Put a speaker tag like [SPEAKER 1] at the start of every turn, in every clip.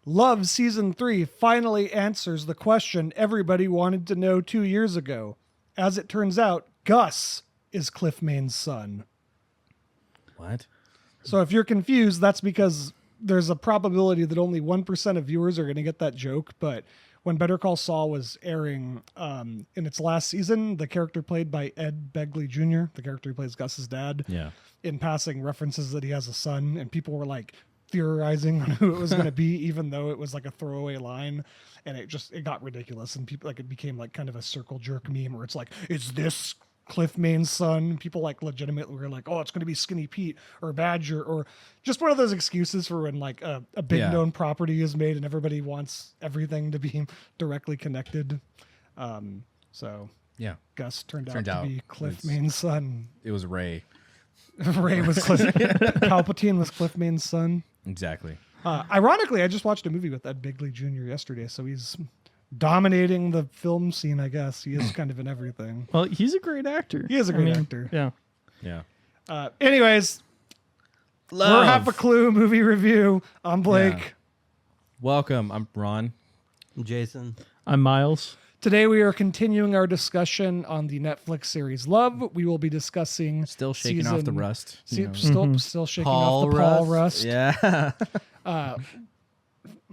[SPEAKER 1] Love Season 3 finally answers the question everybody wanted to know 2 years ago. As it turns out, Gus is Cliffmane's son.
[SPEAKER 2] What?
[SPEAKER 1] So if you're confused, that's because there's a probability that only 1% of viewers are going to get that joke. But when Better Call Saul was airing in its last season, the character played by Ed Begley Jr., the character who plays Gus's dad, in passing references that he has a son, and people were like theorizing on who it was going to be, even though it was like a throwaway line, and it got ridiculous, and people, like, it became like kind of a circle jerk meme where it's like, is this Cliffmane's son? People like legitimately were like, oh, it's going to be Skinny Pete or Badger, or just one of those excuses for when like a big known property is made and everybody wants everything to be directly connected. So Gus turned out to be Cliffmane's son.
[SPEAKER 2] It was Ray.
[SPEAKER 1] Ray was Palpatine was Cliffmane's son.
[SPEAKER 2] Exactly.
[SPEAKER 1] Ironically, I just watched a movie with Ed Bigley Jr. yesterday, so he's dominating the film scene, I guess. He is kind of in everything.
[SPEAKER 3] Well, he's a great actor.
[SPEAKER 1] He is a great actor.
[SPEAKER 3] Yeah.
[SPEAKER 2] Yeah.
[SPEAKER 1] Anyways,
[SPEAKER 2] Love.
[SPEAKER 1] we're Half a Clue movie review. I'm Blake.
[SPEAKER 2] Yeah. Welcome. I'm Ron.
[SPEAKER 4] I'm Jason.
[SPEAKER 3] I'm Miles.
[SPEAKER 1] Today we are continuing our discussion on the Netflix series Love. We will be discussing
[SPEAKER 2] Still shaking off the rust.
[SPEAKER 1] Still shaking off the Paul rust.
[SPEAKER 2] Yeah.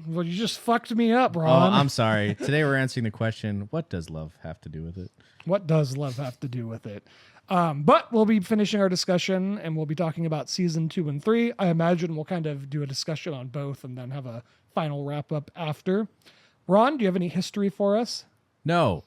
[SPEAKER 1] Well, you just fucked me up,
[SPEAKER 2] Oh,
[SPEAKER 1] Ron.
[SPEAKER 2] I'm sorry. Today we're answering the question, what does love have to do with it?
[SPEAKER 1] What does love have to do with it? But we'll be finishing our discussion and we'll be talking about season 2 and 3. I imagine we'll kind of do a discussion on both and then have a final wrap up after. Ron, do you have any history for us?
[SPEAKER 2] No.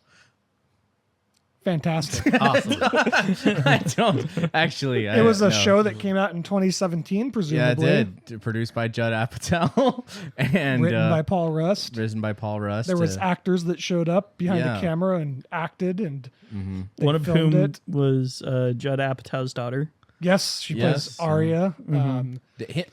[SPEAKER 1] Fantastic.
[SPEAKER 4] Awesome.
[SPEAKER 2] I don't. Actually,
[SPEAKER 1] It was a show that came out in 2017, presumably.
[SPEAKER 2] Yeah, it did. Produced by Judd Apatow and
[SPEAKER 1] Written by Paul Rust.
[SPEAKER 2] Written by Paul Rust.
[SPEAKER 1] There was actors that showed up behind the camera and acted, and
[SPEAKER 3] one of whom was Judd Apatow's daughter.
[SPEAKER 1] Yes, she plays Arya.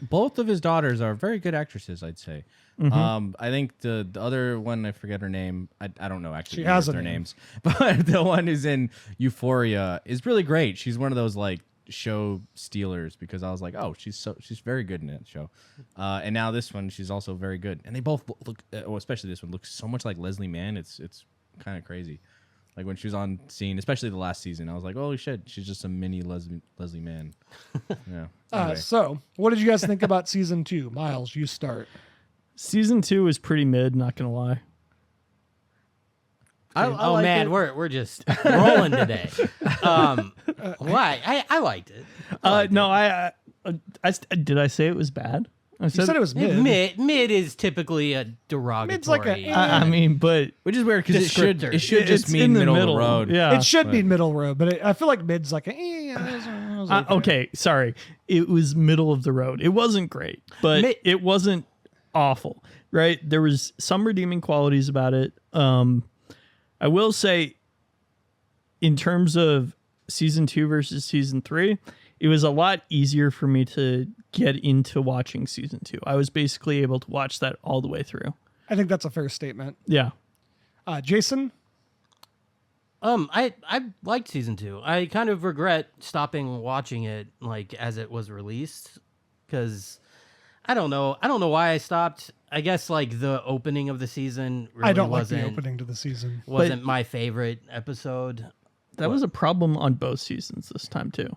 [SPEAKER 2] Both of his daughters are very good actresses, I'd say. I think the other one, I forget her name. I don't know actually.
[SPEAKER 1] She has
[SPEAKER 2] their names, but the one who's in Euphoria is really great. She's one of those like show stealers because I was like, oh, she's very good in that show. And now this one, she's also very good. And they both look, especially this one, looks so much like Leslie Mann. It's kind of crazy. Like when she was on scene, especially the last season, I was like, holy shit, she's just a mini Leslie Mann. Yeah. Anyway.
[SPEAKER 1] So, what did you guys think about season 2? Miles, you start.
[SPEAKER 3] Season 2 is pretty mid, not gonna lie.
[SPEAKER 4] I like man, we're just rolling today. Why? I liked it.
[SPEAKER 3] No, did I say it was bad? I
[SPEAKER 1] said it was mid.
[SPEAKER 4] Mid is typically a derogatory.
[SPEAKER 1] Mid's like a.
[SPEAKER 3] I mean, but
[SPEAKER 2] which is weird because it should just mean middle of the road.
[SPEAKER 3] Yeah,
[SPEAKER 1] it should mean middle road, but I feel like mid's like a.
[SPEAKER 3] Okay, sorry, it was middle of the road. It wasn't great, but it wasn't awful. Right, there was some redeeming qualities about it. I will say, in terms of season 2 versus season 3, it was a lot easier for me to get into watching season 2. I was basically able to watch that all the way through.
[SPEAKER 1] I think that's a fair statement.
[SPEAKER 3] Yeah.
[SPEAKER 1] Jason?
[SPEAKER 4] I liked season 2. I kind of regret stopping watching it like as it was released because I don't know why I stopped. I guess like the opening of the season really
[SPEAKER 1] I don't like the opening to the season.
[SPEAKER 4] Wasn't my favorite episode.
[SPEAKER 3] That was a problem on both seasons this time too.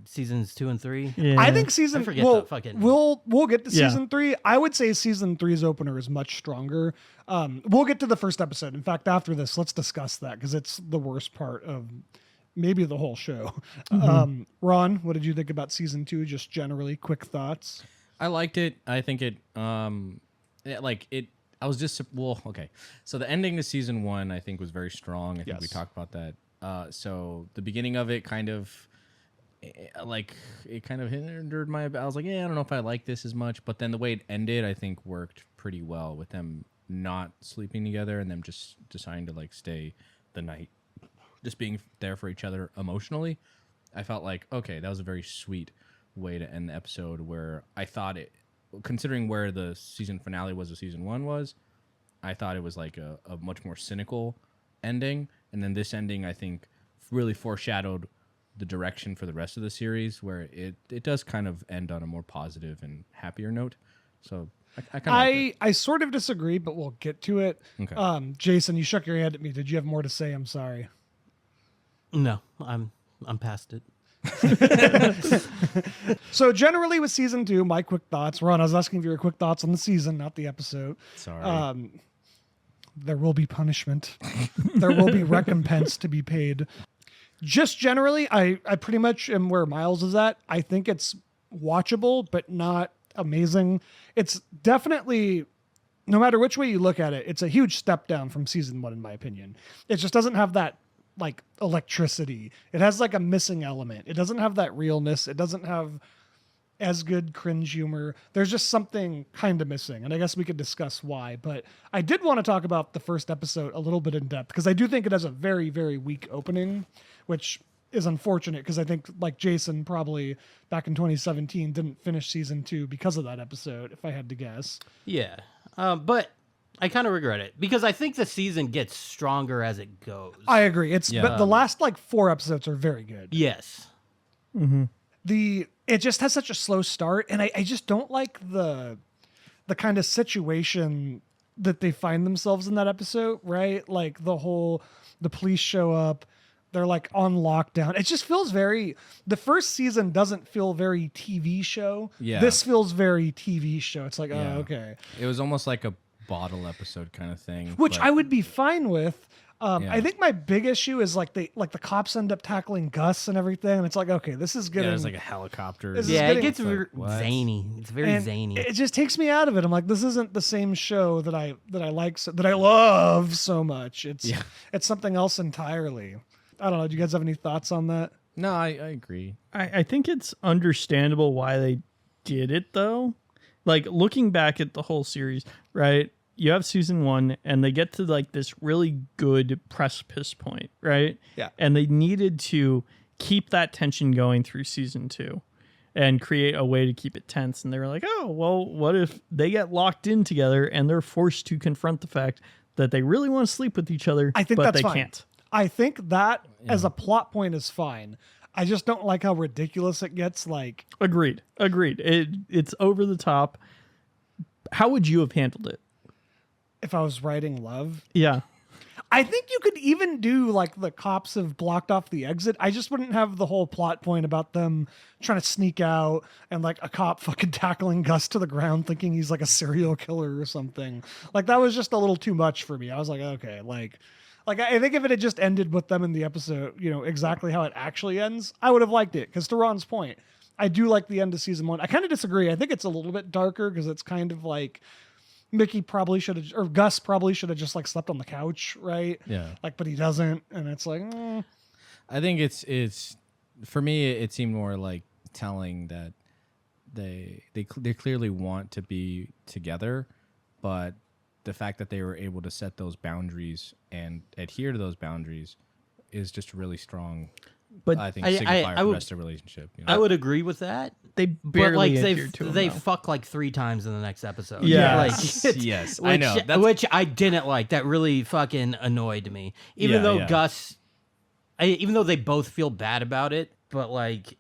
[SPEAKER 4] Seasons 2 and 3.
[SPEAKER 3] Yeah.
[SPEAKER 1] I think season.
[SPEAKER 4] I forget that fucking.
[SPEAKER 1] We'll get to season 3. I would say season 3's opener is much stronger. We'll get to the first episode. In fact, after this, let's discuss that because it's the worst part of maybe the whole show. Ron, what did you think about season 2? Just generally, quick thoughts.
[SPEAKER 2] I liked it. I think it. I was just okay. So the ending to season 1, I think, was very strong. I think we talked about that. So the beginning of it kind of hindered my. I was like, I don't know if I like this as much. But then the way it ended, I think, worked pretty well with them not sleeping together and them just deciding to like stay the night, just being there for each other emotionally. I felt like, okay, that was a very sweet way to end the episode where I thought it, considering where the season finale was, the season 1 was, I thought it was like a much more cynical ending. And then this ending, I think, really foreshadowed the direction for the rest of the series where it does kind of end on a more positive and happier note. So I kind of like it.
[SPEAKER 1] I sort of disagree, but we'll get to it.
[SPEAKER 2] Okay.
[SPEAKER 1] Jason, you shook your head at me. Did you have more to say? I'm sorry.
[SPEAKER 4] No, I'm past it.
[SPEAKER 1] So generally with season 2, my quick thoughts. Ron, I was asking for your quick thoughts on the season, not the episode.
[SPEAKER 2] Sorry.
[SPEAKER 1] There will be punishment. There will be recompense to be paid. Just generally, I pretty much am where Miles is at. I think it's watchable, but not amazing. It's definitely, no matter which way you look at it, it's a huge step down from season 1, in my opinion. It just doesn't have that like electricity. It has like a missing element. It doesn't have that realness. It doesn't have as good cringe humor. There's just something kind of missing, and I guess we could discuss why. But I did want to talk about the first episode a little bit in depth because I do think it has a very, very weak opening, which is unfortunate because I think, like Jason, probably back in 2017 didn't finish season 2 because of that episode, if I had to guess.
[SPEAKER 4] Yeah, but I kind of regret it because I think the season gets stronger as it goes.
[SPEAKER 1] I agree. It's
[SPEAKER 2] Yeah.
[SPEAKER 1] but the last like 4 episodes are very good.
[SPEAKER 4] Yes.
[SPEAKER 1] It just has such a slow start, and I just don't like the kind of situation that they find themselves in that episode, right? Like the police show up, they're like on lockdown. It just feels the first season doesn't feel very TV show.
[SPEAKER 2] Yeah.
[SPEAKER 1] This feels very TV show. It's like,
[SPEAKER 2] Yeah.
[SPEAKER 1] oh, okay.
[SPEAKER 2] It was almost like a bottle episode kind of thing.
[SPEAKER 1] Which
[SPEAKER 2] but-
[SPEAKER 1] I would be fine with.
[SPEAKER 2] Yeah.
[SPEAKER 1] I think my big issue is like the cops end up tackling Gus and everything, and it's like, okay, this is
[SPEAKER 2] Yeah,
[SPEAKER 1] getting
[SPEAKER 2] there's like a helicopter.
[SPEAKER 1] This is
[SPEAKER 4] Yeah, it
[SPEAKER 1] getting-
[SPEAKER 4] gets
[SPEAKER 2] What?
[SPEAKER 4] zany. It's very
[SPEAKER 1] and
[SPEAKER 4] zany.
[SPEAKER 1] it just takes me out of it. I'm like, this isn't the same show that I like that I love so much. It's something else entirely. I don't know. Do you guys have any thoughts on that?
[SPEAKER 2] No, I agree.
[SPEAKER 3] I think it's understandable why they did it though. Like looking back at the whole series, right? You have season 1 and they get to like this really good precipice point, right?
[SPEAKER 1] Yeah.
[SPEAKER 3] And they needed to keep that tension going through season 2 and create a way to keep it tense. And they were like, oh, well, what if they get locked in together and they're forced to confront the fact that they really want to sleep with each other,
[SPEAKER 1] I think
[SPEAKER 3] but
[SPEAKER 1] that's
[SPEAKER 3] they
[SPEAKER 1] fine.
[SPEAKER 3] can't.
[SPEAKER 1] I think that as a plot point is fine. I just don't like how ridiculous it gets. Like,
[SPEAKER 3] Agreed. It's over the top. How would you have handled it?
[SPEAKER 1] if I was writing love,
[SPEAKER 3] Yeah.
[SPEAKER 1] I think you could even do like the cops have blocked off the exit. I just wouldn't have the whole plot point about them trying to sneak out and like a cop fucking tackling Gus to the ground thinking he's like a serial killer or something. Like that was just a little too much for me. I was like, okay, like I think if it had just ended with them in the episode, you know, exactly how it actually ends, I would have liked it. Because to Ron's point, I do like the end of season 1. I kind of disagree. I think it's a little bit darker because it's kind of like Mickey probably should have, or Gus probably should have just like slept on the couch, right?
[SPEAKER 2] Yeah.
[SPEAKER 1] Like, but he doesn't, and it's like,
[SPEAKER 2] I think it's for me. It seemed more like telling that they clearly want to be together, but the fact that they were able to set those boundaries and adhere to those boundaries is just really strong.
[SPEAKER 3] But
[SPEAKER 2] I think
[SPEAKER 4] I
[SPEAKER 2] signifier for the
[SPEAKER 4] would-
[SPEAKER 2] rest of the relationship. You know?
[SPEAKER 4] I would agree with that.
[SPEAKER 3] they
[SPEAKER 4] But
[SPEAKER 3] barely
[SPEAKER 4] like
[SPEAKER 3] adhere to him,
[SPEAKER 4] they
[SPEAKER 3] though.
[SPEAKER 4] fuck like 3 times in the next episode.
[SPEAKER 3] Yeah.
[SPEAKER 4] like,
[SPEAKER 2] Yes,
[SPEAKER 4] which,
[SPEAKER 2] I know. That's-
[SPEAKER 4] which I didn't like. That really fucking annoyed me. Even
[SPEAKER 2] Yeah,
[SPEAKER 4] though
[SPEAKER 2] yeah.
[SPEAKER 4] Gus, even though they both feel bad about it, but like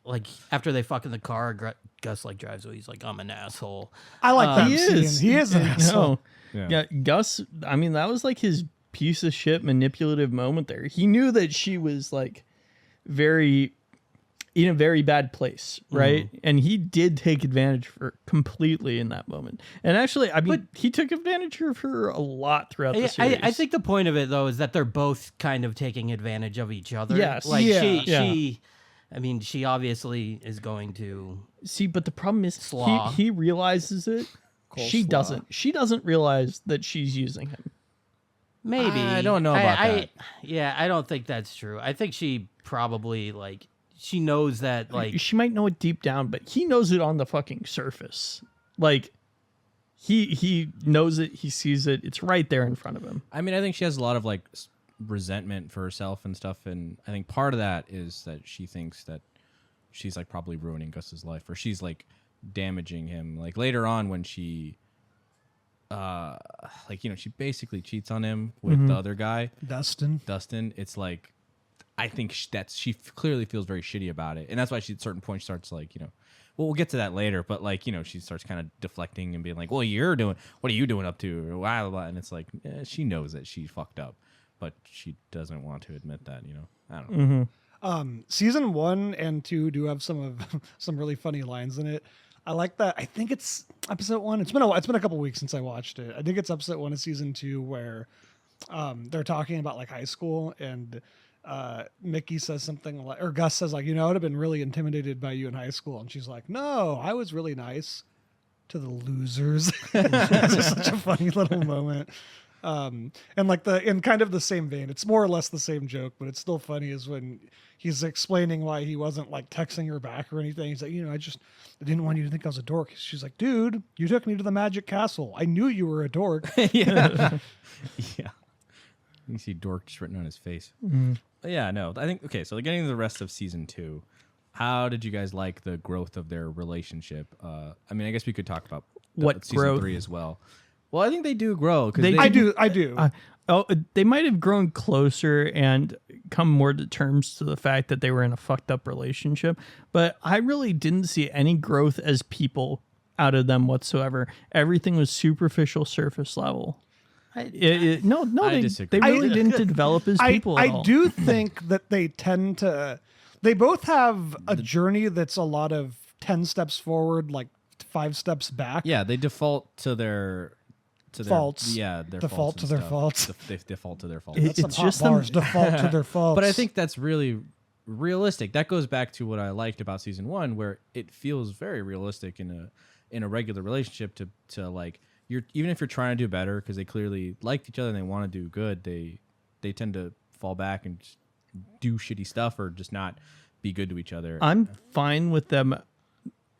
[SPEAKER 4] after they fuck in the car, Gus like drives away. He's like, I'm an asshole.
[SPEAKER 1] I like that
[SPEAKER 3] He
[SPEAKER 1] scene.
[SPEAKER 3] is.
[SPEAKER 1] He is an asshole.
[SPEAKER 3] No.
[SPEAKER 2] Yeah.
[SPEAKER 3] Yeah, Gus, I mean, that was like his piece of shit manipulative moment there. He knew that she was like very in a very bad place, right? And he did take advantage of her completely in that moment. And actually, I mean, he took advantage of her a lot throughout the series.
[SPEAKER 4] I think the point of it though is that they're both kind of taking advantage of each other.
[SPEAKER 3] Yes.
[SPEAKER 4] Like
[SPEAKER 1] Yeah.
[SPEAKER 4] she I mean, she obviously is going to.
[SPEAKER 3] See, but the problem is
[SPEAKER 4] Slaw.
[SPEAKER 3] he realizes it. She
[SPEAKER 2] Coleslaw.
[SPEAKER 3] doesn't. She doesn't realize that she's using him.
[SPEAKER 4] Maybe
[SPEAKER 2] I don't know about that.
[SPEAKER 4] Yeah, I don't think that's true. I think she probably like she knows that like
[SPEAKER 3] She might know it deep down, but he knows it on the fucking surface. Like he knows it, he sees it, it's right there in front of him.
[SPEAKER 2] I mean, I think she has a lot of like resentment for herself and stuff, and I think part of that is that she thinks that she's like probably ruining Gus's life, or she's like damaging him. Like later on when she, like, you know, she basically cheats on him with the other guy,
[SPEAKER 1] Dustin.
[SPEAKER 2] It's like, I think she clearly feels very shitty about it, and that's why she at certain point starts like, you know, well, we'll get to that later, but like, she starts kind of deflecting and being like, well, what are you doing up to? Or blah, blah, blah. And it's like, she knows that she fucked up, but she doesn't want to admit that, I don't know.
[SPEAKER 1] Season 1 and 2 do have some really funny lines in it. I like that. I think it's episode 1. It's been a couple weeks since I watched it. I think it's episode 1 of season 2 where they're talking about like high school, and Mickey says something like, or Gus says like, I would have been really intimidated by you in high school, and she's like, no, I was really nice to the losers. It's just such a funny little moment. And like in kind of the same vein, it's more or less the same joke, but it's still funny is when he's explaining why he wasn't like texting her back or anything. He's like, I didn't want you to think I was a dork. She's like, dude, you took me to the Magic Castle. I knew you were a dork.
[SPEAKER 2] Yeah. Yeah. You see dork just written on his face. But yeah, no, I think, okay, so getting to the rest of season 2, how did you guys like the growth of their relationship? I mean, I guess we could talk about
[SPEAKER 3] What
[SPEAKER 2] season
[SPEAKER 3] growth?
[SPEAKER 2] 3 as well. Well, I think they do grow.
[SPEAKER 1] I do.
[SPEAKER 3] They might have grown closer and come more to terms to the fact that they were in a fucked up relationship, but I really didn't see any growth as people out of them whatsoever. Everything was superficial, surface level.
[SPEAKER 2] I
[SPEAKER 3] They
[SPEAKER 2] disagree.
[SPEAKER 3] really didn't develop as people at all.
[SPEAKER 1] I do think that they tend to. They both have a journey that's a lot of 10 steps forward, like 5 steps back.
[SPEAKER 2] Yeah, they default to their
[SPEAKER 1] faults.
[SPEAKER 2] Their
[SPEAKER 1] Default
[SPEAKER 2] faults
[SPEAKER 1] to
[SPEAKER 2] and
[SPEAKER 1] their
[SPEAKER 2] stuff.
[SPEAKER 1] faults.
[SPEAKER 2] They default to their faults.
[SPEAKER 1] That's
[SPEAKER 3] It's
[SPEAKER 1] some
[SPEAKER 3] just
[SPEAKER 1] hot bars. Default to their faults.
[SPEAKER 2] But I think that's really realistic. That goes back to what I liked about season 1, where it feels very realistic in a regular relationship to like, even if you're trying to do better, because they clearly like each other and they want to do good, they tend to fall back and just do shitty stuff or just not be good to each other.
[SPEAKER 3] I'm fine with them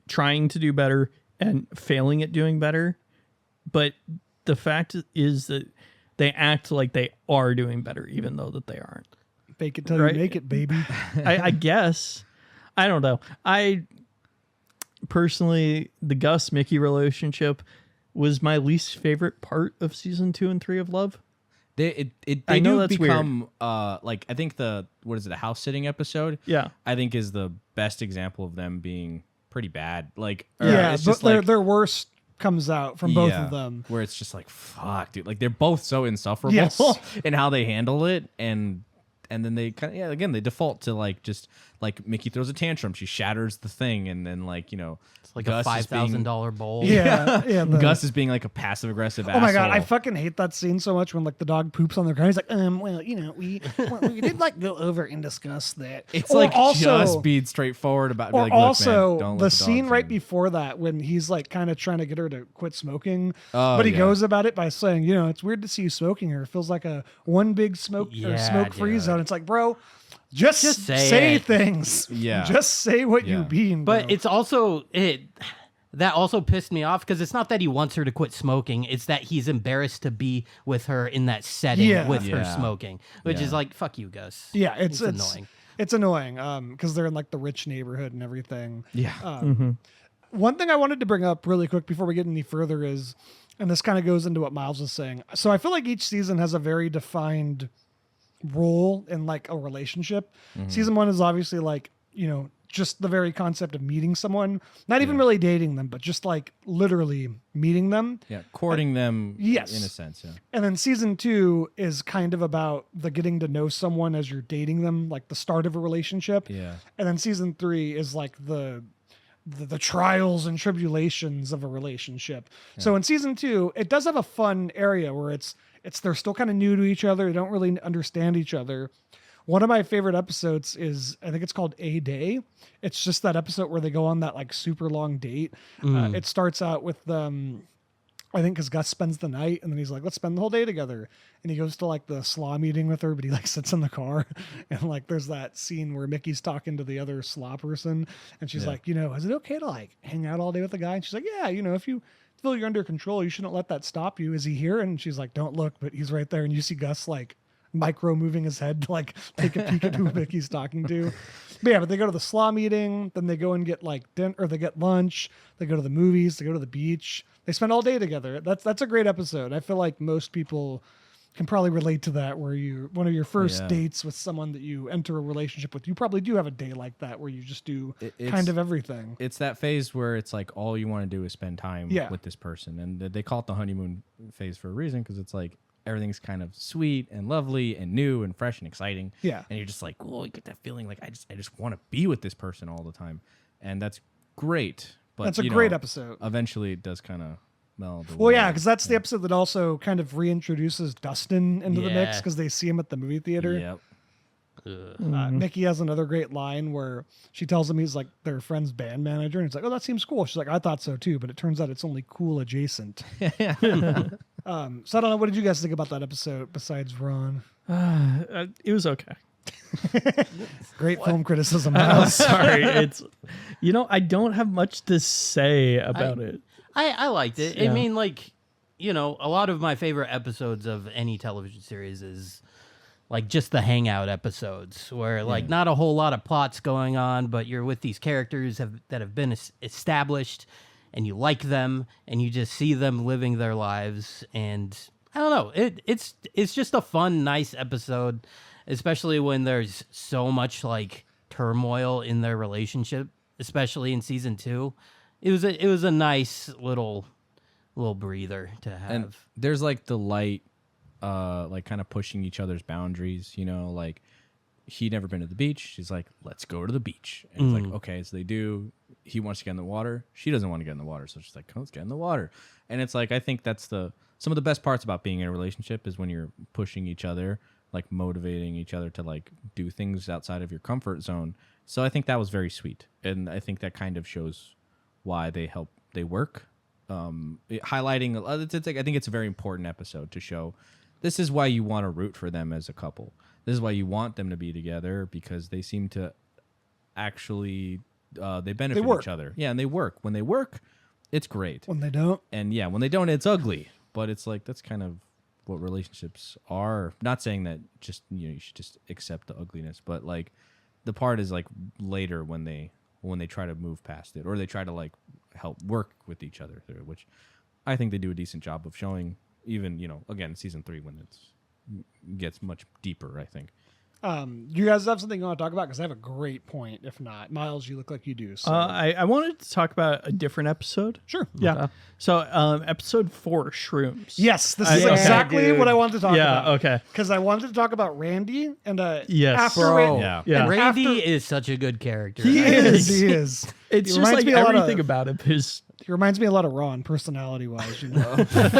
[SPEAKER 3] trying to do better and failing at doing better, but the fact is that they act like they are doing better, even though that they aren't.
[SPEAKER 1] fake it till
[SPEAKER 3] Right?
[SPEAKER 1] you make it, baby.
[SPEAKER 3] I guess. I don't know. I personally, the Gus Mickey relationship was my least favorite part of season 2 and 3 of Love.
[SPEAKER 2] They
[SPEAKER 3] I know
[SPEAKER 2] do
[SPEAKER 3] that's
[SPEAKER 2] become like, I think the house sitting episode,
[SPEAKER 3] Yeah.
[SPEAKER 2] I think is the best example of them being pretty bad. Like,
[SPEAKER 1] Yeah,
[SPEAKER 2] it's
[SPEAKER 1] but
[SPEAKER 2] just like,
[SPEAKER 1] their worst comes out from both
[SPEAKER 2] yeah,
[SPEAKER 1] of them.
[SPEAKER 2] where it's just like, fuck, dude, like they're both so insufferable
[SPEAKER 1] Yes.
[SPEAKER 2] in how they handle it, and then they kind of, again, they default to like, just like Mickey throws a tantrum, she shatters the thing, and then like,
[SPEAKER 4] It's like
[SPEAKER 2] Gus
[SPEAKER 4] a
[SPEAKER 2] is being-
[SPEAKER 4] $5,000 bowl.
[SPEAKER 1] Yeah, yeah.
[SPEAKER 2] Gus is being like a passive aggressive asshole.
[SPEAKER 1] Oh my god, I fucking hate that scene so much when like the dog poops on the ground. He's like, well, we did like go over and discuss that.
[SPEAKER 2] It's
[SPEAKER 1] Or
[SPEAKER 2] like just being straightforward about. Be
[SPEAKER 1] Or
[SPEAKER 2] like, look, man,
[SPEAKER 1] also
[SPEAKER 2] don't
[SPEAKER 1] the
[SPEAKER 2] let dog
[SPEAKER 1] scene right
[SPEAKER 2] in.
[SPEAKER 1] before that when he's like kind of trying to get her to quit smoking,
[SPEAKER 2] Oh,
[SPEAKER 1] but he
[SPEAKER 2] yeah.
[SPEAKER 1] goes about it by saying, it's weird to see you smoking here. It feels like a one big smoke or
[SPEAKER 4] Yeah,
[SPEAKER 1] smoke free
[SPEAKER 4] dude.
[SPEAKER 1] zone. It's like, bro, just
[SPEAKER 4] say
[SPEAKER 1] say
[SPEAKER 4] it.
[SPEAKER 1] things.
[SPEAKER 2] Yeah.
[SPEAKER 1] Just say what you
[SPEAKER 2] Yeah.
[SPEAKER 1] mean.
[SPEAKER 4] But
[SPEAKER 1] bro.
[SPEAKER 4] it's also that also pissed me off because it's not that he wants her to quit smoking; it's that he's embarrassed to be with her in that setting
[SPEAKER 1] Yeah.
[SPEAKER 4] with her
[SPEAKER 2] Yeah.
[SPEAKER 4] smoking, which
[SPEAKER 2] Yeah.
[SPEAKER 4] is like, fuck you, Gus.
[SPEAKER 1] yeah, it's
[SPEAKER 4] annoying.
[SPEAKER 1] It's annoying because they're in like the rich neighborhood and everything.
[SPEAKER 2] Yeah.
[SPEAKER 1] One thing I wanted to bring up really quick before we get any further is, and this kind of goes into what Miles was saying. So I feel like each season has a very defined role in like a relationship. Season 1 is obviously like, just the very concept of meeting someone, not even really dating them, but just like literally meeting them.
[SPEAKER 2] Yeah. Courting them.
[SPEAKER 1] Yes.
[SPEAKER 2] In a sense. Yeah.
[SPEAKER 1] And then season 2 is kind of about the getting to know someone as you're dating them, like the start of a relationship.
[SPEAKER 2] Yeah.
[SPEAKER 1] And then season 3 is like the trials and tribulations of a relationship. So in season 2, it does have a fun area where it's they're still kind of new to each other. They don't really understand each other. One of my favorite episodes is, I think it's called A Day. It's just that episode where they go on that like super long date. It starts out with I think because Gus spends the night and then he's like, let's spend the whole day together. And he goes to like the slaw meeting with her, but he like sits in the car. And like there's that scene where Mickey's talking to the other slaw person. And she's like, is it okay to like hang out all day with the guy? And she's like, yeah, if you feel you're under control, you shouldn't let that stop you. Is he here? And she's like, don't look, but he's right there. And you see Gus like micro moving his head to like take a peek at who Mickey's talking to. But they go to the slaw meeting, then they go and get like dinner, or they get lunch, they go to the movies, they go to the beach. They spend all day together. That's a great episode. I feel like most people can probably relate to that, where one of your first
[SPEAKER 2] Yeah.
[SPEAKER 1] dates with someone that you enter a relationship with, you probably do have a day like that where you just do
[SPEAKER 2] It's-
[SPEAKER 1] kind of everything.
[SPEAKER 2] It's that phase where it's like all you want to do is spend time
[SPEAKER 1] Yeah.
[SPEAKER 2] with this person, and they call it the honeymoon phase for a reason, because it's like everything's kind of sweet and lovely and new and fresh and exciting.
[SPEAKER 1] Yeah.
[SPEAKER 2] And you're just like, oh, you get that feeling like I just want to be with this person all the time, and that's great. But
[SPEAKER 1] That's a
[SPEAKER 2] you
[SPEAKER 1] great
[SPEAKER 2] know,
[SPEAKER 1] episode.
[SPEAKER 2] eventually it does kind of meld.
[SPEAKER 1] Well,
[SPEAKER 2] away.
[SPEAKER 1] yeah, because that's the episode that also kind of reintroduces Dustin into the mix
[SPEAKER 4] Yeah.
[SPEAKER 1] because they see him at the movie theater.
[SPEAKER 2] Yep.
[SPEAKER 1] Mickey has another great line where she tells him he's like their friend's band manager, and he's like, "Oh, that seems cool." She's like, "I thought so too," but it turns out it's only cool adjacent. So I don't know. What did you guys think about that episode besides Ron?
[SPEAKER 3] It was okay.
[SPEAKER 1] Great film criticism.
[SPEAKER 3] I'm
[SPEAKER 1] Miles.
[SPEAKER 3] sorry. I don't have much to say about it.
[SPEAKER 4] I liked it.
[SPEAKER 3] Yeah.
[SPEAKER 4] I mean, like, a lot of my favorite episodes of any television series is like just the hangout episodes where like not a whole lot of plots going on, but you're with these characters that have been established and you like them and you just see them living their lives. And I don't know, it's just a fun, nice episode, especially when there's so much like turmoil in their relationship, especially in season 2. It was a nice little breather to have.
[SPEAKER 2] And there's like the light, like kind of pushing each other's boundaries, like he'd never been to the beach. She's like, let's go to the beach. And it's like, okay, so they do. He wants to get in the water. She doesn't want to get in the water. So she's like, let's get in the water. And it's like, I think that's some of the best parts about being in a relationship is when you're pushing each other, like motivating each other to like do things outside of your comfort zone. So I think that was very sweet. And I think that kind of shows why they work. Highlighting, it's like, I think it's a very important episode to show this is why you want to root for them as a couple. This is why you want them to be together, because they seem to actually they benefit each other. Yeah, and they work. When they work, it's great.
[SPEAKER 1] When they don't,
[SPEAKER 2] And yeah, when they don't, it's ugly. But it's like that's kind of what relationships are. Not saying that just you should just accept the ugliness, but like the part is like later when they try to move past it, or they try to like help work with each other through, which I think they do a decent job of showing. Even again, season 3 when it gets much deeper, I think.
[SPEAKER 1] do you guys have something you want to talk about? Because I have a great point. If not, Miles, you look like you do. So
[SPEAKER 3] I wanted to talk about a different episode.
[SPEAKER 1] sure.
[SPEAKER 3] Yeah. So episode 4, Shrooms.
[SPEAKER 1] Yes, this is
[SPEAKER 3] Yeah,
[SPEAKER 1] exactly
[SPEAKER 4] dude.
[SPEAKER 1] what I wanted to talk about.
[SPEAKER 3] Yeah, okay.
[SPEAKER 1] Because I wanted to talk about Randy and
[SPEAKER 3] Yes.
[SPEAKER 1] after
[SPEAKER 4] Bro.
[SPEAKER 2] Yeah.
[SPEAKER 3] Yeah.
[SPEAKER 4] Randy is such a good character.
[SPEAKER 1] He is. He is.
[SPEAKER 3] It's
[SPEAKER 1] He
[SPEAKER 3] just
[SPEAKER 1] reminds
[SPEAKER 3] like
[SPEAKER 1] me a lot of-
[SPEAKER 3] everything about it is
[SPEAKER 1] He reminds me a lot of Ron, personality-wise.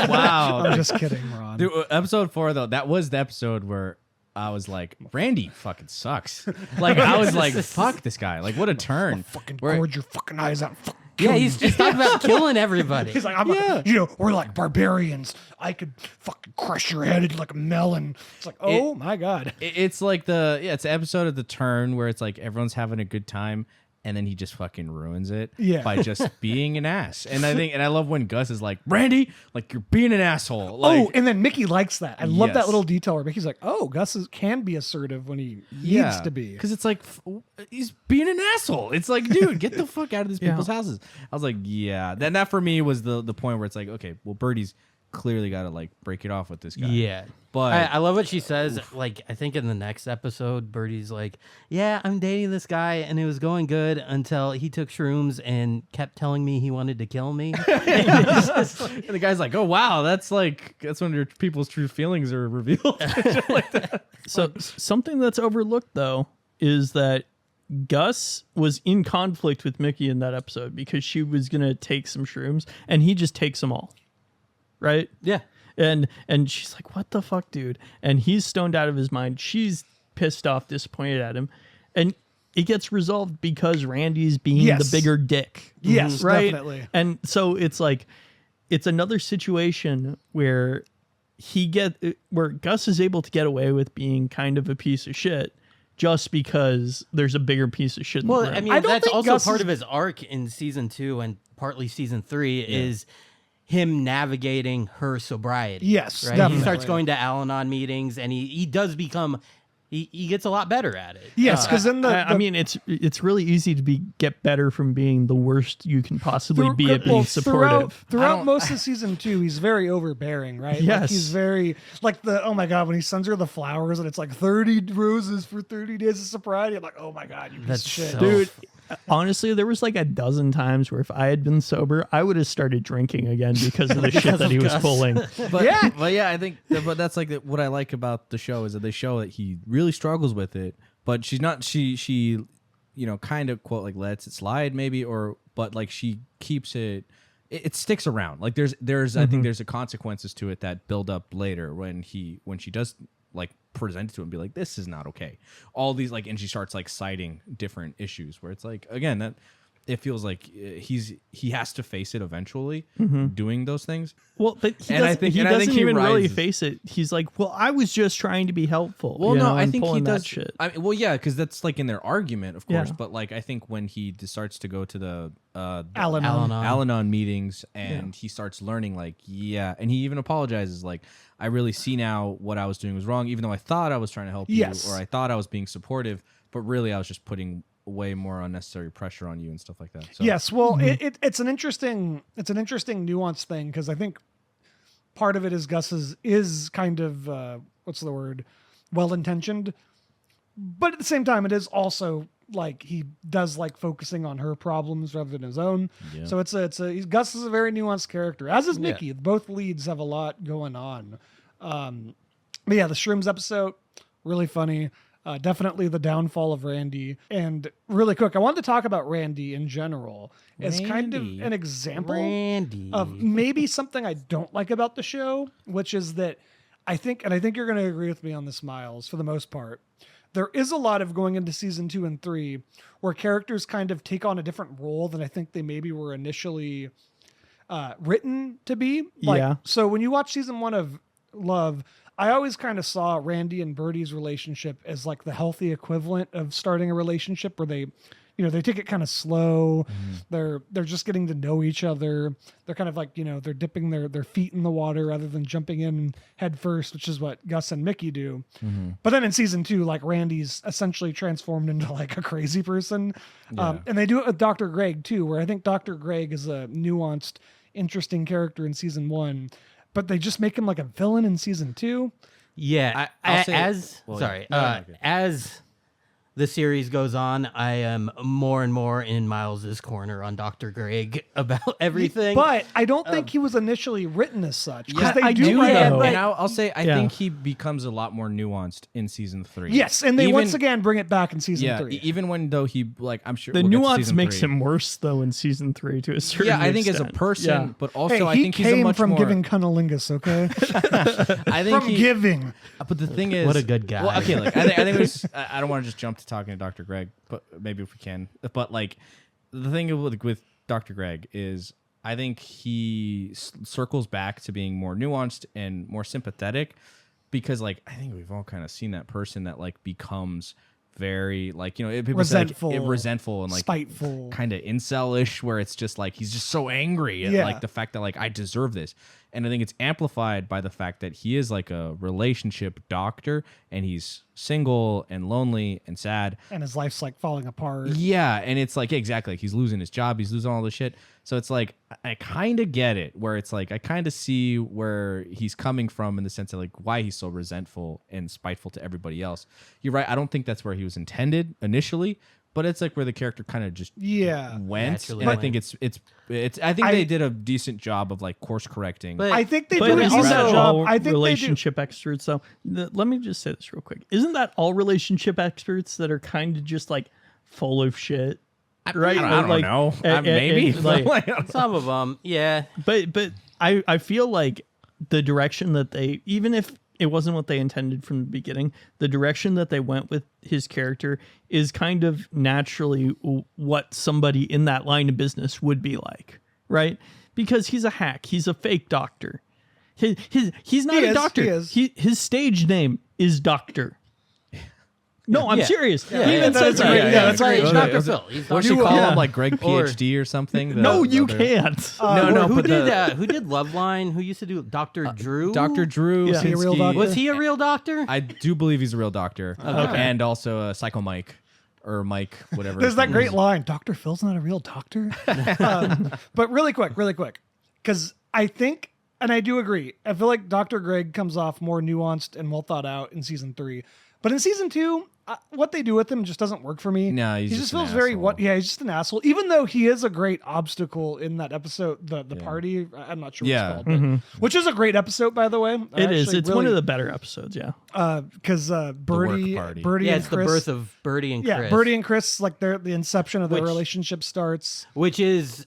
[SPEAKER 2] Wow.
[SPEAKER 1] I'm just kidding, Ron.
[SPEAKER 2] Dude, episode 4 though, that was the episode where I was like, Randy fucking sucks. Like I was like, fuck this guy. Like what a turn.
[SPEAKER 1] Fucking
[SPEAKER 2] Where-
[SPEAKER 1] gorge your fucking eyes out. Fucking
[SPEAKER 4] Yeah,
[SPEAKER 1] kill
[SPEAKER 4] he's
[SPEAKER 1] you.
[SPEAKER 4] just talking about killing everybody.
[SPEAKER 1] He's like, we're like barbarians. I could fucking crush your head like a melon. It's like, oh my god.
[SPEAKER 2] It's like it's the episode of The Turn where it's like everyone's having a good time and then he just fucking ruins it by just being an ass. And I love when Gus is like, Randy, like you're being an asshole. Like,
[SPEAKER 1] And then Mickey likes that. I love that
[SPEAKER 2] Yes.
[SPEAKER 1] little detail where Mickey's like, Gus can be assertive when he needs to be.
[SPEAKER 2] Because it's like, he's being an asshole. It's like, dude, get the fuck out of these people's houses. I was like, yeah. Then that for me was the point where it's like, okay, well, Birdie's clearly got to like break it off with this guy.
[SPEAKER 4] Yeah.
[SPEAKER 2] But
[SPEAKER 4] I love what she says. Like, I think in the next episode, Birdie's like, yeah, I'm dating this guy, and it was going good until he took shrooms and kept telling me he wanted to kill me.
[SPEAKER 2] and the guy's like, oh, wow, that's when your people's true feelings are revealed.
[SPEAKER 3] So something that's overlooked though is that Gus was in conflict with Mickey in that episode because she was gonna take some shrooms and he just takes them all. Right?
[SPEAKER 4] Yeah.
[SPEAKER 3] And she's like, what the fuck, dude? And he's stoned out of his mind. She's pissed off, disappointed at him. And it gets resolved because Randy's being the bigger dick.
[SPEAKER 1] Yes,
[SPEAKER 3] right?
[SPEAKER 1] definitely.
[SPEAKER 3] And so it's like, it's another situation where where Gus is able to get away with being kind of a piece of shit just because there's a bigger piece of shit in
[SPEAKER 4] Well,
[SPEAKER 3] the room.
[SPEAKER 4] I mean,
[SPEAKER 1] I don't
[SPEAKER 4] that's
[SPEAKER 1] think
[SPEAKER 4] also
[SPEAKER 1] Gus
[SPEAKER 4] part
[SPEAKER 1] is-
[SPEAKER 4] of his arc in season 2 and partly season 3 is him navigating her sobriety.
[SPEAKER 1] Yes,
[SPEAKER 4] right.
[SPEAKER 1] definitely.
[SPEAKER 4] He starts going to Al-Anon meetings, and he does become he gets a lot better at it.
[SPEAKER 1] Yes, because in
[SPEAKER 3] I mean, it's really easy to get better from being the worst you can possibly be at being supportive.
[SPEAKER 1] Throughout most of season 2, he's very overbearing, right?
[SPEAKER 3] Yes.
[SPEAKER 1] Like he's very oh my god, when he sends her the flowers and it's like 30 roses for 30 days of sobriety. I'm like, oh my god, you piece
[SPEAKER 4] That's
[SPEAKER 1] of shit.
[SPEAKER 4] so
[SPEAKER 3] Dude, honestly, there was like a dozen times where if I had been sober, I would have started drinking again because of the shit that he was pulling.
[SPEAKER 2] But yeah, I think that's like what I like about the show is that they show that he really struggles with it, but she's not. She kind of quote like lets it slide maybe, but like she keeps it. It sticks around. Like there's I think there's a consequences to it that build up later when she does like present it to him and be like, this is not okay. All these like, and she starts like citing different issues where it's like, again, that it feels like he has to face it eventually doing those things.
[SPEAKER 3] Well, but he doesn't even really face it. He's like, well, I was just trying to be helpful.
[SPEAKER 2] Well, no, I think he
[SPEAKER 3] that
[SPEAKER 2] does.
[SPEAKER 3] Shit.
[SPEAKER 2] I mean, well, yeah, because that's like in their argument, of course.
[SPEAKER 3] Yeah.
[SPEAKER 2] But like, I think when he starts to go to the
[SPEAKER 1] Al-Anon
[SPEAKER 2] meetings and he starts learning, like, and he even apologizes, like, I really see now what I was doing was wrong, even though I thought I was trying to help you, or I thought I was being supportive, but really I was just putting way more unnecessary pressure on you and stuff like that. So.
[SPEAKER 1] Yes, well, it's an interesting nuanced thing because I think part of it is Gus's is kind of what's the word, well intentioned, but at the same time it is also like he does like focusing on her problems rather than his own. Yeah. So Gus is a very nuanced character, as is Mickey. Yeah. Both leads have a lot going on. But yeah, the Shrooms episode really funny. Definitely the downfall of Randy. And really quick, I wanted to talk about Randy in general as kind of an example of maybe something I don't like about the show, which is that I think you're going to agree with me on this, Miles, for the most part. There is a lot of going into season 2 and 3 where characters kind of take on a different role than I think they maybe were initially written to be. So when you watch season 1 of Love, I always kind of saw Randy and Birdie's relationship as like the healthy equivalent of starting a relationship where they, they take it kind of slow. They're just getting to know each other. They're kind of like, they're dipping their feet in the water rather than jumping in head first, which is what Gus and Mickey do. But then in season 2, like Randy's essentially transformed into like a crazy person. And they do it with Dr. Greg too, where I think Dr. Greg is a nuanced, interesting character in season 1. But they just make him like a villain in season 2.
[SPEAKER 4] Yeah, as the series goes on, I am more and more in Miles's corner on Dr. Greg about everything.
[SPEAKER 1] But I don't think he was initially written as such.
[SPEAKER 2] Yeah,
[SPEAKER 1] I do.
[SPEAKER 2] And I'll say I think he becomes a lot more nuanced in season 3.
[SPEAKER 1] Yes, and they once again bring it back in season 3.
[SPEAKER 2] Even when though he I'm sure
[SPEAKER 3] the nuance makes him worse though in season 3 to a certain extent.
[SPEAKER 2] I think as a person, but also I think
[SPEAKER 1] he
[SPEAKER 2] he's a much
[SPEAKER 1] from
[SPEAKER 2] more
[SPEAKER 1] giving cunnilingus, okay?
[SPEAKER 2] I think
[SPEAKER 1] giving.
[SPEAKER 2] But the thing is,
[SPEAKER 4] what a good guy.
[SPEAKER 2] Well, okay, like I think there's. I don't want to just jump to talking to Dr. Greg, but maybe if we can. But like the thing with Dr. Greg is, I think he circles back to being more nuanced and more sympathetic, because like I think we've all kind of seen that person that like becomes very like
[SPEAKER 1] resentful,
[SPEAKER 2] say, like, resentful and like
[SPEAKER 1] spiteful,
[SPEAKER 2] kind of incel-ish, where it's just like he's just so angry at like the fact that like I deserve this. And I think it's amplified by the fact that he is like a relationship doctor and he's single and lonely and sad.
[SPEAKER 1] And his life's like falling apart.
[SPEAKER 2] Yeah. And it's like, exactly. Like he's losing his job. He's losing all this shit. So it's like, I kind of get it, where it's like, I kind of see where he's coming from in the sense of like why he's so resentful and spiteful to everybody else. You're right. I don't think that's where he was intended initially. But it's like where the character kind of just went, and I think it's. I think they did a decent job of like course correcting.
[SPEAKER 1] But I think they do
[SPEAKER 3] a
[SPEAKER 1] a decent job. I think
[SPEAKER 3] relationship experts, though. Let me just say this real quick. Isn't that all relationship experts that are kind of just like full of shit? Right?
[SPEAKER 2] I don't know. Maybe
[SPEAKER 4] some of them, yeah.
[SPEAKER 3] But I feel like the direction that they, even if it wasn't what they intended from the beginning, the direction that they went with his character is kind of naturally what somebody in that line of business would be like, right? Because he's a hack. He's a fake doctor. He's not a doctor. His stage name is Doctor. No, I'm
[SPEAKER 4] Yeah.
[SPEAKER 3] serious.
[SPEAKER 4] Yeah,
[SPEAKER 3] He
[SPEAKER 4] yeah,
[SPEAKER 3] even
[SPEAKER 1] that
[SPEAKER 3] says
[SPEAKER 1] is a
[SPEAKER 3] that.
[SPEAKER 1] great- yeah,
[SPEAKER 4] It's like
[SPEAKER 1] great.
[SPEAKER 4] Dr. Phil. He's
[SPEAKER 2] Or
[SPEAKER 4] Dr.
[SPEAKER 2] she
[SPEAKER 4] Phil.
[SPEAKER 2] call
[SPEAKER 3] Yeah.
[SPEAKER 2] him like Greg
[SPEAKER 4] Or-
[SPEAKER 2] PhD or something.
[SPEAKER 3] No, you
[SPEAKER 2] other-
[SPEAKER 3] can't.
[SPEAKER 2] No,
[SPEAKER 4] who
[SPEAKER 2] but
[SPEAKER 4] who did Loveline? Who used to do Dr. Drew?
[SPEAKER 2] Dr. Drew.
[SPEAKER 3] Yeah. Is he
[SPEAKER 1] a real
[SPEAKER 2] Sinski.
[SPEAKER 1] doctor?
[SPEAKER 4] Was he a real doctor?
[SPEAKER 2] I do believe he's a real doctor.
[SPEAKER 4] Okay.
[SPEAKER 2] And also Psycho Mike or Mike, whatever.
[SPEAKER 1] There's
[SPEAKER 2] his
[SPEAKER 1] that
[SPEAKER 2] name
[SPEAKER 1] great
[SPEAKER 2] is.
[SPEAKER 1] line, Dr. Phil's not a real doctor. But really quick, because I think, and I do agree, I feel like Dr. Greg comes off more nuanced and well thought out in season 3. But in season 2, what they do with him just doesn't work for me.
[SPEAKER 2] No,
[SPEAKER 1] he
[SPEAKER 2] he's
[SPEAKER 1] just
[SPEAKER 2] just an
[SPEAKER 1] feels very
[SPEAKER 2] asshole.
[SPEAKER 1] he's just an asshole. Even though he is a great obstacle in that episode, the party. I'm not sure what
[SPEAKER 2] Yeah.
[SPEAKER 1] it's called, but, which is a great episode, by the way.
[SPEAKER 3] It is. It's one of the better episodes. Yeah.
[SPEAKER 1] because Birdie,
[SPEAKER 2] party.
[SPEAKER 1] Birdie,
[SPEAKER 4] Yeah,
[SPEAKER 1] and
[SPEAKER 4] it's the
[SPEAKER 1] Chris,
[SPEAKER 4] birth of Birdie and Chris.
[SPEAKER 1] yeah, Birdie and Chris, like the inception of their
[SPEAKER 4] Which-
[SPEAKER 1] relationship starts.
[SPEAKER 4] which is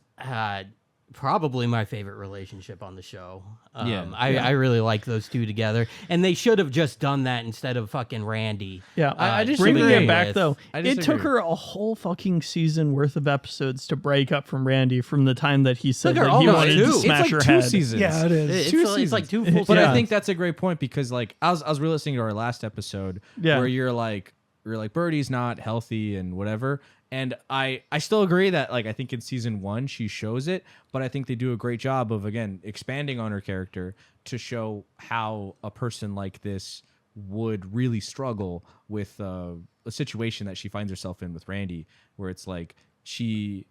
[SPEAKER 4] probably my favorite relationship on the show. I really like those two together, and they should have just done that instead of fucking Randy.
[SPEAKER 3] Yeah,
[SPEAKER 2] I
[SPEAKER 3] bringing
[SPEAKER 2] disagree
[SPEAKER 3] it back
[SPEAKER 4] with.
[SPEAKER 3] though.
[SPEAKER 2] I
[SPEAKER 3] It took
[SPEAKER 2] disagree.
[SPEAKER 3] her a whole fucking season worth of episodes to break up from Randy from the time that he said
[SPEAKER 4] Took her
[SPEAKER 3] that he
[SPEAKER 4] almost
[SPEAKER 3] wanted
[SPEAKER 4] two.
[SPEAKER 3] to
[SPEAKER 4] It's
[SPEAKER 3] smash
[SPEAKER 2] like
[SPEAKER 3] her
[SPEAKER 2] 2
[SPEAKER 3] head.
[SPEAKER 2] seasons.
[SPEAKER 1] Yeah, it is.
[SPEAKER 4] It's,
[SPEAKER 2] Two
[SPEAKER 4] it's like
[SPEAKER 2] seasons.
[SPEAKER 4] 2 full
[SPEAKER 2] But
[SPEAKER 3] Yeah.
[SPEAKER 2] I think that's a great point because like I was re-listening to our last episode
[SPEAKER 3] Yeah.
[SPEAKER 2] where you're like Birdie's not healthy and whatever. And I still agree that like I think in season 1 she shows it, but I think they do a great job of again expanding on her character to show how a person like this would really struggle with a situation that she finds herself in with Randy, where it's like she's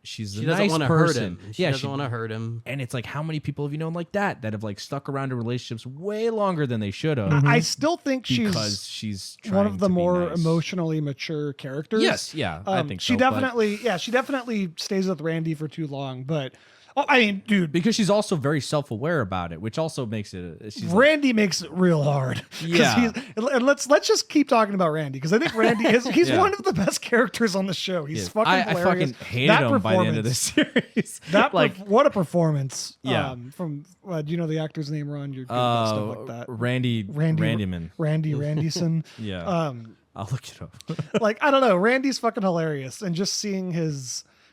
[SPEAKER 4] She
[SPEAKER 2] a
[SPEAKER 4] doesn't
[SPEAKER 2] nice
[SPEAKER 4] want to
[SPEAKER 2] person.
[SPEAKER 4] hurt him. She doesn't want to hurt him.
[SPEAKER 2] And it's like, how many people have you known like that have like stuck around in relationships way longer than they should have
[SPEAKER 1] I still think
[SPEAKER 2] because
[SPEAKER 1] she's
[SPEAKER 2] she's
[SPEAKER 1] one
[SPEAKER 2] trying
[SPEAKER 1] of the
[SPEAKER 2] to be
[SPEAKER 1] more
[SPEAKER 2] nice.
[SPEAKER 1] emotionally mature characters.
[SPEAKER 2] Yes, yeah, I think
[SPEAKER 1] she
[SPEAKER 2] so, but-
[SPEAKER 1] definitely stays with Randy for too long. But I mean, dude,
[SPEAKER 2] because she's also very self-aware about it, which also makes it. She's like,
[SPEAKER 1] Randy makes it real hard. 'Cause
[SPEAKER 2] Yeah.
[SPEAKER 1] and let's just keep talking about Randy because I think Randy he's
[SPEAKER 2] Yeah.
[SPEAKER 1] one of the best characters on the show. He's fucking
[SPEAKER 2] I
[SPEAKER 1] hilarious.
[SPEAKER 2] fucking hated
[SPEAKER 1] That
[SPEAKER 2] him by the end of this series.
[SPEAKER 1] What a performance!
[SPEAKER 2] Yeah.
[SPEAKER 1] From do you know the actor's name, Ron? You're good at stuff like that.
[SPEAKER 2] Randy Randyman.
[SPEAKER 1] Randy Randyson.
[SPEAKER 2] Yeah. I'll look it up.
[SPEAKER 1] Like I don't know, Randy's fucking hilarious, and just seeing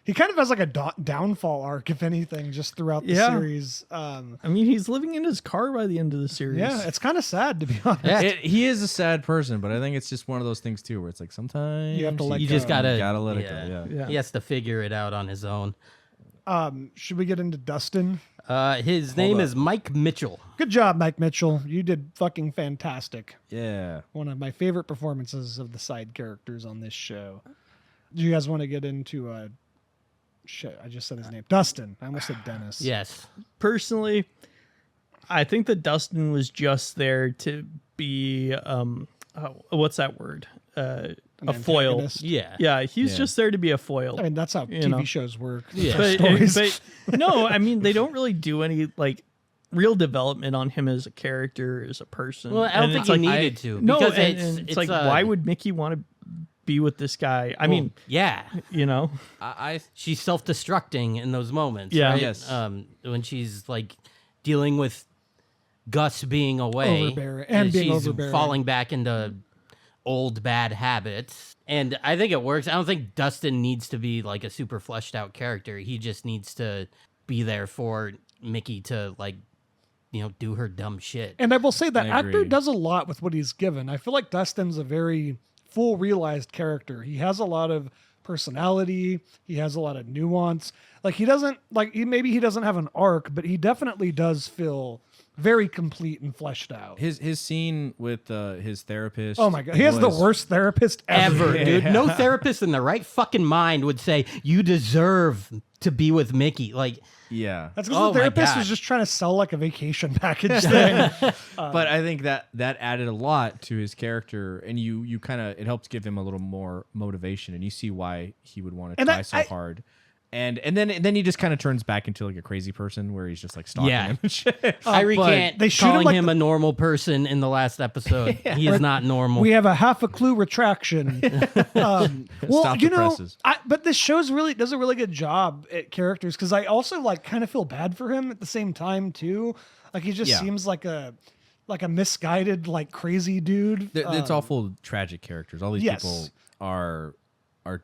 [SPEAKER 1] he kind of has like a downfall arc, if anything, just throughout the
[SPEAKER 3] Yeah.
[SPEAKER 1] series.
[SPEAKER 3] I mean, he's living in his car by the end of the series.
[SPEAKER 1] Yeah, it's kind of sad to be honest.
[SPEAKER 4] Yeah.
[SPEAKER 2] He is a sad person, but I think it's just one of those things too, where it's like sometimes
[SPEAKER 1] You have to let
[SPEAKER 4] You
[SPEAKER 1] go.
[SPEAKER 4] just gotta
[SPEAKER 2] let it go. Yeah.
[SPEAKER 3] Yeah.
[SPEAKER 4] He has to figure it out on his own.
[SPEAKER 1] Should we get into Dustin?
[SPEAKER 4] His name
[SPEAKER 2] up.
[SPEAKER 4] is Mike Mitchell.
[SPEAKER 1] Good job, Mike Mitchell. You did fucking fantastic.
[SPEAKER 2] Yeah.
[SPEAKER 1] One of my favorite performances of the side characters on this show. Do you guys want to get into shit, I just said his name. Dustin. I almost said Dennis.
[SPEAKER 4] Yes.
[SPEAKER 3] Personally, I think that Dustin was just there to be what's that word?
[SPEAKER 1] An
[SPEAKER 3] A foil.
[SPEAKER 1] antagonist.
[SPEAKER 4] Yeah.
[SPEAKER 3] Yeah, he's
[SPEAKER 2] Yeah.
[SPEAKER 3] just there to be a foil.
[SPEAKER 1] I mean, that's how
[SPEAKER 3] You
[SPEAKER 1] TV
[SPEAKER 3] know.
[SPEAKER 1] shows work.
[SPEAKER 4] Yeah.
[SPEAKER 3] but,
[SPEAKER 1] Stories.
[SPEAKER 3] but no, I mean they don't really do any like real development on him as a character, as a person.
[SPEAKER 4] Well, I don't
[SPEAKER 3] And
[SPEAKER 4] think
[SPEAKER 3] it's
[SPEAKER 4] he
[SPEAKER 3] like,
[SPEAKER 4] needed to.
[SPEAKER 3] no,
[SPEAKER 4] because
[SPEAKER 3] and it's like why would Mickey want to be with this guy? I mean,
[SPEAKER 4] yeah.
[SPEAKER 3] you know,
[SPEAKER 2] I
[SPEAKER 4] She's self-destructing in those moments.
[SPEAKER 3] Yeah.
[SPEAKER 4] Right?
[SPEAKER 2] Yes.
[SPEAKER 4] When she's like dealing with Gus being away
[SPEAKER 1] Overbearing- and being
[SPEAKER 4] she's
[SPEAKER 1] overbearing.
[SPEAKER 4] falling back into old bad habits. And I think it works. I don't think Dustin needs to be like a super fleshed out character. He just needs to be there for Mickey to like, do her dumb shit.
[SPEAKER 1] And I will say that
[SPEAKER 2] I
[SPEAKER 1] actor
[SPEAKER 2] agree.
[SPEAKER 1] does a lot with what he's given. I feel like Dustin's a very full realized character. He has a lot of personality. He has a lot of nuance. Like he doesn't maybe he doesn't have an arc, but he definitely does feel very complete and fleshed out.
[SPEAKER 2] his scene with his therapist.
[SPEAKER 1] Oh my god, he has the
[SPEAKER 2] was-
[SPEAKER 1] worst therapist ever.
[SPEAKER 4] Ever, dude. No therapist in their right fucking mind would say you deserve to be with Mickey. Like,
[SPEAKER 2] Yeah.
[SPEAKER 1] That's because
[SPEAKER 4] Oh
[SPEAKER 1] the
[SPEAKER 4] my
[SPEAKER 1] therapist
[SPEAKER 4] God.
[SPEAKER 1] was just trying to sell like a vacation package thing.
[SPEAKER 2] But I think that added a lot to his character, and you kind of it helps give him a little more motivation, and you see why he would want to
[SPEAKER 1] And
[SPEAKER 2] try
[SPEAKER 1] I-
[SPEAKER 2] so hard. And then he just kind of turns back into like a crazy person where he's just like stalking
[SPEAKER 4] Yeah.
[SPEAKER 2] him and shit.
[SPEAKER 4] I recant
[SPEAKER 1] they shoot him
[SPEAKER 4] calling
[SPEAKER 1] like
[SPEAKER 4] him
[SPEAKER 1] the-
[SPEAKER 4] a normal person in the last episode. He is not normal.
[SPEAKER 1] We have a half a clue retraction. Well,
[SPEAKER 2] Stop the
[SPEAKER 1] you know,
[SPEAKER 2] presses.
[SPEAKER 1] but this show's really does a really good job at characters because I also like kind of feel bad for him at the same time too. Like he just
[SPEAKER 2] Yeah.
[SPEAKER 1] seems like a misguided, like crazy dude.
[SPEAKER 2] It's all full of tragic characters. All these
[SPEAKER 1] yes.
[SPEAKER 2] people are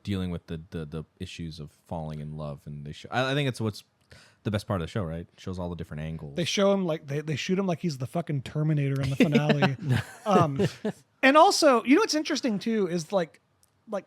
[SPEAKER 2] dealing with the issues of falling in love, and they show. I think it's what's the best part of the show, right? It shows all the different angles.
[SPEAKER 1] They show him like they shoot him like he's the fucking Terminator in the finale. And also, you know what's interesting too is like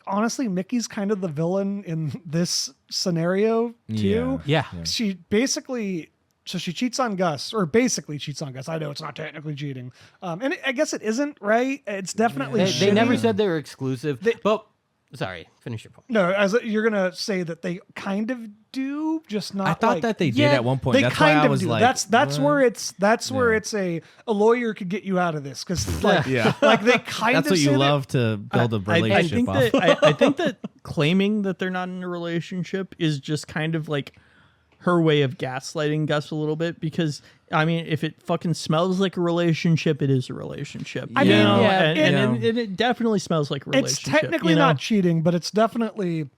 [SPEAKER 1] honestly, Mickey's kind of the villain in this scenario too.
[SPEAKER 4] Yeah.
[SPEAKER 1] She basically, so she cheats on Gus, or basically cheats on Gus. I know it's not technically cheating, and I guess it isn't, right? It's definitely.
[SPEAKER 4] They never
[SPEAKER 1] shitty.
[SPEAKER 4] said they were exclusive. But sorry, finish your point.
[SPEAKER 1] No, you're gonna say that they kind of do, just not.
[SPEAKER 2] I thought
[SPEAKER 1] like,
[SPEAKER 2] that they did
[SPEAKER 4] Yeah,
[SPEAKER 2] at one point.
[SPEAKER 1] They
[SPEAKER 2] That's
[SPEAKER 1] kind
[SPEAKER 2] why I
[SPEAKER 1] of
[SPEAKER 2] was
[SPEAKER 1] do.
[SPEAKER 2] like,
[SPEAKER 1] That's
[SPEAKER 2] what?
[SPEAKER 1] where it's a lawyer could get you out of this because like
[SPEAKER 2] Yeah.
[SPEAKER 1] like they kind
[SPEAKER 2] That's
[SPEAKER 1] of
[SPEAKER 2] what
[SPEAKER 1] say
[SPEAKER 2] you
[SPEAKER 1] that-
[SPEAKER 2] love to build a
[SPEAKER 3] I
[SPEAKER 2] relationship
[SPEAKER 3] think
[SPEAKER 2] off.
[SPEAKER 3] that I think that claiming that they're not in a relationship is just kind of like her way of gaslighting Gus a little bit, because I mean, if it fucking smells like a relationship, it is a relationship.
[SPEAKER 1] I
[SPEAKER 3] you
[SPEAKER 1] mean,
[SPEAKER 3] know?
[SPEAKER 4] yeah,
[SPEAKER 3] and it definitely smells like a
[SPEAKER 1] It's
[SPEAKER 3] relationship.
[SPEAKER 1] technically
[SPEAKER 3] you know?
[SPEAKER 1] not cheating, but it's definitely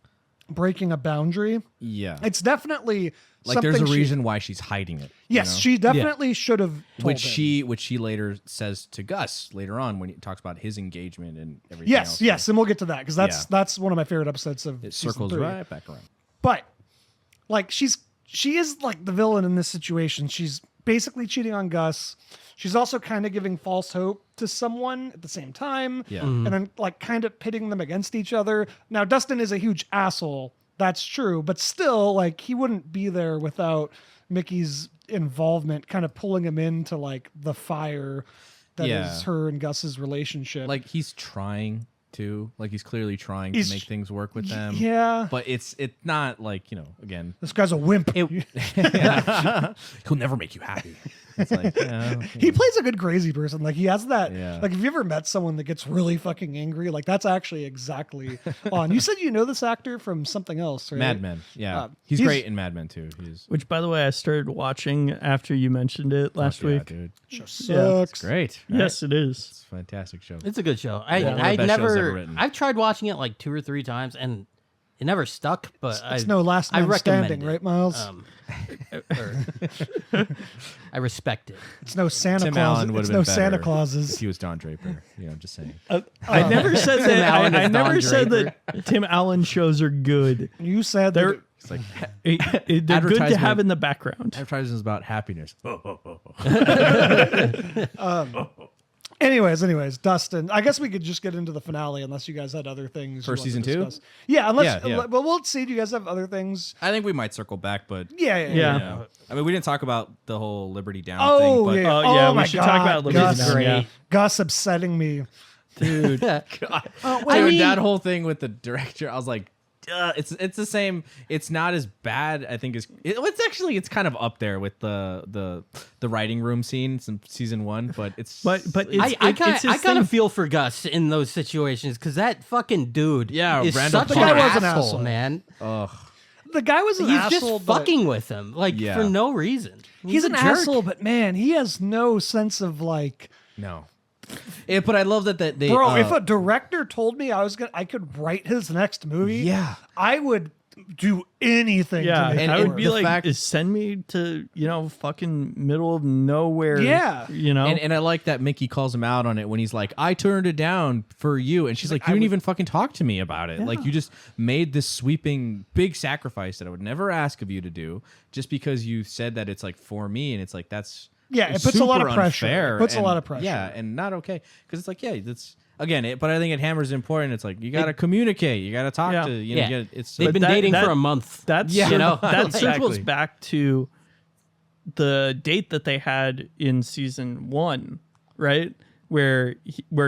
[SPEAKER 1] breaking a boundary.
[SPEAKER 2] Yeah.
[SPEAKER 1] It's definitely
[SPEAKER 2] Like there's a
[SPEAKER 1] something she-
[SPEAKER 2] reason why she's hiding it.
[SPEAKER 1] Yes,
[SPEAKER 2] you know?
[SPEAKER 1] she definitely should have told
[SPEAKER 2] which
[SPEAKER 1] him.
[SPEAKER 2] she later says to Gus later on when he talks about his engagement and everything
[SPEAKER 1] Yes,
[SPEAKER 2] else.
[SPEAKER 1] yes, and we'll get to that because
[SPEAKER 2] Yeah.
[SPEAKER 1] that's one of my favorite episodes of
[SPEAKER 2] It
[SPEAKER 1] season
[SPEAKER 2] circles
[SPEAKER 1] 3.
[SPEAKER 2] right back around.
[SPEAKER 1] But like she is like the villain in this situation. She's basically cheating on Gus. She's also kind of giving false hope to someone at the same time.
[SPEAKER 2] Yeah.
[SPEAKER 1] And then like kind of pitting them against each other. Now Dustin is a huge asshole. That's true, but still like he wouldn't be there without Mickey's involvement, kind of pulling him into like the fire that is
[SPEAKER 2] Yeah.
[SPEAKER 1] her and Gus's relationship.
[SPEAKER 2] Like he's trying to, like he's clearly trying
[SPEAKER 1] He's-
[SPEAKER 2] to make things work with them.
[SPEAKER 1] yeah.
[SPEAKER 2] But it's not like, again,
[SPEAKER 1] This guy's a wimp.
[SPEAKER 2] he'll never make you happy. It's like, yeah, okay.
[SPEAKER 1] He plays a good crazy person. Like he has that.
[SPEAKER 2] Yeah.
[SPEAKER 1] Like, have you ever met someone that gets really fucking angry? Like that's actually exactly on. You said you know this actor from something else, right?
[SPEAKER 2] Mad Men. Yeah.
[SPEAKER 1] he's-
[SPEAKER 2] he's great in Mad Men too. He's
[SPEAKER 3] Which, by the way, I started watching after you mentioned it last
[SPEAKER 2] yeah,
[SPEAKER 3] week.
[SPEAKER 2] dude.
[SPEAKER 1] Show
[SPEAKER 3] Yeah.
[SPEAKER 1] sucks.
[SPEAKER 2] Great. Right?
[SPEAKER 3] Yes, it is.
[SPEAKER 2] It's a fantastic show.
[SPEAKER 4] It's a good show.
[SPEAKER 2] One of the best shows ever written.
[SPEAKER 4] I've tried watching it like 2 or 3 times and it never stuck, but
[SPEAKER 1] It's no last
[SPEAKER 4] I
[SPEAKER 1] man
[SPEAKER 4] recommend
[SPEAKER 1] standing,
[SPEAKER 4] it.
[SPEAKER 1] right, Miles?
[SPEAKER 4] I respect it.
[SPEAKER 1] It's no Santa
[SPEAKER 2] Tim
[SPEAKER 1] Claus.
[SPEAKER 2] Allen would
[SPEAKER 1] It's
[SPEAKER 2] have
[SPEAKER 1] no
[SPEAKER 2] been
[SPEAKER 1] Santa
[SPEAKER 2] better
[SPEAKER 1] Clauses.
[SPEAKER 2] if he was Don Draper. Just saying.
[SPEAKER 3] I never said
[SPEAKER 4] Tim
[SPEAKER 3] that.
[SPEAKER 4] Allen
[SPEAKER 3] I
[SPEAKER 4] is
[SPEAKER 3] never
[SPEAKER 4] Don
[SPEAKER 3] said
[SPEAKER 4] Draper.
[SPEAKER 3] that Tim Allen shows are good.
[SPEAKER 1] You said
[SPEAKER 3] They're
[SPEAKER 1] that.
[SPEAKER 2] It's like
[SPEAKER 3] they're good to
[SPEAKER 2] Advertisement.
[SPEAKER 3] have in the background.
[SPEAKER 2] advertising is about happiness.
[SPEAKER 1] Anyways, Dustin. I guess we could just get into the finale, unless you guys had other things.
[SPEAKER 2] For
[SPEAKER 1] you want
[SPEAKER 2] season
[SPEAKER 1] to
[SPEAKER 2] 2?
[SPEAKER 1] discuss. Yeah, unless.
[SPEAKER 2] Yeah.
[SPEAKER 1] Well, we'll see. Do you guys have other things?
[SPEAKER 2] I think we might circle back, but
[SPEAKER 1] Yeah.
[SPEAKER 3] Yeah.
[SPEAKER 2] I mean, we didn't talk about the whole Liberty Down
[SPEAKER 1] Oh
[SPEAKER 2] thing, but
[SPEAKER 1] yeah.
[SPEAKER 3] Oh, yeah,
[SPEAKER 1] oh
[SPEAKER 3] we
[SPEAKER 1] my
[SPEAKER 3] should
[SPEAKER 1] God.
[SPEAKER 3] talk about Liberty
[SPEAKER 1] Gus,
[SPEAKER 3] Down, yeah.
[SPEAKER 1] Gus upsetting me.
[SPEAKER 3] Dude.
[SPEAKER 2] God.
[SPEAKER 4] I mean-
[SPEAKER 2] that whole thing with the director, I was like, it's the same. It's not as bad. I think it's kind of up there with the writing room scene from season 1, but it's
[SPEAKER 3] But
[SPEAKER 4] I
[SPEAKER 3] it's his
[SPEAKER 4] kind of
[SPEAKER 3] thing.
[SPEAKER 4] feel for Gus in those situations because that fucking dude
[SPEAKER 2] Yeah,
[SPEAKER 4] is
[SPEAKER 2] Randall
[SPEAKER 4] such an
[SPEAKER 2] Park.
[SPEAKER 1] The guy was an
[SPEAKER 4] asshole,
[SPEAKER 1] asshole.
[SPEAKER 4] man.
[SPEAKER 2] ugh.
[SPEAKER 1] The guy was an
[SPEAKER 4] He's
[SPEAKER 1] asshole.
[SPEAKER 4] just
[SPEAKER 1] but
[SPEAKER 4] fucking with him, like
[SPEAKER 2] Yeah.
[SPEAKER 4] for no reason.
[SPEAKER 1] He's an
[SPEAKER 4] a jerk.
[SPEAKER 1] asshole, but man, he has no sense of like.
[SPEAKER 2] No. But I love that they
[SPEAKER 1] Bro, if a director told me I could write his next movie,
[SPEAKER 2] Yeah.
[SPEAKER 1] I would do anything.
[SPEAKER 3] Yeah,
[SPEAKER 1] to make
[SPEAKER 2] and
[SPEAKER 1] it
[SPEAKER 3] I would
[SPEAKER 1] work.
[SPEAKER 3] be
[SPEAKER 2] the
[SPEAKER 3] like,
[SPEAKER 2] fact-
[SPEAKER 3] send me to fucking middle of nowhere.
[SPEAKER 1] Yeah.
[SPEAKER 2] And I like that Mickey calls him out on it when he's like, I turned it down for you. And she's like, you didn't even fucking talk to me about it. Like, you just made this sweeping big sacrifice that I would never ask of you to do just because you said that it's like for me. And it's like, that's
[SPEAKER 1] Yeah, it puts a lot of
[SPEAKER 2] super
[SPEAKER 1] pressure.
[SPEAKER 2] unfair
[SPEAKER 1] It puts a
[SPEAKER 2] and-
[SPEAKER 1] lot of pressure.
[SPEAKER 2] Yeah, and not okay. Because it's like, yeah, that's again, but I think it hammers important. It's like, you got to communicate. You got to talk
[SPEAKER 3] Yeah.
[SPEAKER 2] to, you
[SPEAKER 4] Yeah.
[SPEAKER 2] know, it's
[SPEAKER 4] They've been
[SPEAKER 3] that-
[SPEAKER 4] dating
[SPEAKER 3] that-
[SPEAKER 4] for a month.
[SPEAKER 3] That's
[SPEAKER 2] Yeah.
[SPEAKER 4] you know,
[SPEAKER 3] that circles
[SPEAKER 2] Exactly.
[SPEAKER 3] back to the date that they had in season 1, right? Where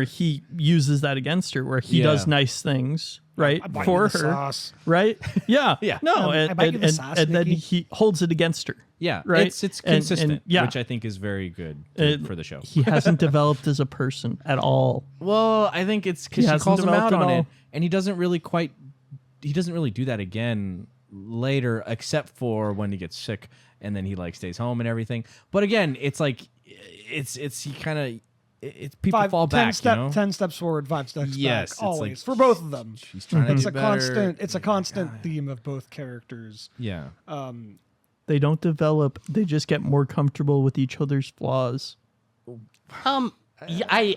[SPEAKER 3] he uses that against her, where he
[SPEAKER 2] Yeah.
[SPEAKER 3] does nice things, right,
[SPEAKER 1] I bite
[SPEAKER 3] for
[SPEAKER 1] you in the
[SPEAKER 3] her,
[SPEAKER 1] sauce.
[SPEAKER 3] right? Yeah,
[SPEAKER 2] Yeah.
[SPEAKER 3] No,
[SPEAKER 1] I
[SPEAKER 3] and,
[SPEAKER 1] bite you in the
[SPEAKER 3] and,
[SPEAKER 1] sauce,
[SPEAKER 3] and then
[SPEAKER 1] Mickey.
[SPEAKER 3] he holds it against her.
[SPEAKER 2] yeah,
[SPEAKER 3] Right?
[SPEAKER 2] it's
[SPEAKER 3] And-
[SPEAKER 2] consistent,
[SPEAKER 3] and, yeah.
[SPEAKER 2] which I think is very good
[SPEAKER 3] It-
[SPEAKER 2] for the show.
[SPEAKER 3] He hasn't developed as a person at all.
[SPEAKER 2] Well, I think it's because
[SPEAKER 3] He
[SPEAKER 2] she
[SPEAKER 3] hasn't
[SPEAKER 2] calls him out
[SPEAKER 3] developed at
[SPEAKER 2] on it,
[SPEAKER 3] all.
[SPEAKER 2] and he doesn't really do that again later, except for when he gets sick and then he like stays home and everything. But again, it's like he kind of people fall
[SPEAKER 1] 10
[SPEAKER 2] back,
[SPEAKER 1] step,
[SPEAKER 2] you know.
[SPEAKER 1] 10 steps forward, 5 steps
[SPEAKER 2] Yes, it's
[SPEAKER 1] back. Always
[SPEAKER 2] like-
[SPEAKER 1] for both of them.
[SPEAKER 2] She's trying to
[SPEAKER 1] It's
[SPEAKER 2] get
[SPEAKER 1] a
[SPEAKER 2] better.
[SPEAKER 1] constant. It's a constant theme of both characters.
[SPEAKER 2] Yeah,
[SPEAKER 3] They don't develop. They just get more comfortable with each other's flaws.
[SPEAKER 4] Yeah, I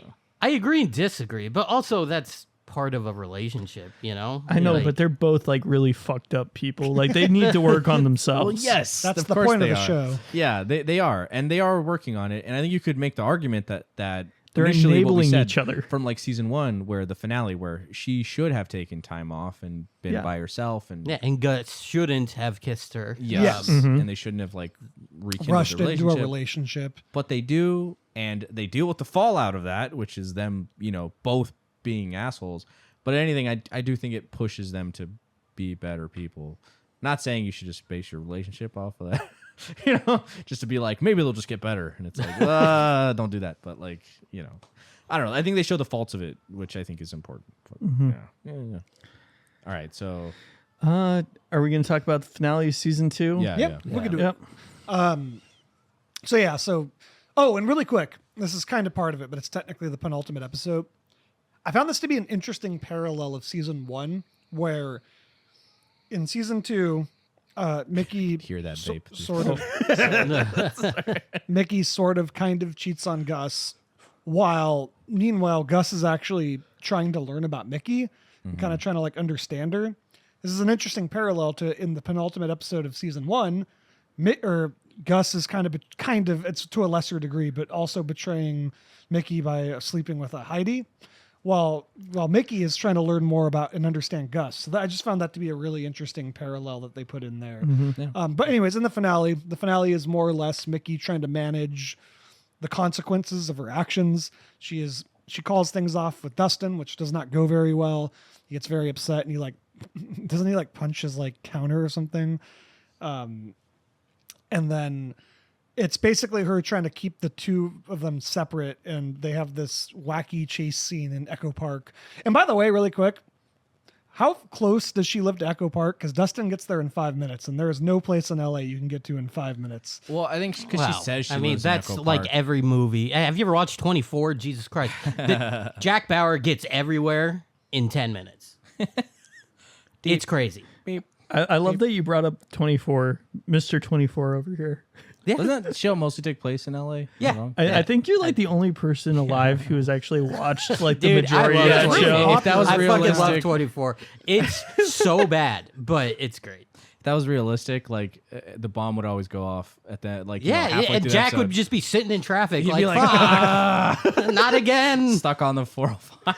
[SPEAKER 4] agree and disagree, but also that's part of a relationship, you know.
[SPEAKER 3] I know,
[SPEAKER 4] Like,
[SPEAKER 3] but they're both like really fucked up people. Like they need to work on themselves.
[SPEAKER 2] well, yes,
[SPEAKER 1] That's
[SPEAKER 2] of
[SPEAKER 1] the
[SPEAKER 2] course
[SPEAKER 1] point of
[SPEAKER 2] they
[SPEAKER 1] the
[SPEAKER 2] are.
[SPEAKER 1] show.
[SPEAKER 2] Yeah, they are, and they are working on it. And I think you could make the argument that
[SPEAKER 3] They're
[SPEAKER 2] initially what we
[SPEAKER 3] enabling
[SPEAKER 2] said
[SPEAKER 3] each other.
[SPEAKER 2] from like season 1, where the finale, where she should have taken time off and been
[SPEAKER 3] Yeah.
[SPEAKER 2] by herself, and
[SPEAKER 4] Yeah, and Gus shouldn't have kissed her.
[SPEAKER 1] Yes.
[SPEAKER 2] and they shouldn't have like rekindled
[SPEAKER 1] Rushed
[SPEAKER 2] the
[SPEAKER 1] into a relationship.
[SPEAKER 2] But they do, and they deal with the fallout of that, which is them, both being assholes. But anything, I do think it pushes them to be better people. Not saying you should just base your relationship off of that, just to be like, maybe they'll just get better. And it's like, don't do that. But like, I don't know. I think they show the faults of it, which I think is important. But, yeah. All right. So,
[SPEAKER 3] Are we going to talk about the finale of season 2?
[SPEAKER 1] Yep, we can do
[SPEAKER 3] Yep.
[SPEAKER 1] it. Oh, and really quick, this is kind of part of it, but it's technically the penultimate episode. I found this to be an interesting parallel of season 1, where in season 2, Mickey
[SPEAKER 2] hear that vape.
[SPEAKER 1] Mickey sort of kind of cheats on Gus, while meanwhile Gus is actually trying to learn about Mickey and kind of trying to like understand her. This is an interesting parallel to in the penultimate episode of season 1, Gus is kind of it's to a lesser degree, but also betraying Mickey by sleeping with a Heidi, while Mickey is trying to learn more about and understand Gus. So I just found that to be a really interesting parallel that they put in there. But anyways, in the finale is more or less Mickey trying to manage the consequences of her actions. She calls things off with Dustin, which does not go very well. He gets very upset, and doesn't he punch his counter or something? And then it's basically her trying to keep the two of them separate, and they have this wacky chase scene in Echo Park. And by the way, really quick, how close does she live to Echo Park? Because Dustin gets there in 5 minutes, and there is no place in LA you can get to in 5 minutes.
[SPEAKER 2] Well, I think because she says she lives
[SPEAKER 4] that's
[SPEAKER 2] in Echo
[SPEAKER 4] like
[SPEAKER 2] Park.
[SPEAKER 4] every movie. Have you ever watched 24? Jesus Christ. Jack Bauer gets everywhere in 10 minutes. It's crazy.
[SPEAKER 3] I love that you brought up 24, Mr. 24 over here.
[SPEAKER 4] Yeah.
[SPEAKER 2] Doesn't that show mostly take place in LA?
[SPEAKER 4] Yeah.
[SPEAKER 3] I think you're like the only person alive who has actually watched like the
[SPEAKER 4] Dude,
[SPEAKER 3] majority
[SPEAKER 4] I
[SPEAKER 3] of
[SPEAKER 4] love
[SPEAKER 3] that
[SPEAKER 4] 24.
[SPEAKER 3] show.
[SPEAKER 2] If that was
[SPEAKER 4] I fucking love
[SPEAKER 2] realistic,
[SPEAKER 4] 24. It's so bad, but it's great.
[SPEAKER 2] if that was realistic, the bomb would always go off at that.
[SPEAKER 4] Yeah, and Jack would just be sitting in traffic
[SPEAKER 2] He'd
[SPEAKER 4] like,
[SPEAKER 2] be like,
[SPEAKER 4] fuck, not again.
[SPEAKER 2] stuck on the 405.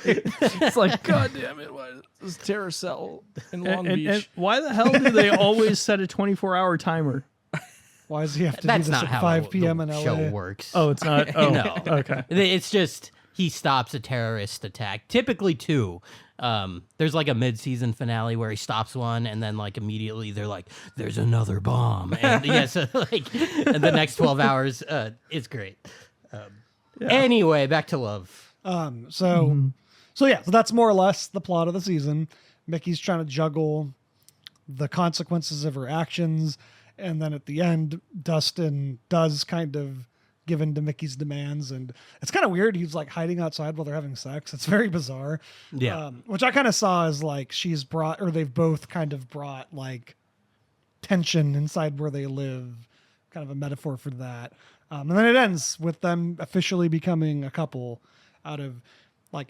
[SPEAKER 2] It's like, God damn it, what is this terror cell in Long Beach?
[SPEAKER 3] And why the hell do they always set a 24-hour timer?
[SPEAKER 1] Why does he have to
[SPEAKER 4] That's
[SPEAKER 1] do this
[SPEAKER 4] not
[SPEAKER 1] at
[SPEAKER 4] how
[SPEAKER 1] 5 p.m. in
[SPEAKER 4] the
[SPEAKER 1] LA?
[SPEAKER 4] show works.
[SPEAKER 3] Oh, it's not? Oh,
[SPEAKER 4] No.
[SPEAKER 3] okay.
[SPEAKER 4] It's just he stops a terrorist attack. Typically 2. There's like a mid-season finale where he stops one, and then immediately they're like, "There's another bomb," and and the next 12 hours, it's great. Anyway, back to love.
[SPEAKER 1] So that's more or less the plot of the season. Mickey's trying to juggle the consequences of her actions, and then at the end, Dustin does kind of give in to Mickey's demands, and it's kind of weird. He's hiding outside while they're having sex. It's very bizarre.
[SPEAKER 4] Yeah.
[SPEAKER 1] Which I kind of saw as they've both kind of brought tension inside where they live, kind of a metaphor for that. And then it ends with them officially becoming a couple out of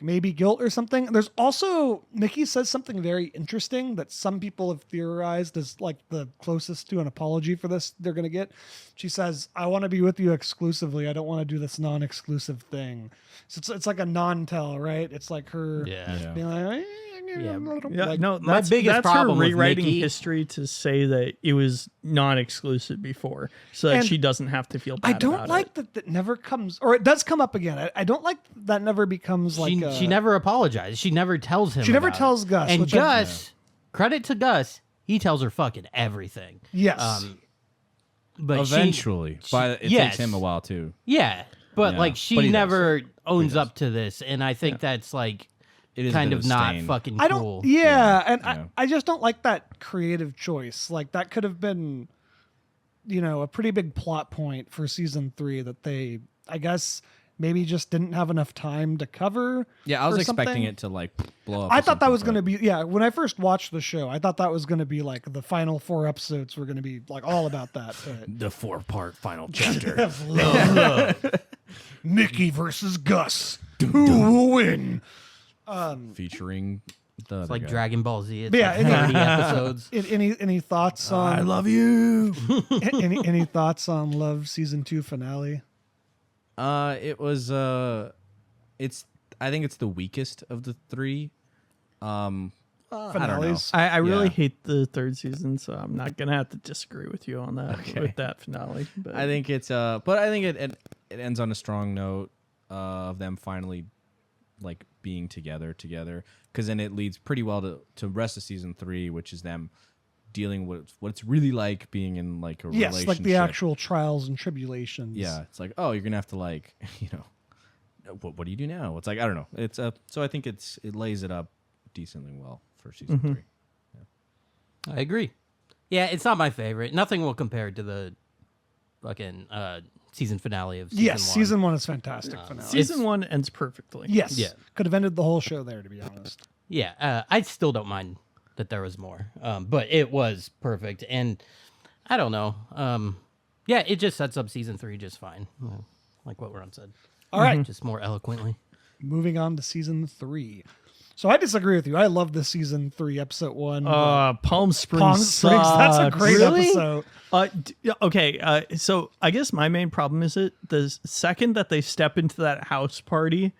[SPEAKER 1] maybe guilt or something. There's also, Mickey says something very interesting that some people have theorized as the closest to an apology for this they're going to get. She says, "I want to be with you exclusively. I don't want to do this non-exclusive thing." So it's like a non-tell, right? It's like her being like,
[SPEAKER 3] Yeah, no,
[SPEAKER 4] my biggest
[SPEAKER 3] that's
[SPEAKER 4] problem
[SPEAKER 3] her
[SPEAKER 4] with
[SPEAKER 3] rewriting
[SPEAKER 4] Mickey-
[SPEAKER 3] history to say that it was non-exclusive before, so that
[SPEAKER 1] And
[SPEAKER 3] she doesn't have to feel bad
[SPEAKER 1] I don't
[SPEAKER 3] about
[SPEAKER 1] like
[SPEAKER 3] it.
[SPEAKER 1] that never comes, or it does come up again. I don't like that never becomes
[SPEAKER 4] She never apologized. She never tells him.
[SPEAKER 1] She never
[SPEAKER 4] about it.
[SPEAKER 1] tells Gus,
[SPEAKER 4] And
[SPEAKER 1] which
[SPEAKER 4] Gus, credit to Gus, he tells her fucking everything.
[SPEAKER 1] Yes.
[SPEAKER 4] But
[SPEAKER 2] Eventually. It
[SPEAKER 4] yes.
[SPEAKER 2] takes him a while, too.
[SPEAKER 4] Yeah, but
[SPEAKER 2] Yeah,
[SPEAKER 4] she
[SPEAKER 2] but he does.
[SPEAKER 4] never owns
[SPEAKER 2] does.
[SPEAKER 4] up to this, and I think that's
[SPEAKER 2] It is a
[SPEAKER 4] kind
[SPEAKER 2] bit
[SPEAKER 4] of
[SPEAKER 2] a
[SPEAKER 4] not
[SPEAKER 2] stain.
[SPEAKER 4] fucking
[SPEAKER 1] I don't.
[SPEAKER 4] cool.
[SPEAKER 1] Yeah, and
[SPEAKER 2] yeah.
[SPEAKER 1] I just don't like that creative choice. That could have been, a pretty big plot point for season 3 that they, I guess, maybe just didn't have enough time to cover.
[SPEAKER 2] Yeah, I was
[SPEAKER 1] or
[SPEAKER 2] expecting
[SPEAKER 1] something.
[SPEAKER 2] it to blow up.
[SPEAKER 1] I
[SPEAKER 2] or
[SPEAKER 1] thought that
[SPEAKER 2] something,
[SPEAKER 1] was going to
[SPEAKER 2] but-
[SPEAKER 1] be when I first watched the show, I thought that was going to be the final 4 episodes were going to be all about that. But
[SPEAKER 2] the 4-part final chapter.
[SPEAKER 1] Mickey versus Gus. Who will win?
[SPEAKER 2] featuring the
[SPEAKER 4] It's like Dragon Ball Z. It's
[SPEAKER 1] Yeah,
[SPEAKER 4] like 30 episodes.
[SPEAKER 1] Any thoughts on?
[SPEAKER 2] I love you.
[SPEAKER 1] any thoughts on Love season 2 finale?
[SPEAKER 2] It was I think it's the weakest of the three. I don't know.
[SPEAKER 1] Finales.
[SPEAKER 3] I really
[SPEAKER 2] Yeah.
[SPEAKER 3] hate the third season, so I'm not gonna have to disagree with you on that with that finale. But
[SPEAKER 2] I think it's but I think it ends on a strong note of them finally like being together, because then it leads pretty well to rest of season 3, which is them dealing with what it's really like being in like a
[SPEAKER 1] Yes,
[SPEAKER 2] relationship.
[SPEAKER 1] like the actual trials and tribulations.
[SPEAKER 2] Yeah, it's like, oh, you're gonna have to like, what do you do now? It's like, I don't know. It's so I think it lays it up decently well for season 3.
[SPEAKER 4] I agree. Yeah, it's not my favorite. Nothing will compare to the fucking season finale of season
[SPEAKER 1] Yes,
[SPEAKER 4] 1.
[SPEAKER 1] season 1 is fantastic finale.
[SPEAKER 3] season 1 ends perfectly.
[SPEAKER 1] Yes.
[SPEAKER 4] Yeah.
[SPEAKER 1] Could have ended the whole show there, to be honest.
[SPEAKER 4] Yeah, I still don't mind that there was more, but it was perfect, and I don't know. Yeah, it just sets up season 3 just fine, like what Ron said.
[SPEAKER 1] All right,
[SPEAKER 4] Just more eloquently.
[SPEAKER 1] moving on to season 3. So I disagree with you. I love this season 3, episode 1.
[SPEAKER 3] Palm Springs.
[SPEAKER 1] Palm Springs. That's a
[SPEAKER 3] sucks.
[SPEAKER 1] great
[SPEAKER 4] Really?
[SPEAKER 1] episode.
[SPEAKER 3] Okay, so I guess my main problem is the second that they step into that house party,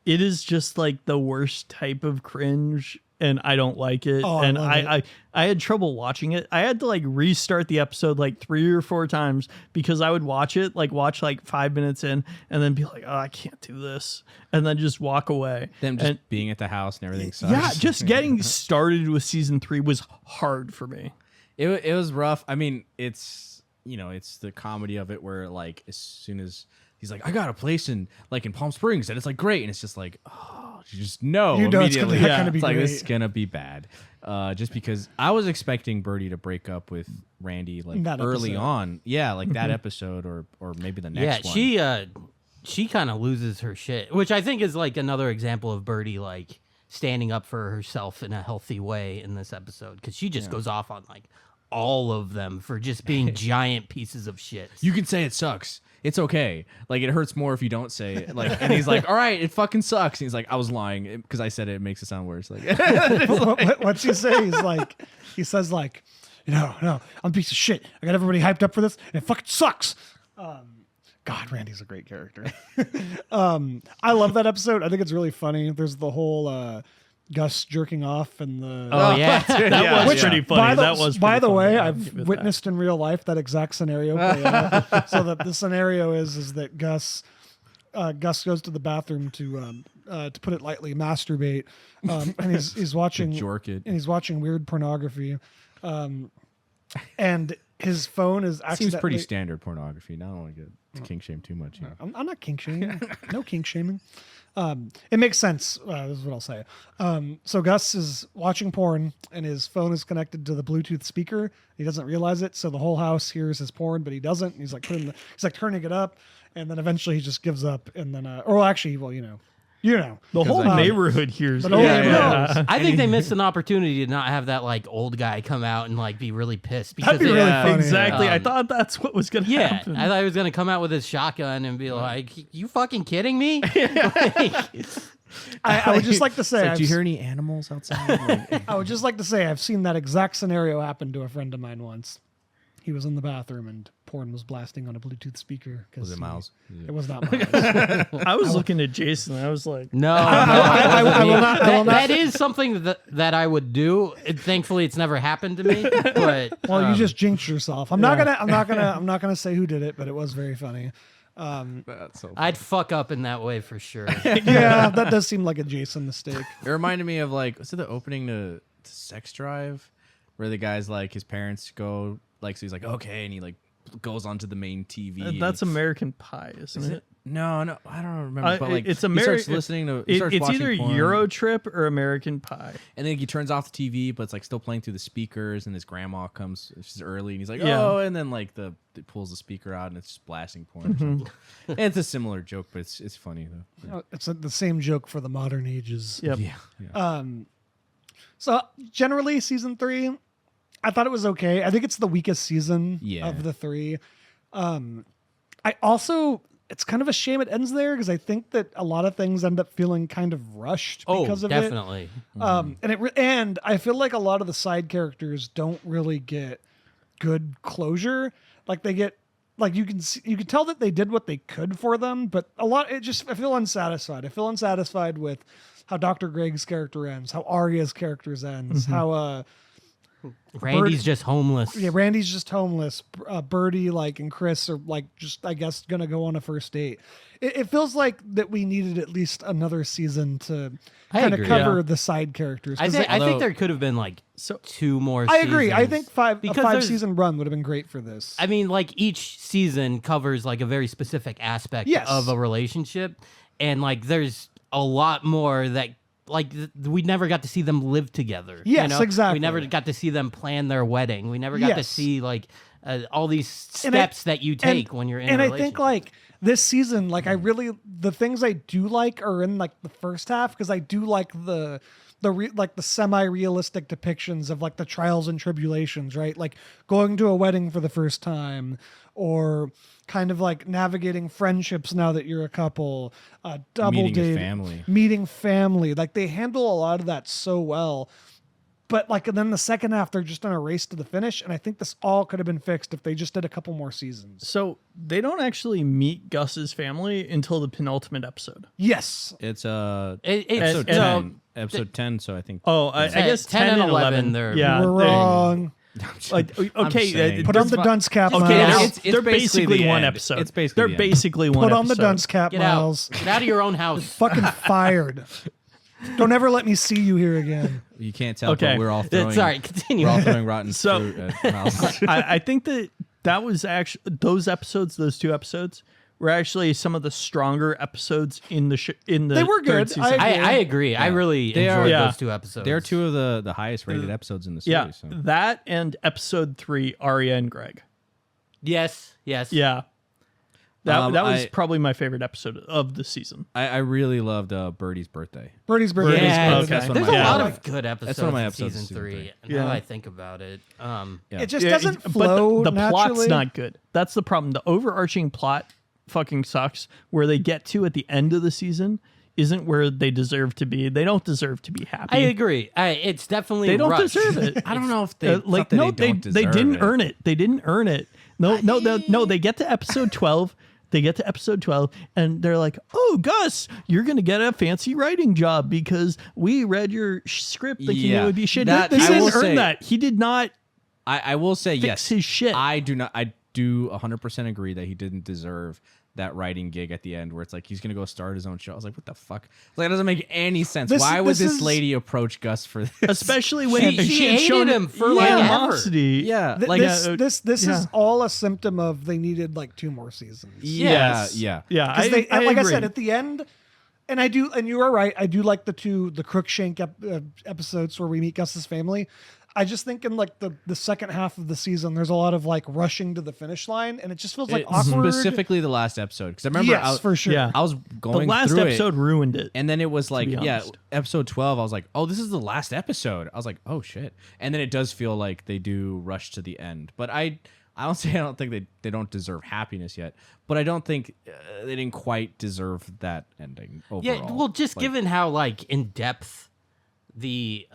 [SPEAKER 3] it is just like the worst type of cringe, and I don't like it.
[SPEAKER 1] Oh,
[SPEAKER 3] and
[SPEAKER 1] I love
[SPEAKER 3] I had trouble watching it. I had to like restart the episode like 3 or 4 times because I would watch like 5 minutes in and then be like, oh, I can't do this, and then just walk away.
[SPEAKER 2] Them just
[SPEAKER 3] And-
[SPEAKER 2] being at the house and everything sucks.
[SPEAKER 3] yeah, just getting started with season 3 was hard for me.
[SPEAKER 2] It was rough. I mean, it's it's the comedy of it where like as soon as he's like, I got a place in Palm Springs and it's like great, and it's just like, oh, you just know
[SPEAKER 1] You know it's
[SPEAKER 2] immediately.
[SPEAKER 1] gonna be
[SPEAKER 2] It's like
[SPEAKER 1] great.
[SPEAKER 2] this is gonna be bad. Just because I was expecting Birdie to break up with Randy like
[SPEAKER 1] That
[SPEAKER 2] early
[SPEAKER 1] episode.
[SPEAKER 2] on. Yeah, like that episode or maybe the next one.
[SPEAKER 4] She kind of loses her shit, which I think is like another example of Birdie like standing up for herself in a healthy way in this episode, because she just goes off on like all of them for just being giant pieces of shit.
[SPEAKER 2] You can say it sucks. It's okay. Like, it hurts more if you don't say it. Like, and he's like, all right, it fucking sucks. And he's like, I was lying because I said it. It makes it sound worse. Like,
[SPEAKER 1] What's he say? He says like, no, I'm a piece of shit. I got everybody hyped up for this, and it fucking sucks. God, Randy's a great character. I love that episode. I think it's really funny. There's the whole Gus jerking off and the.
[SPEAKER 4] Oh yeah,
[SPEAKER 3] That was pretty funny.
[SPEAKER 1] By the way,
[SPEAKER 3] I'll give
[SPEAKER 1] I've
[SPEAKER 3] it
[SPEAKER 1] witnessed in real life that exact scenario play out. So that the scenario is that Gus goes to the bathroom to put it lightly, masturbate, and he's watching
[SPEAKER 2] jork it.
[SPEAKER 1] and he's watching weird pornography, and his phone is
[SPEAKER 2] seems
[SPEAKER 1] accidentally.
[SPEAKER 2] pretty standard pornography. Now I don't want to get to kink shame too much. Here.
[SPEAKER 1] I'm not kink shaming. No kink shaming. It makes sense. This is what I'll say. So Gus is watching porn, and his phone is connected to the Bluetooth speaker. He doesn't realize it, so the whole house hears his porn, but he doesn't. And he's like turning it up, and then eventually he just gives up. And then,
[SPEAKER 3] The whole neighborhood hears
[SPEAKER 1] But
[SPEAKER 3] it.
[SPEAKER 1] only
[SPEAKER 2] Yeah,
[SPEAKER 1] he
[SPEAKER 2] yeah.
[SPEAKER 1] knows.
[SPEAKER 4] I think they missed an opportunity to not have that like old guy come out and like be really pissed because
[SPEAKER 1] That'd be really funny.
[SPEAKER 3] Exactly. I
[SPEAKER 4] Um,
[SPEAKER 3] thought that's what was going to
[SPEAKER 4] Yeah,
[SPEAKER 3] happen.
[SPEAKER 4] I thought he was gonna come out with his shotgun and be like, "You fucking kidding me?" Like,
[SPEAKER 1] I would just like to say,
[SPEAKER 2] Do you hear any animals outside? Like,
[SPEAKER 1] I would just like to say, I've seen that exact scenario happen to a friend of mine once. He was in the bathroom and porn was blasting on a Bluetooth speaker.
[SPEAKER 2] was it Miles?
[SPEAKER 1] It was not Miles.
[SPEAKER 3] I was looking at Jason. And I was like,
[SPEAKER 4] no,
[SPEAKER 1] I will not-
[SPEAKER 4] that is something that I would do. Thankfully, it's never happened to me. But
[SPEAKER 1] Well, you just jinxed yourself. I'm not gonna say who did it, but it was very funny.
[SPEAKER 2] That's so.
[SPEAKER 4] I'd fuck up in that way for sure.
[SPEAKER 1] Yeah, that does seem like a Jason mistake.
[SPEAKER 2] It reminded me of like, was it the opening to Sex Drive, where the guy's like his parents go like, so he's like okay, and he like goes onto the main TV.
[SPEAKER 3] that's American Pie, isn't it?
[SPEAKER 2] No, I don't remember. But like,
[SPEAKER 3] it's
[SPEAKER 2] he
[SPEAKER 3] American.
[SPEAKER 2] starts listening to. He starts
[SPEAKER 3] It's
[SPEAKER 2] watching
[SPEAKER 3] either
[SPEAKER 2] porn,
[SPEAKER 3] Eurotrip or American Pie.
[SPEAKER 2] and then he turns off the TV, but it's like still playing through the speakers, and his grandma comes. She's early, and he's like,
[SPEAKER 3] Yeah.
[SPEAKER 2] oh, and then like it pulls the speaker out, and it's just blasting porn. or something. And it's a similar joke, but it's funny though.
[SPEAKER 1] It's the same joke for the modern ages.
[SPEAKER 3] Yep.
[SPEAKER 2] Yeah.
[SPEAKER 1] So generally, season 3, I thought it was okay. I think it's the weakest season
[SPEAKER 2] Yeah.
[SPEAKER 1] of the 3. It's kind of a shame it ends there because I think that a lot of things end up feeling kind of rushed because of
[SPEAKER 4] definitely.
[SPEAKER 1] it. And I feel like a lot of the side characters don't really get good closure. Like they get like you can tell that they did what they could for them, but I feel unsatisfied. I feel unsatisfied with how Dr. Greg's character ends, how Arya's character ends, how
[SPEAKER 4] Randy's just homeless.
[SPEAKER 1] Yeah, Randy's just homeless. Birdie, and Chris are just, I guess, gonna go on a first date. It feels like that we needed at least another season to kind of cover the side characters.
[SPEAKER 4] I think there could have been 2 more.
[SPEAKER 1] I agree. I
[SPEAKER 4] seasons.
[SPEAKER 1] think a 5-season run would have been great for this.
[SPEAKER 4] I mean, each season covers a very specific aspect of a relationship, and there's a lot more that. We never got to see them live together.
[SPEAKER 1] Yes, exactly.
[SPEAKER 4] We never got to see them plan their wedding. We never got to see all these steps that you take when you're in a relationship.
[SPEAKER 1] I think this season, the things I do like are in the first half, because I do like the semi-realistic depictions of the trials and tribulations, right? Going to a wedding for the first time, or kind of navigating friendships now that you're a couple, double date, meeting family. They handle a lot of that so well. But and then the second half, they're just on a race to the finish, and I think this all could have been fixed if they just did a couple more seasons.
[SPEAKER 3] So they don't actually meet Gus's family until the penultimate episode.
[SPEAKER 1] Yes,
[SPEAKER 2] it's episode 10. Episode 10. So I think.
[SPEAKER 3] Oh, I guess 10 and 11.
[SPEAKER 1] We're wrong.
[SPEAKER 3] Okay,
[SPEAKER 1] put on the dunce cap.
[SPEAKER 3] Okay,
[SPEAKER 1] Miles.
[SPEAKER 3] they're basically one episode.
[SPEAKER 2] It's basically
[SPEAKER 3] they're basically one.
[SPEAKER 1] Put on
[SPEAKER 3] episode.
[SPEAKER 1] the dunce cap,
[SPEAKER 4] Get
[SPEAKER 1] Miles.
[SPEAKER 4] out. Get out of your own house.
[SPEAKER 1] Fucking fired. Don't ever let me see you here again.
[SPEAKER 2] You can't tell,
[SPEAKER 3] Okay.
[SPEAKER 2] but we're all throwing.
[SPEAKER 4] Sorry, continue.
[SPEAKER 2] We're all throwing rotten fruit at Miles.
[SPEAKER 3] I think that was actually those 2 episodes were actually some of the stronger episodes in the
[SPEAKER 1] They were good.
[SPEAKER 3] third season.
[SPEAKER 4] I agree. I really enjoyed those 2 episodes.
[SPEAKER 2] They're 2 of the highest rated episodes in the series.
[SPEAKER 3] Yeah,
[SPEAKER 2] So.
[SPEAKER 3] that and episode 3, Arya and Greg.
[SPEAKER 4] Yes.
[SPEAKER 3] Yeah. That was probably my favorite episode of the season.
[SPEAKER 2] I really loved Birdie's birthday.
[SPEAKER 1] Birdie's birthday.
[SPEAKER 4] Yeah,
[SPEAKER 1] is good.
[SPEAKER 4] there's a lot of good episodes
[SPEAKER 2] one of my
[SPEAKER 4] in
[SPEAKER 2] episodes
[SPEAKER 4] season
[SPEAKER 2] of season
[SPEAKER 4] 3.
[SPEAKER 3] Yeah.
[SPEAKER 4] Now that I think about it.
[SPEAKER 1] It just doesn't flow
[SPEAKER 3] But the plot's
[SPEAKER 1] naturally.
[SPEAKER 3] not good. That's the problem. The overarching plot fucking sucks. Where they get to at the end of the season isn't where they deserve to be. They don't deserve to be happy.
[SPEAKER 4] I agree. It's definitely
[SPEAKER 3] They don't
[SPEAKER 4] rushed.
[SPEAKER 3] deserve it.
[SPEAKER 2] I don't know if they
[SPEAKER 3] they didn't earn it. They didn't earn it. No. They get to episode 12. They get to episode 12 and they're like, "Oh, Gus, you're going to get a fancy writing job because we read your script thinking it would be shit." He didn't earn that. He did not.
[SPEAKER 2] I will say
[SPEAKER 3] fix
[SPEAKER 2] yes.
[SPEAKER 3] his shit.
[SPEAKER 2] I do 100% agree that he didn't deserve that writing gig at the end where it's he's going to go start his own show. I was like, what the fuck? That doesn't make any sense. Why would this lady approach Gus for this?
[SPEAKER 3] Especially when
[SPEAKER 4] She
[SPEAKER 3] had
[SPEAKER 4] hated
[SPEAKER 3] shown
[SPEAKER 4] him for
[SPEAKER 3] animosity.
[SPEAKER 2] Yeah.
[SPEAKER 1] This is all a symptom of they needed 2 more seasons.
[SPEAKER 4] Yes.
[SPEAKER 3] Yeah.
[SPEAKER 1] Because
[SPEAKER 3] I
[SPEAKER 1] I
[SPEAKER 3] agree.
[SPEAKER 1] said at the end, and you are right. I do like the Crookshank episodes where we meet Gus's family. I just think in the second half of the season, there's a lot of rushing to the finish line, and it just feels awkward.
[SPEAKER 2] Specifically the last episode, because I remember
[SPEAKER 1] for sure.
[SPEAKER 3] Yeah.
[SPEAKER 2] I was
[SPEAKER 3] The
[SPEAKER 2] going
[SPEAKER 3] last
[SPEAKER 2] through
[SPEAKER 3] episode ruined it.
[SPEAKER 2] and then it was
[SPEAKER 3] be honest.
[SPEAKER 2] episode 12. I was like, oh, this is the last episode. I was like, oh shit, and then it does feel like they do rush to the end. But I don't think they don't deserve happiness yet, but I don't think they didn't quite deserve that ending overall.
[SPEAKER 4] Yeah, well, just given how in depth the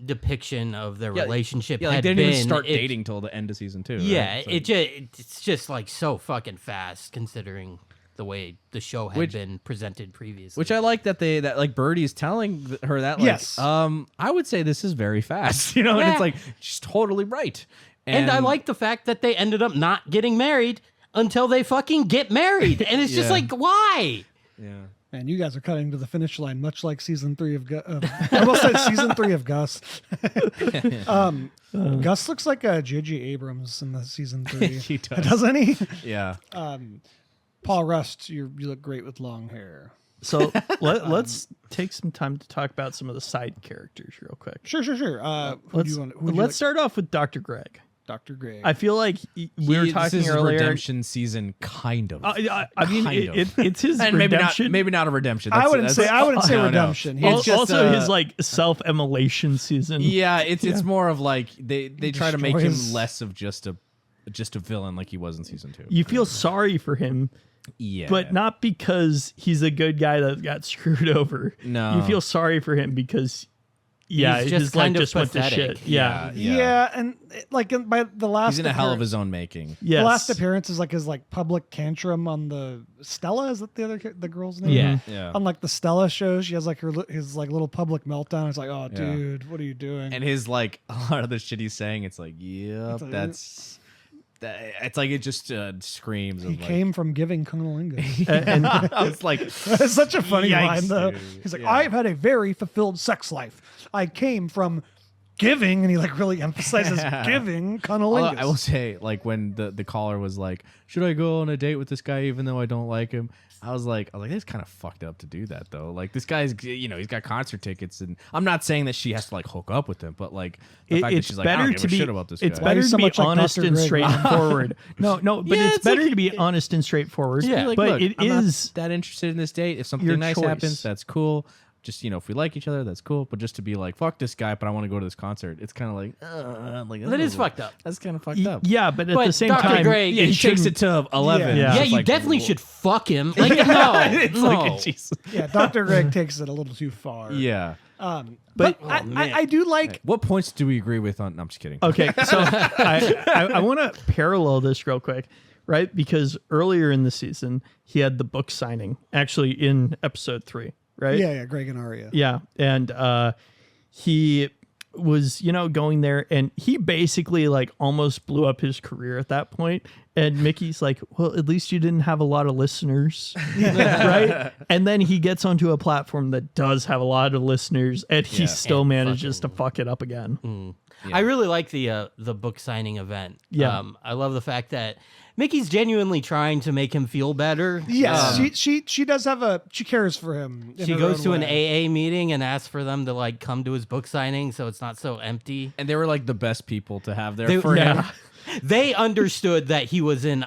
[SPEAKER 4] depiction of their relationship
[SPEAKER 2] Yeah,
[SPEAKER 4] had
[SPEAKER 2] they didn't
[SPEAKER 4] been,
[SPEAKER 2] even start dating till the end of season 2.
[SPEAKER 4] Yeah,
[SPEAKER 2] right? So-
[SPEAKER 4] it's just so fucking fast considering the way the show had been presented previously.
[SPEAKER 2] Which I like that Birdie's telling her that
[SPEAKER 1] Yes.
[SPEAKER 2] I would say this is very fast, and
[SPEAKER 4] Yeah.
[SPEAKER 2] it's she's totally right.
[SPEAKER 4] And I like the fact that they ended up not getting married until they fucking get married. And it's just
[SPEAKER 2] Yeah.
[SPEAKER 4] why?
[SPEAKER 2] Yeah.
[SPEAKER 1] Man, you guys are cutting to the finish line, much like season 3 of I almost said season 3 of Gus. Gus looks like a J.J. Abrams in the season 3.
[SPEAKER 2] He does.
[SPEAKER 1] Doesn't he?
[SPEAKER 2] Yeah.
[SPEAKER 1] Paul Rust, you look great with long hair.
[SPEAKER 3] So let's take some time to talk about some of the side characters real quick.
[SPEAKER 1] Sure.
[SPEAKER 3] Let's start off with Dr. Greg.
[SPEAKER 1] Dr. Greg.
[SPEAKER 3] I feel like we were talking
[SPEAKER 2] this is
[SPEAKER 3] earlier.
[SPEAKER 2] redemption season, kind of.
[SPEAKER 3] I mean,
[SPEAKER 2] Kind of.
[SPEAKER 3] it's his
[SPEAKER 2] and
[SPEAKER 3] redemption.
[SPEAKER 2] maybe not a redemption.
[SPEAKER 1] I wouldn't say
[SPEAKER 2] no.
[SPEAKER 1] redemption.
[SPEAKER 2] It's just,
[SPEAKER 3] also his self-immolation season.
[SPEAKER 2] Yeah, it's more of they try to make him
[SPEAKER 1] destroys-
[SPEAKER 2] less of just a villain like he was in season 2.
[SPEAKER 3] You feel sorry for him,
[SPEAKER 2] Yeah,
[SPEAKER 3] but not because he's a good guy that got screwed over.
[SPEAKER 2] No.
[SPEAKER 3] You feel sorry for him because yeah,
[SPEAKER 4] He's
[SPEAKER 3] his
[SPEAKER 4] just
[SPEAKER 3] life
[SPEAKER 4] kind of
[SPEAKER 3] just went to
[SPEAKER 4] pathetic.
[SPEAKER 3] shit. Yeah.
[SPEAKER 1] Yeah, and by the last
[SPEAKER 2] He's in a hell of
[SPEAKER 1] appearance-
[SPEAKER 2] his own making.
[SPEAKER 3] Yes.
[SPEAKER 1] The last appearance is like his like public tantrum on the Stella. Is that the girl's name?
[SPEAKER 4] Yeah.
[SPEAKER 2] Yeah.
[SPEAKER 1] On like the Stella show, she has like his like little public meltdown. It's like, oh, dude, what are you doing?
[SPEAKER 2] And his like a lot of the shit he's saying, it's like, yep, it's like it just screams.
[SPEAKER 1] he
[SPEAKER 2] of
[SPEAKER 1] came from giving cunnilingus.
[SPEAKER 3] And
[SPEAKER 2] I was like,
[SPEAKER 1] That's such a funny
[SPEAKER 2] Yikes,
[SPEAKER 1] line, though.
[SPEAKER 2] dude.
[SPEAKER 1] He's like,
[SPEAKER 2] Yeah.
[SPEAKER 1] I've had a very fulfilled sex life. I came from giving, and he like really emphasizes giving cunnilingus.
[SPEAKER 2] I will say, like when the caller was like, should I go on a date with this guy even though I don't like him? I was like, it's kind of fucked up to do that though. Like this guy's, he's got concert tickets, and I'm not saying that she has to like hook up with him, but like the fact that
[SPEAKER 3] it's
[SPEAKER 2] she's like, I
[SPEAKER 3] better
[SPEAKER 2] don't give
[SPEAKER 3] to
[SPEAKER 2] a
[SPEAKER 3] be.
[SPEAKER 2] shit about this
[SPEAKER 3] It's
[SPEAKER 2] guy.
[SPEAKER 1] Why are
[SPEAKER 3] better
[SPEAKER 1] you
[SPEAKER 3] to
[SPEAKER 1] so
[SPEAKER 3] be
[SPEAKER 1] much like
[SPEAKER 3] honest
[SPEAKER 1] Dr.
[SPEAKER 3] and
[SPEAKER 1] Greg?
[SPEAKER 3] straightforward. No, but
[SPEAKER 2] Yeah,
[SPEAKER 3] it's
[SPEAKER 2] it's
[SPEAKER 3] better
[SPEAKER 2] like-
[SPEAKER 3] to be honest and straightforward.
[SPEAKER 2] Yeah, like,
[SPEAKER 3] but
[SPEAKER 2] look,
[SPEAKER 3] it
[SPEAKER 2] I'm not
[SPEAKER 3] is
[SPEAKER 2] that interested in this date. If something
[SPEAKER 3] your
[SPEAKER 2] nice
[SPEAKER 3] choice.
[SPEAKER 2] happens, that's cool. Just if we like each other, that's cool. But just to be like, fuck this guy, but I want to go to this concert, it's kind of like
[SPEAKER 4] That is fucked up.
[SPEAKER 2] That's kind of fucked up.
[SPEAKER 3] Yeah, but at
[SPEAKER 4] But
[SPEAKER 3] the same
[SPEAKER 4] Dr.
[SPEAKER 3] time,
[SPEAKER 4] Greg,
[SPEAKER 2] Yeah, he
[SPEAKER 3] it
[SPEAKER 2] takes
[SPEAKER 3] shouldn't-
[SPEAKER 2] it to 11.
[SPEAKER 3] Yeah.
[SPEAKER 4] Yeah,
[SPEAKER 2] It's
[SPEAKER 4] you
[SPEAKER 2] like,
[SPEAKER 4] definitely
[SPEAKER 2] whoa.
[SPEAKER 4] should fuck him. Like, no,
[SPEAKER 2] It's
[SPEAKER 4] no.
[SPEAKER 2] like, Jesus.
[SPEAKER 1] Yeah, Dr. Greg takes it a little too far.
[SPEAKER 2] Yeah.
[SPEAKER 1] But
[SPEAKER 4] Oh,
[SPEAKER 1] I do like.
[SPEAKER 2] What points do we agree with on? No, I'm just kidding.
[SPEAKER 3] Okay, so I want to parallel this real quick, right? Because earlier in the season, he had the book signing, actually in episode 3, right?
[SPEAKER 1] Yeah, Greg and Arya.
[SPEAKER 3] Yeah, and he was, going there, and he basically like almost blew up his career at that point. And Mickey's like, well, at least you didn't have a lot of listeners, right? And then he gets onto a platform that does have a lot of listeners, and he still
[SPEAKER 4] And
[SPEAKER 3] manages to fuck it up again.
[SPEAKER 4] I really like the book signing event.
[SPEAKER 3] Yeah.
[SPEAKER 4] I love the fact that Mickey's genuinely trying to make him feel better.
[SPEAKER 1] Yes, she does have she cares for him. in
[SPEAKER 4] She
[SPEAKER 1] her
[SPEAKER 4] goes
[SPEAKER 1] own
[SPEAKER 4] to an
[SPEAKER 1] way.
[SPEAKER 4] AA meeting and asks for them to like come to his book signing so it's not so empty.
[SPEAKER 2] And they were like the best people to have there
[SPEAKER 4] They-
[SPEAKER 2] for him.
[SPEAKER 4] They understood that he was in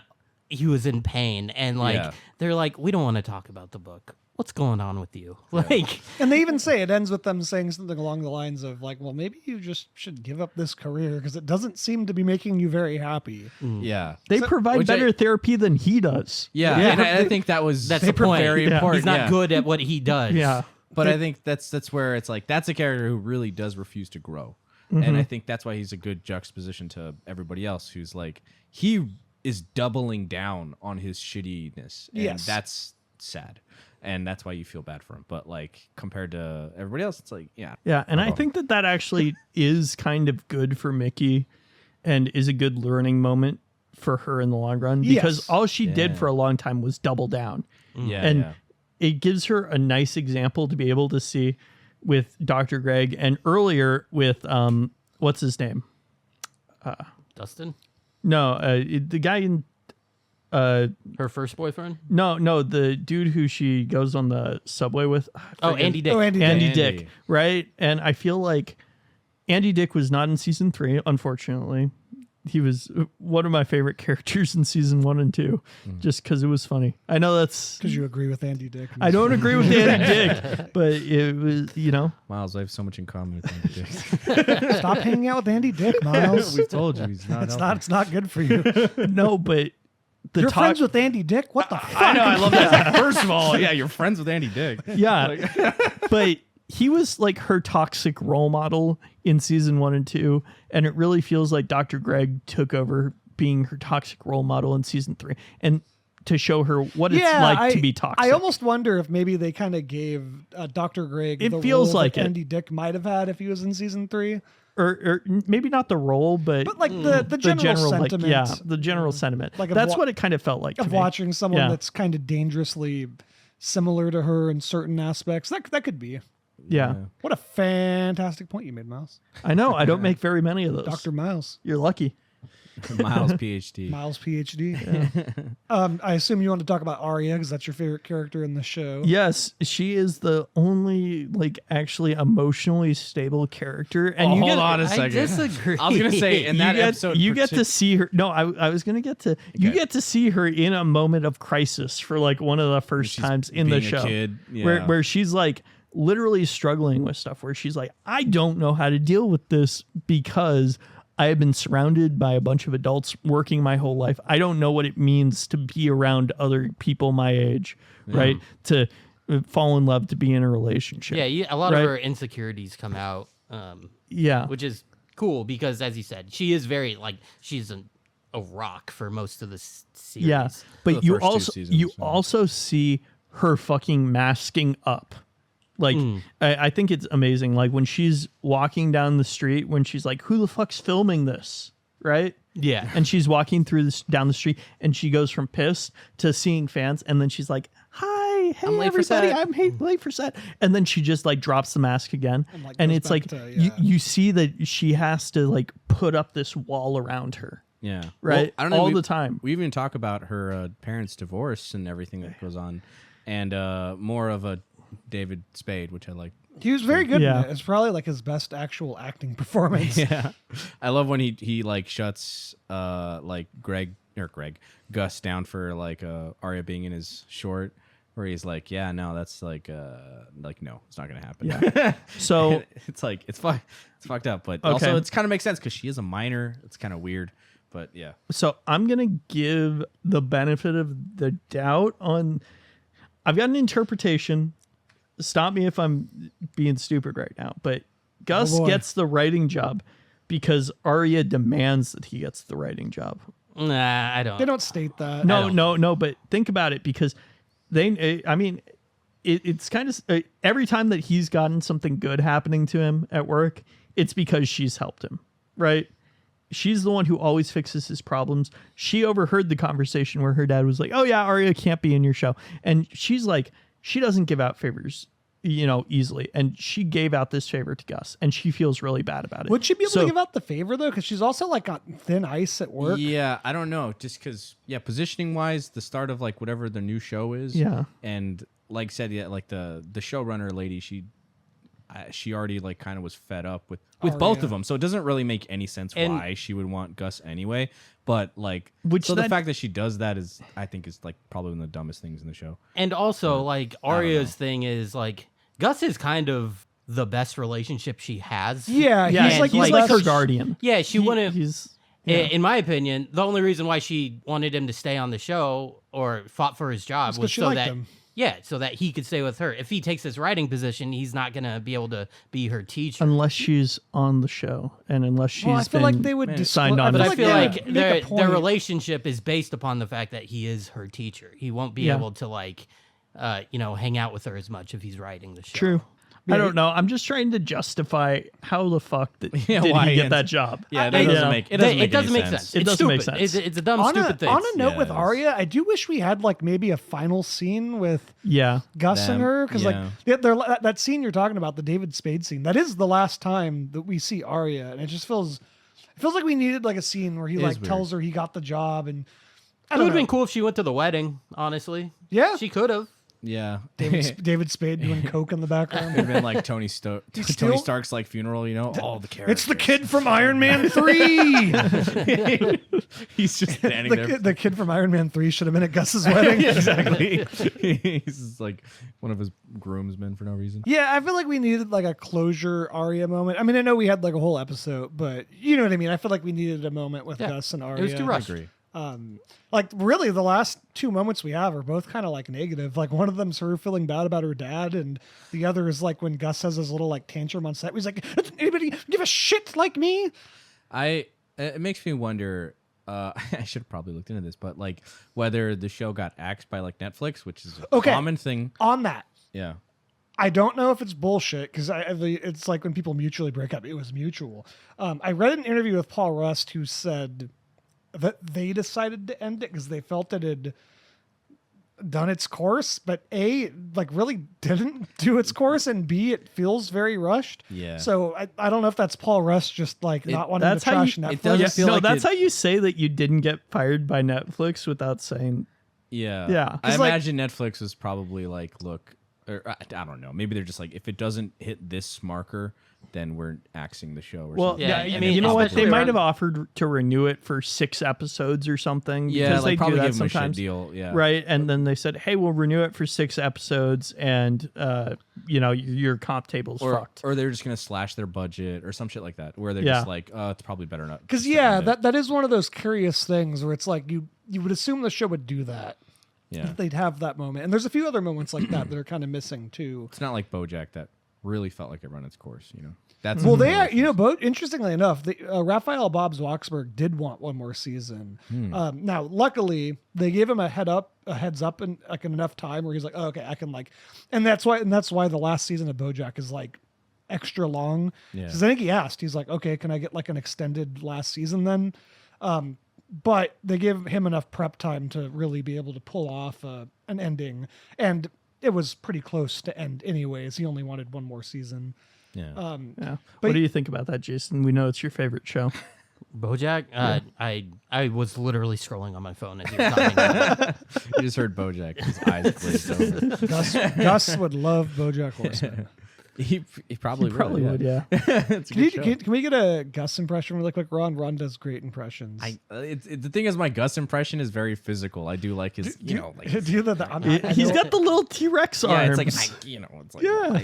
[SPEAKER 4] pain, and like
[SPEAKER 2] Yeah.
[SPEAKER 4] they're like, we don't want to talk about the book. What's going on with you? Like,
[SPEAKER 1] And they even say it ends with them saying something along the lines of like, well, maybe you just should give up this career because it doesn't seem to be making you very happy.
[SPEAKER 2] Yeah.
[SPEAKER 3] They provide
[SPEAKER 2] which
[SPEAKER 3] better
[SPEAKER 2] I-
[SPEAKER 3] therapy than he does.
[SPEAKER 2] Yeah. And I think that was
[SPEAKER 4] that's the point.
[SPEAKER 2] very
[SPEAKER 3] Yeah.
[SPEAKER 2] important.
[SPEAKER 4] He's not
[SPEAKER 2] yeah.
[SPEAKER 4] good at what he does.
[SPEAKER 3] Yeah.
[SPEAKER 2] But I think that's where it's like that's a character who really does refuse to grow. And I think that's why he's a good juxtaposition to everybody else who's like he is doubling down on his shittiness. And
[SPEAKER 1] Yes.
[SPEAKER 2] that's sad. And that's why you feel bad for him. But like compared to everybody else, it's like, yeah.
[SPEAKER 3] Yeah, and I think that actually is kind of good for Mickey and is a good learning moment for her in the long run because
[SPEAKER 1] Yes.
[SPEAKER 3] all she did
[SPEAKER 2] Yeah.
[SPEAKER 3] for a long time was double down.
[SPEAKER 2] Yeah.
[SPEAKER 3] And
[SPEAKER 2] yeah.
[SPEAKER 3] it gives her a nice example to be able to see with Dr. Greg and earlier with what's his name?
[SPEAKER 4] Dustin,
[SPEAKER 3] No, the guy in
[SPEAKER 4] her first boyfriend.
[SPEAKER 3] no, the dude who she goes on the subway with.
[SPEAKER 4] Oh, Andy Dick.
[SPEAKER 1] Oh, Andy Dick.
[SPEAKER 3] Andy
[SPEAKER 2] Andy.
[SPEAKER 3] Dick, right? And I feel like Andy Dick was not in season 3, unfortunately. He was one of my favorite characters in season 1 and 2, just because it was funny. I know that's.
[SPEAKER 1] Because you agree with Andy Dick.
[SPEAKER 3] I don't agree with Andy Dick, but it was,
[SPEAKER 2] Miles, I have so much in common with Andy Dick.
[SPEAKER 1] Stop hanging out with Andy Dick, Miles.
[SPEAKER 2] We've told you he's not.
[SPEAKER 1] It's not good for you.
[SPEAKER 3] no, but the
[SPEAKER 1] You're
[SPEAKER 3] talk.
[SPEAKER 1] friends with Andy Dick? What the fuck?
[SPEAKER 2] I know, I love that. First of all, yeah, you're friends with Andy Dick.
[SPEAKER 3] Yeah, but he was like her toxic role model in season 1 and 2, and it really feels like Dr. Greg took over being her toxic role model in season 3, and to show her what it's like to be toxic.
[SPEAKER 1] I almost wonder if maybe they kind of gave Dr. Greg
[SPEAKER 3] It
[SPEAKER 1] the
[SPEAKER 3] feels
[SPEAKER 1] role
[SPEAKER 3] like
[SPEAKER 1] that
[SPEAKER 3] it.
[SPEAKER 1] Andy Dick might have had if he was in season 3.
[SPEAKER 3] or maybe not the role, but
[SPEAKER 1] But like the general sentiment.
[SPEAKER 3] the general sentiment.
[SPEAKER 1] Like of
[SPEAKER 3] That's
[SPEAKER 1] wa-
[SPEAKER 3] what it kind of felt like to
[SPEAKER 1] of
[SPEAKER 3] me.
[SPEAKER 1] watching someone
[SPEAKER 3] Yeah.
[SPEAKER 1] that's kind of dangerously similar to her in certain aspects. That could be.
[SPEAKER 3] Yeah,
[SPEAKER 1] What a fantastic point you made, Miles.
[SPEAKER 3] I know. I don't make very many of those.
[SPEAKER 1] Dr. Miles.
[SPEAKER 3] You're lucky.
[SPEAKER 2] Miles, PhD.
[SPEAKER 1] Miles, PhD. I assume you want to talk about Arya because that's your favorite character in the show.
[SPEAKER 3] Yes, she is the only like actually emotionally stable character. And you
[SPEAKER 2] hold
[SPEAKER 3] get,
[SPEAKER 2] on a
[SPEAKER 4] I
[SPEAKER 2] second.
[SPEAKER 4] disagree.
[SPEAKER 2] I was gonna say in that
[SPEAKER 3] you get,
[SPEAKER 2] episode,
[SPEAKER 3] you get to see her. No, I was gonna get to. You
[SPEAKER 2] Okay.
[SPEAKER 3] get to see her in a moment of crisis for like one of the first
[SPEAKER 2] she's
[SPEAKER 3] times in the
[SPEAKER 2] being a
[SPEAKER 3] show,
[SPEAKER 2] kid, yeah.
[SPEAKER 3] where she's like literally struggling with stuff. Where she's like, I don't know how to deal with this because I have been surrounded by a bunch of adults working my whole life. I don't know what it means to be around other people my age, right? To fall in love, to be in a relationship.
[SPEAKER 4] Yeah, a lot
[SPEAKER 3] Right.
[SPEAKER 4] of her insecurities come out
[SPEAKER 3] Yeah.
[SPEAKER 4] which is cool because, as you said, she is very like she's a rock for most of the series.
[SPEAKER 3] Yeah,
[SPEAKER 2] the
[SPEAKER 3] but you
[SPEAKER 2] first two
[SPEAKER 3] also
[SPEAKER 2] seasons, so.
[SPEAKER 3] also see her fucking masking up. Like I think it's amazing. Like when she's walking down the street, when she's like, "Who the fuck's filming this?" Right?
[SPEAKER 4] Yeah.
[SPEAKER 3] And she's walking down the street, and she goes from pissed to seeing fans, and then she's like, "Hi, hey
[SPEAKER 4] I'm late for
[SPEAKER 3] everybody,
[SPEAKER 4] set."
[SPEAKER 3] I'm late for set," and then she just like drops the mask again,
[SPEAKER 1] like,
[SPEAKER 3] and
[SPEAKER 1] goes
[SPEAKER 3] it's
[SPEAKER 1] back
[SPEAKER 3] like
[SPEAKER 1] to-
[SPEAKER 3] you
[SPEAKER 1] yeah.
[SPEAKER 3] you see that she has to like put up this wall around her.
[SPEAKER 2] Yeah.
[SPEAKER 3] Right?
[SPEAKER 2] I don't know.
[SPEAKER 3] All the time.
[SPEAKER 2] We even talk about her parents' divorce and everything that goes on, and more of a David Spade, which I like.
[SPEAKER 1] He was very good
[SPEAKER 3] Yeah.
[SPEAKER 1] in it. It's probably like his best actual acting performance.
[SPEAKER 2] Yeah, I love when he like shuts like Gus down for like Arya being in his short, where he's like, yeah, no, that's like no, it's not gonna happen.
[SPEAKER 3] Yeah. So
[SPEAKER 2] it's like it's fucked up, but
[SPEAKER 3] Okay.
[SPEAKER 2] also it's kind of makes sense because she is a minor. It's kind of weird, but yeah.
[SPEAKER 3] So I'm gonna give the benefit of the doubt on. I've got an interpretation. Stop me if I'm being stupid right now, but Gus
[SPEAKER 1] boy.
[SPEAKER 3] gets the writing job because Arya demands that he gets the writing job.
[SPEAKER 4] Nah, I don't.
[SPEAKER 1] They don't state that.
[SPEAKER 3] No. But think about it because it's kind of every time that he's gotten something good happening to him at work, it's because she's helped him, right? She's the one who always fixes his problems. She overheard the conversation where her dad was like, "Oh yeah, Arya can't be in your show," and she's like, she doesn't give out favors, easily, and she gave out this favor to Gus, and she feels really bad about it.
[SPEAKER 1] Would she be able to give out the favor though? Because she's also like on thin ice at work.
[SPEAKER 2] Yeah, I don't know. Just because, positioning wise, the start of like whatever the new show is.
[SPEAKER 3] Yeah.
[SPEAKER 2] And like said, like the showrunner lady, she already like kind of was fed up with both
[SPEAKER 1] Arya.
[SPEAKER 2] of them. So it doesn't really make any sense
[SPEAKER 4] And-
[SPEAKER 2] why she would want Gus anyway. But like,
[SPEAKER 3] Which
[SPEAKER 2] so the
[SPEAKER 3] that-
[SPEAKER 2] fact that she does that is, I think, is like probably one of the dumbest things in the show.
[SPEAKER 4] And also, like Arya's
[SPEAKER 2] know.
[SPEAKER 4] thing is like Gus is kind of the best relationship she has.
[SPEAKER 1] Yeah,
[SPEAKER 3] Yeah,
[SPEAKER 1] he's like
[SPEAKER 3] he's
[SPEAKER 1] he's
[SPEAKER 3] like her
[SPEAKER 1] less-
[SPEAKER 3] guardian.
[SPEAKER 4] Yeah, she wouldn't.
[SPEAKER 3] He's
[SPEAKER 4] In my opinion, the only reason why she wanted him to stay on the show or fought for his job
[SPEAKER 1] 'cause
[SPEAKER 4] was
[SPEAKER 1] she
[SPEAKER 4] so
[SPEAKER 1] liked
[SPEAKER 4] that
[SPEAKER 1] him.
[SPEAKER 4] so that he could stay with her. If he takes this writing position, he's not gonna be able to be her teacher.
[SPEAKER 3] unless she's on the show and unless she's
[SPEAKER 1] Well, I feel
[SPEAKER 3] been
[SPEAKER 1] like they would
[SPEAKER 3] signed
[SPEAKER 1] disclo-
[SPEAKER 3] on.
[SPEAKER 4] But
[SPEAKER 3] to
[SPEAKER 4] I
[SPEAKER 3] the
[SPEAKER 4] feel
[SPEAKER 3] show.
[SPEAKER 4] like
[SPEAKER 1] make
[SPEAKER 4] their
[SPEAKER 1] a point.
[SPEAKER 4] relationship is based upon the fact that he is her teacher. He won't be
[SPEAKER 3] Yeah.
[SPEAKER 4] able to like, hang out with her as much if he's writing the show.
[SPEAKER 3] True. I don't know. I'm just trying to justify how the fuck did
[SPEAKER 2] why
[SPEAKER 3] he get
[SPEAKER 2] he
[SPEAKER 3] that
[SPEAKER 2] ends-
[SPEAKER 3] job?
[SPEAKER 2] Yeah,
[SPEAKER 4] They-
[SPEAKER 2] that doesn't make it doesn't make any
[SPEAKER 4] sense.
[SPEAKER 3] It
[SPEAKER 4] It's
[SPEAKER 3] doesn't make
[SPEAKER 4] stupid.
[SPEAKER 3] sense.
[SPEAKER 4] It's a dumb,
[SPEAKER 1] on
[SPEAKER 4] stupid
[SPEAKER 1] a,
[SPEAKER 4] thing.
[SPEAKER 1] on a note with
[SPEAKER 2] Yes.
[SPEAKER 1] Arya, I do wish we had like maybe a final scene with
[SPEAKER 3] Yeah.
[SPEAKER 1] Gus
[SPEAKER 2] Them,
[SPEAKER 1] and her because
[SPEAKER 2] yeah.
[SPEAKER 1] that scene you're talking about, the David Spade scene, that is the last time that we see Arya, and it just feels like we needed like a scene where he
[SPEAKER 2] It
[SPEAKER 1] like
[SPEAKER 2] is
[SPEAKER 1] tells her he got the job, and I
[SPEAKER 4] It
[SPEAKER 1] don't
[SPEAKER 4] would have
[SPEAKER 1] know.
[SPEAKER 4] been cool if she went to the wedding, honestly.
[SPEAKER 1] Yeah,
[SPEAKER 4] She could have.
[SPEAKER 2] Yeah.
[SPEAKER 1] David Spade doing coke in the background.
[SPEAKER 2] It'd been like Tony
[SPEAKER 1] still-
[SPEAKER 2] Stark's like funeral, all the characters.
[SPEAKER 1] It's the kid from Iron Man 3.
[SPEAKER 2] He's just standing there.
[SPEAKER 1] the kid from Iron Man 3 should have been at Gus's wedding.
[SPEAKER 2] Exactly. He's just like one of his groomsmen for no reason.
[SPEAKER 1] Yeah, I feel like we needed like a closure Arya moment. I mean, I know we had like a whole episode, but you know what I mean? I feel like we needed a moment with
[SPEAKER 4] Yeah.
[SPEAKER 1] Gus and Arya.
[SPEAKER 4] It was too
[SPEAKER 2] I
[SPEAKER 4] rushed.
[SPEAKER 2] agree.
[SPEAKER 1] Like really the last two moments we have are both kind of like negative. Like one of them's her feeling bad about her dad, and the other is like when Gus has his little like tantrum on set. He's like, "Does anybody give a shit like me?"
[SPEAKER 2] It makes me wonder. I should have probably looked into this, but like whether the show got axed by like Netflix, which is a
[SPEAKER 1] Okay.
[SPEAKER 2] common thing.
[SPEAKER 1] On that,
[SPEAKER 2] Yeah.
[SPEAKER 1] I don't know if it's bullshit because it's like when people mutually break up, it was mutual. I read an interview with Paul Rust who said that they decided to end it because they felt it had done its course, but A, like really didn't do its course, and B, it feels very rushed.
[SPEAKER 2] Yeah.
[SPEAKER 1] So I don't know if that's Paul Rust just like not wanting to
[SPEAKER 3] that's how
[SPEAKER 1] trash
[SPEAKER 3] you-
[SPEAKER 1] Netflix.
[SPEAKER 2] it doesn't
[SPEAKER 3] Yeah,
[SPEAKER 2] feel
[SPEAKER 3] no,
[SPEAKER 2] like
[SPEAKER 3] that's
[SPEAKER 2] it-
[SPEAKER 3] how you say that you didn't get fired by Netflix without saying.
[SPEAKER 2] Yeah.
[SPEAKER 3] Yeah.
[SPEAKER 2] I
[SPEAKER 1] 'Cause, like-
[SPEAKER 2] imagine Netflix was probably like, look, or I don't know. Maybe they're just like, if it doesn't hit this marker, then we're axing the show or
[SPEAKER 3] Well,
[SPEAKER 2] something.
[SPEAKER 3] yeah,
[SPEAKER 4] I
[SPEAKER 3] I
[SPEAKER 4] mean,
[SPEAKER 3] mean, you know what?
[SPEAKER 4] especially
[SPEAKER 3] They might
[SPEAKER 4] around-
[SPEAKER 3] have offered to renew it for 6 episodes or something.
[SPEAKER 2] Yeah,
[SPEAKER 3] because
[SPEAKER 2] like
[SPEAKER 3] they
[SPEAKER 2] probably
[SPEAKER 3] do that
[SPEAKER 2] give them a shit
[SPEAKER 3] sometimes.
[SPEAKER 2] deal. Yeah.
[SPEAKER 3] Right, and then they said, "Hey, we'll renew it for 6 episodes, and your comp table's fucked."
[SPEAKER 2] Or they're just gonna slash their budget or some shit like that, where they're
[SPEAKER 3] Yeah.
[SPEAKER 2] just like, it's probably better not.
[SPEAKER 1] Because
[SPEAKER 2] just
[SPEAKER 1] yeah,
[SPEAKER 2] end it.
[SPEAKER 1] that is one of those curious things where it's like you would assume the show would do that.
[SPEAKER 2] Yeah.
[SPEAKER 1] They'd have that moment, and there's a few other moments like that that are kind of missing too.
[SPEAKER 2] It's not like BoJack that really felt like it run its course. That's
[SPEAKER 1] Well, they are, both interestingly enough, Raphael Bob's Waksberg did want one more season. Now, luckily, they gave him a heads up, and like enough time where he's like, oh, okay, I can and that's why the last season of BoJack is like extra long. Because I think he asked, he's like, okay, can I get like an extended last season then? But they give him enough prep time to really be able to pull off an ending, and it was pretty close to end anyways. He only wanted one more season.
[SPEAKER 2] Yeah.
[SPEAKER 3] Yeah. What do you think about that, Jason? We know it's your favorite show.
[SPEAKER 4] BoJack. I was literally scrolling on my phone as you were talking.
[SPEAKER 2] You just heard BoJack. His eyes glazed over.
[SPEAKER 1] Gus would love BoJack Horseman.
[SPEAKER 2] He probably
[SPEAKER 3] would, yeah.
[SPEAKER 1] Can we get a Gus impression really quick? Ron does great impressions.
[SPEAKER 2] The thing is, my Gus impression is very physical. I do like his,
[SPEAKER 3] he's got the little T-Rex arms.
[SPEAKER 2] Yeah, it's like,
[SPEAKER 3] Yeah.
[SPEAKER 1] But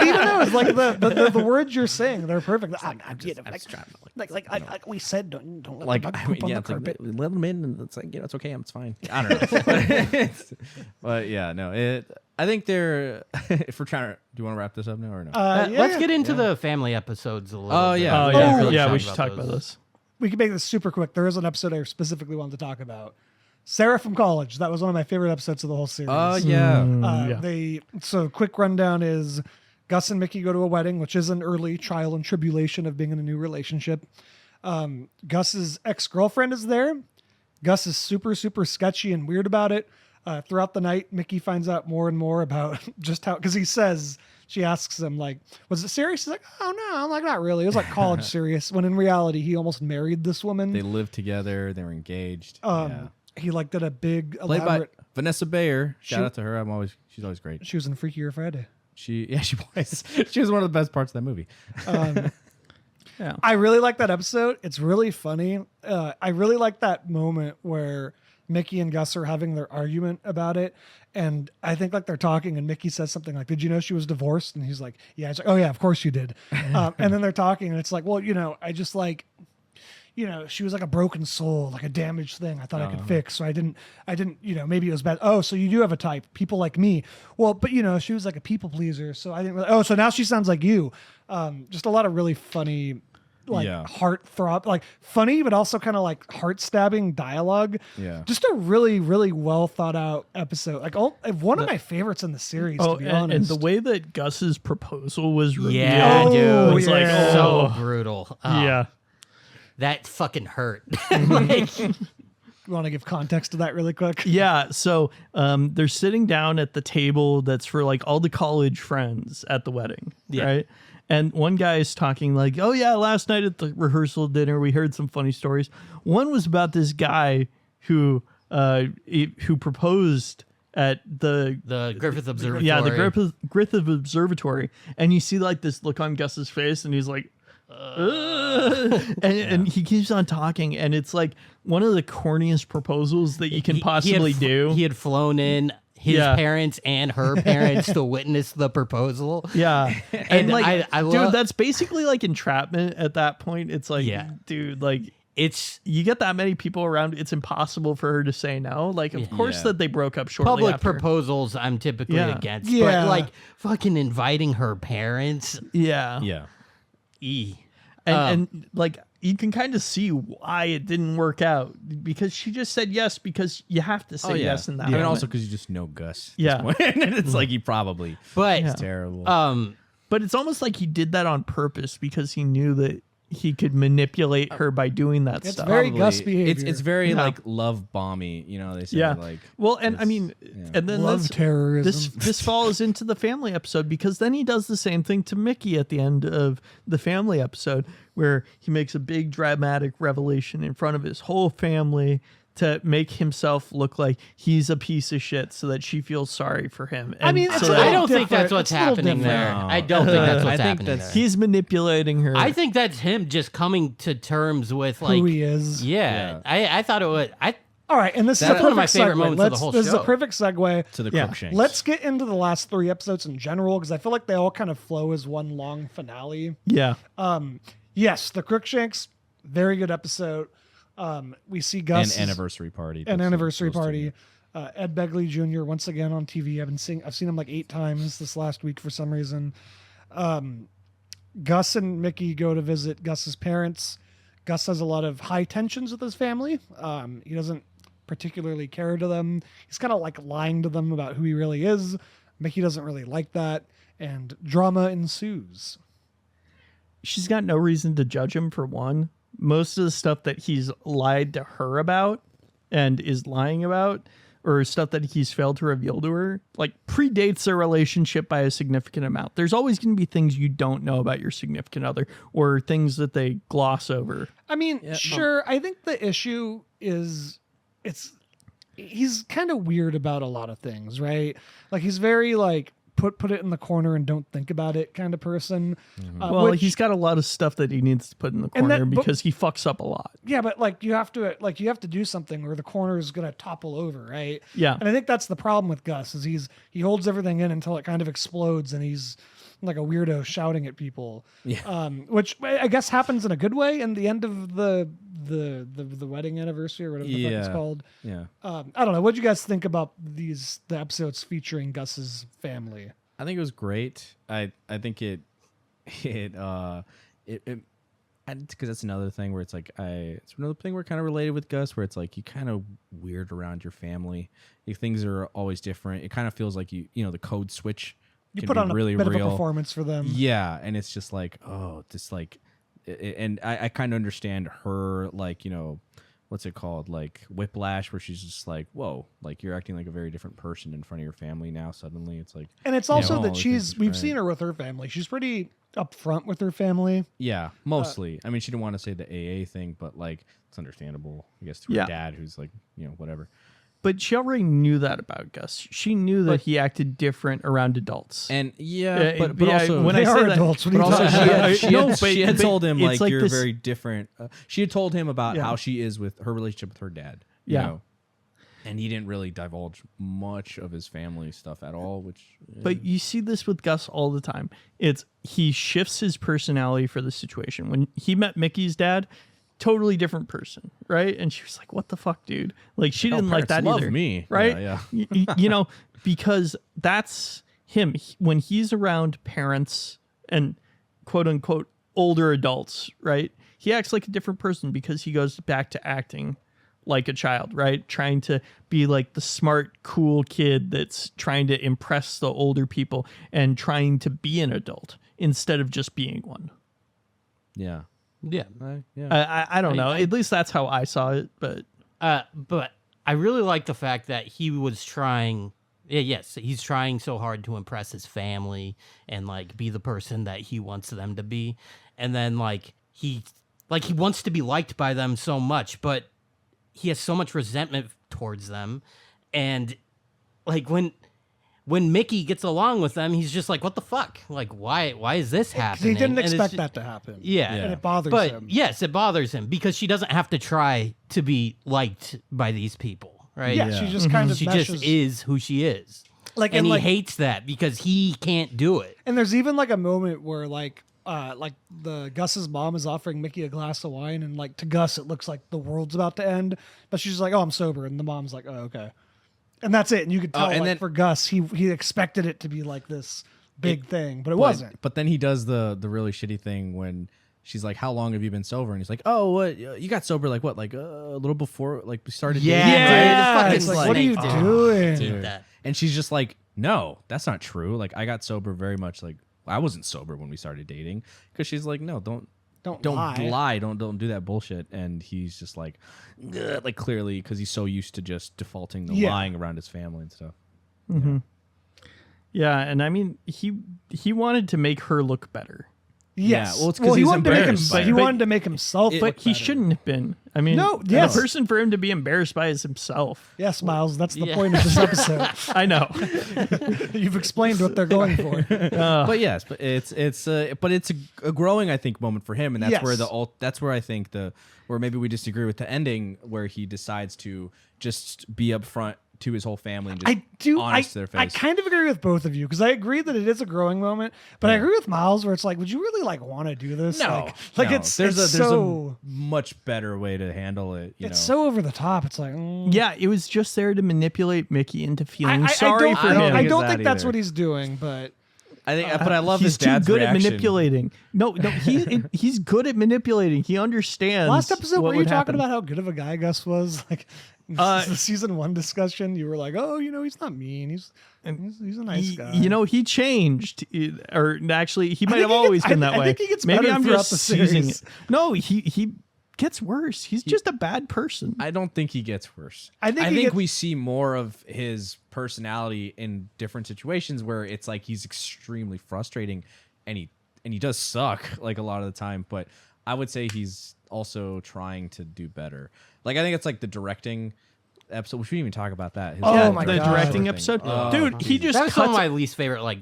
[SPEAKER 1] even though it's like the words you're saying, they're perfect. Like we said, don't let
[SPEAKER 2] like,
[SPEAKER 1] the bug poop on the carpet.
[SPEAKER 2] Let them in, and it's like, it's okay, it's fine. I don't know. But yeah, no, I think they're. If we're trying to, do you want to wrap this up now or no?
[SPEAKER 4] Let's get into the family episodes a little.
[SPEAKER 2] Oh
[SPEAKER 4] bit.
[SPEAKER 2] yeah,
[SPEAKER 3] yeah. We should talk about this.
[SPEAKER 1] We can make this super quick. There is an episode I specifically wanted to talk about. Sarah from College. That was one of my favorite episodes of the whole series.
[SPEAKER 2] Oh yeah.
[SPEAKER 1] So quick rundown is Gus and Mickey go to a wedding, which is an early trial and tribulation of being in a new relationship. Gus's ex-girlfriend is there. Gus is super, super sketchy and weird about it. Throughout the night, Mickey finds out more and more about just how, because she asks him, like, was it serious? He's like, oh no, I'm like, not really. It was like college serious, when in reality, he almost married this woman.
[SPEAKER 2] They lived together. They were engaged.
[SPEAKER 1] He like did a big
[SPEAKER 2] played
[SPEAKER 1] elaborate.
[SPEAKER 2] by Vanessa Bayer. Shout out to her. She's always great.
[SPEAKER 1] She was in Freakier Friday.
[SPEAKER 2] She was. She was one of the best parts of that movie.
[SPEAKER 3] Yeah.
[SPEAKER 1] I really like that episode. It's really funny. I really like that moment where Mickey and Gus are having their argument about it. And I think like they're talking and Mickey says something like, did you know she was divorced? And he's like, yeah. It's like, oh yeah, of course you did. And then they're talking and it's like, well, I just like, she was like a broken soul, like a damaged thing I thought I could fix. So I didn't, maybe it was bad. Oh, so you do have a type, people like me. Well, but she was like a people pleaser. So I didn't really, so now she sounds like you. Just a lot of really funny, heart throb, like funny, but also kind of like heart stabbing dialogue.
[SPEAKER 2] Yeah.
[SPEAKER 1] Just a really, really well thought out episode. Like one of my favorites in the series, to be honest.
[SPEAKER 3] And the way that Gus's proposal was revealed.
[SPEAKER 4] Yeah, dude.
[SPEAKER 3] Was like,
[SPEAKER 4] so brutal.
[SPEAKER 3] Yeah.
[SPEAKER 4] That fucking hurt.
[SPEAKER 1] You want to give context to that really quick?
[SPEAKER 3] Yeah. So they're sitting down at the table that's for like all the college friends at the wedding.
[SPEAKER 4] Yeah.
[SPEAKER 3] Right. And one guy is talking like, oh yeah, last night at the rehearsal dinner, we heard some funny stories. One was about this guy who proposed at the
[SPEAKER 4] Griffith Observatory.
[SPEAKER 3] Yeah, the Griffith Observatory. And you see like this look on Gus's face and he's like, and he keeps on talking, and it's like one of the corniest proposals that you can possibly do.
[SPEAKER 4] He had flown in his parents and her parents to witness the proposal.
[SPEAKER 3] Yeah.
[SPEAKER 4] And
[SPEAKER 3] like,
[SPEAKER 4] I love,
[SPEAKER 3] dude, that's basically like entrapment at that point. It's like, dude, like you get that many people around, it's impossible for her to say no. Like, of course that they broke up shortly
[SPEAKER 4] public
[SPEAKER 3] after.
[SPEAKER 4] proposals I'm typically against, but like fucking inviting her parents.
[SPEAKER 3] Yeah.
[SPEAKER 2] Yeah.
[SPEAKER 3] And like you can kind of see why it didn't work out, because she just said yes because you have to say yes in that.
[SPEAKER 2] I mean,
[SPEAKER 3] moment.
[SPEAKER 2] also because you just know Gus.
[SPEAKER 3] Yeah.
[SPEAKER 2] And it's like he probably.
[SPEAKER 4] But
[SPEAKER 2] it's terrible.
[SPEAKER 3] But it's almost like he did that on purpose because he knew that he could manipulate her by doing that
[SPEAKER 1] It's
[SPEAKER 3] stuff.
[SPEAKER 1] very Gus behavior.
[SPEAKER 2] It's very like love bomby. They say like.
[SPEAKER 3] Well, and I mean, and then
[SPEAKER 1] love terrorism.
[SPEAKER 3] This falls into the family episode, because then he does the same thing to Mickey at the end of the family episode, where he makes a big dramatic revelation in front of his whole family to make himself look like he's a piece of shit, so that she feels sorry for him. And
[SPEAKER 1] I mean,
[SPEAKER 3] so
[SPEAKER 4] I don't think that's what's
[SPEAKER 1] It's a little
[SPEAKER 4] happening there.
[SPEAKER 1] different.
[SPEAKER 4] I don't think that's what's
[SPEAKER 2] I think
[SPEAKER 4] happening
[SPEAKER 2] that's-
[SPEAKER 4] there.
[SPEAKER 3] he's manipulating her.
[SPEAKER 4] I think that's him just coming to terms with like
[SPEAKER 1] Who he is.
[SPEAKER 4] Yeah. I thought it would.
[SPEAKER 1] All right, and this is a
[SPEAKER 4] That's one of my
[SPEAKER 1] perfect
[SPEAKER 4] favorite
[SPEAKER 1] segue.
[SPEAKER 4] moments of the whole
[SPEAKER 1] This is a
[SPEAKER 4] show.
[SPEAKER 1] perfect segue
[SPEAKER 2] To the
[SPEAKER 3] Yeah.
[SPEAKER 2] Crookshanks.
[SPEAKER 1] Let's get into the last 3 episodes in general, because I feel like they all kind of flow as one long finale.
[SPEAKER 3] yeah.
[SPEAKER 1] Yes, the Crookshanks, very good episode. We see Gus
[SPEAKER 2] An anniversary party.
[SPEAKER 1] an
[SPEAKER 2] Those
[SPEAKER 1] anniversary
[SPEAKER 2] two.
[SPEAKER 1] party. Ed Begley Jr. once again on TV. I've seen him like 8 times this last week for some reason. Gus and Mickey go to visit Gus's parents. Gus has a lot of high tensions with his family. He doesn't particularly care to them. He's kind of like lying to them about who he really is. Mickey doesn't really like that, and drama ensues.
[SPEAKER 3] She's got no reason to judge him, for one. Most of the stuff that he's lied to her about and is lying about, or stuff that he's failed to reveal to her, like predates their relationship by a significant amount. There's always going to be things you don't know about your significant other, or things that they gloss over.
[SPEAKER 1] I mean, sure. I think the issue is he's kind of weird about a lot of things, right? Like he's very like put it in the corner and don't think about it kind of person.
[SPEAKER 3] Well, he's got a lot of stuff that he needs to put in the corner because he fucks up a lot.
[SPEAKER 1] Yeah, but like you have to do something or the corner is going to topple over, right?
[SPEAKER 3] Yeah.
[SPEAKER 1] And I think that's the problem with Gus is he holds everything in until it kind of explodes and he's like a weirdo shouting at people.
[SPEAKER 2] Yeah.
[SPEAKER 1] Which I guess happens in a good way in the end of the wedding anniversary or whatever the fuck it's called.
[SPEAKER 2] Yeah.
[SPEAKER 1] I don't know. What do you guys think about the episodes featuring Gus's family?
[SPEAKER 2] I think it was great. I think it because that's another thing where it's like it's another thing we're kind of related with Gus, where it's like you kind of weird around your family. Things are always different. It kind of feels like you know the code switch.
[SPEAKER 1] You put on a
[SPEAKER 2] really
[SPEAKER 1] bit
[SPEAKER 2] real.
[SPEAKER 1] of a performance for them.
[SPEAKER 2] Yeah, and it's just like and I kind of understand her, like, you know, what's it called, like whiplash, where she's just like, whoa, like you're acting like a very different person in front of your family now. Suddenly, it's like,
[SPEAKER 1] and it's also that we've seen her with her family. She's pretty upfront with her family.
[SPEAKER 2] Yeah, mostly. I mean, she didn't want to say the AA thing, but like it's understandable, I guess, to her dad, who's like, you know, whatever.
[SPEAKER 3] But she already knew that about Gus. She knew that he acted different around adults.
[SPEAKER 2] And
[SPEAKER 3] but
[SPEAKER 2] also
[SPEAKER 3] when I say that,
[SPEAKER 1] adults,
[SPEAKER 2] but also she had told him like you're
[SPEAKER 3] this,
[SPEAKER 2] very different. She had told him about how she is with her relationship with her dad. You know? And he didn't really divulge much of his family stuff at all. But
[SPEAKER 3] you see this with Gus all the time. He shifts his personality for the situation. When he met Mickey's dad, totally different person, right? And she was like, what the fuck, dude? Like, she didn't like that
[SPEAKER 2] love
[SPEAKER 3] either.
[SPEAKER 2] Me.
[SPEAKER 3] Right?
[SPEAKER 2] Yeah.
[SPEAKER 3] You know, because that's him. When he's around parents and quote unquote older adults, right? He acts like a different person because he goes back to acting like a child, right? Trying to be like the smart, cool kid that's trying to impress the older people and trying to be an adult instead of just being one.
[SPEAKER 2] Yeah.
[SPEAKER 4] Yeah.
[SPEAKER 3] I don't know. At least that's how I saw it. But
[SPEAKER 4] I really like the fact that he was trying. Yes, he's trying so hard to impress his family and like be the person that he wants them to be, and then he wants to be liked by them so much, but he has so much resentment towards them, and like when Mickey gets along with them, he's just like, what the fuck? Like, why is this happening?
[SPEAKER 1] He didn't expect that to happen.
[SPEAKER 4] Yeah.
[SPEAKER 1] And it bothers him.
[SPEAKER 4] Yes, it bothers him because she doesn't have to try to be liked by these people, right?
[SPEAKER 1] Yeah, she just kind of
[SPEAKER 4] She just is who she is. And he hates that because he can't do it.
[SPEAKER 1] And there's even like a moment where the Gus's mom is offering Mickey a glass of wine, and like to Gus it looks like the world's about to end, but she's like, oh, I'm sober, and the mom's like, oh, okay. And that's it. And you could tell, then, for Gus, he expected it to be like this big thing, but it wasn't.
[SPEAKER 2] But then he does the really shitty thing when she's like, "How long have you been sober?" And he's like, "Oh, what? You got sober like what? Like a little before like we started dating."
[SPEAKER 1] Yeah.
[SPEAKER 4] It's
[SPEAKER 1] like, what are you doing?
[SPEAKER 2] Dude. And she's just like, "No, that's not true. Like I got sober very much like I wasn't sober when we started dating." Because she's like, "No, don't lie. Don't do that bullshit." And he's just like clearly because he's so used to just defaulting to lying around his family and stuff.
[SPEAKER 3] Mm-hmm. Yeah, and I mean he wanted to make her look better.
[SPEAKER 1] Yes.
[SPEAKER 2] Yeah, well, it's because he's embarrassed.
[SPEAKER 1] He wanted to make himself look
[SPEAKER 3] but he
[SPEAKER 1] better.
[SPEAKER 3] shouldn't have been. I mean, the person for him to be embarrassed by is himself.
[SPEAKER 1] Yes, Miles, that's the point of this episode.
[SPEAKER 3] I know.
[SPEAKER 1] You've explained what they're going for.
[SPEAKER 2] But yes, but it's a growing, I think, moment for him, and that's where I think where maybe we disagree with the ending, where he decides to just be upfront to his whole family and just
[SPEAKER 1] I do.
[SPEAKER 2] honest to their face.
[SPEAKER 1] I kind of agree with both of you because I agree that it is a growing moment, but I agree with Miles where it's like, would you really like want to do this?
[SPEAKER 2] No,
[SPEAKER 1] like
[SPEAKER 2] no.
[SPEAKER 1] it's
[SPEAKER 2] there's
[SPEAKER 1] so
[SPEAKER 2] a much better way to handle it.
[SPEAKER 1] it's so over the top. It's like
[SPEAKER 3] Yeah, it was just there to manipulate Mickey into feeling
[SPEAKER 1] I
[SPEAKER 3] sorry
[SPEAKER 1] don't,
[SPEAKER 3] for
[SPEAKER 1] I
[SPEAKER 3] him.
[SPEAKER 1] don't, I
[SPEAKER 2] it's
[SPEAKER 1] don't
[SPEAKER 2] that
[SPEAKER 1] think that's
[SPEAKER 2] either.
[SPEAKER 1] what he's doing, but
[SPEAKER 2] I think, but I love
[SPEAKER 3] he's
[SPEAKER 2] his dad's
[SPEAKER 3] too good
[SPEAKER 2] reaction.
[SPEAKER 3] at manipulating. No, he's good at manipulating. He understands.
[SPEAKER 1] last episode
[SPEAKER 3] what
[SPEAKER 1] were you
[SPEAKER 3] would
[SPEAKER 1] talking
[SPEAKER 3] happen.
[SPEAKER 1] about how good of a guy Gus was? Like the season 1 discussion, you were like, oh, he's not mean. He's a nice guy.
[SPEAKER 3] He changed, or actually, he might
[SPEAKER 1] think
[SPEAKER 3] have
[SPEAKER 1] he
[SPEAKER 3] always
[SPEAKER 1] gets-
[SPEAKER 3] been
[SPEAKER 1] I
[SPEAKER 3] that way.
[SPEAKER 1] think he gets
[SPEAKER 3] Maybe
[SPEAKER 1] better
[SPEAKER 3] I'm
[SPEAKER 1] throughout
[SPEAKER 3] just
[SPEAKER 1] the
[SPEAKER 3] seizing
[SPEAKER 1] series.
[SPEAKER 3] it. No, he gets worse. He's just a bad person.
[SPEAKER 2] I don't think he gets worse.
[SPEAKER 1] I think he gets-
[SPEAKER 2] we see more of his personality in different situations where it's like he's extremely frustrating, and he does suck like a lot of the time. But I would say he's also trying to do better. Like I think it's like the directing episode. We shouldn't even talk about that. His
[SPEAKER 1] Oh
[SPEAKER 2] whole
[SPEAKER 1] my
[SPEAKER 3] the
[SPEAKER 1] God.
[SPEAKER 3] directing
[SPEAKER 2] thing.
[SPEAKER 3] episode,
[SPEAKER 2] Oh,
[SPEAKER 3] dude. He just
[SPEAKER 4] That was one
[SPEAKER 3] cuts
[SPEAKER 4] of my least favorite like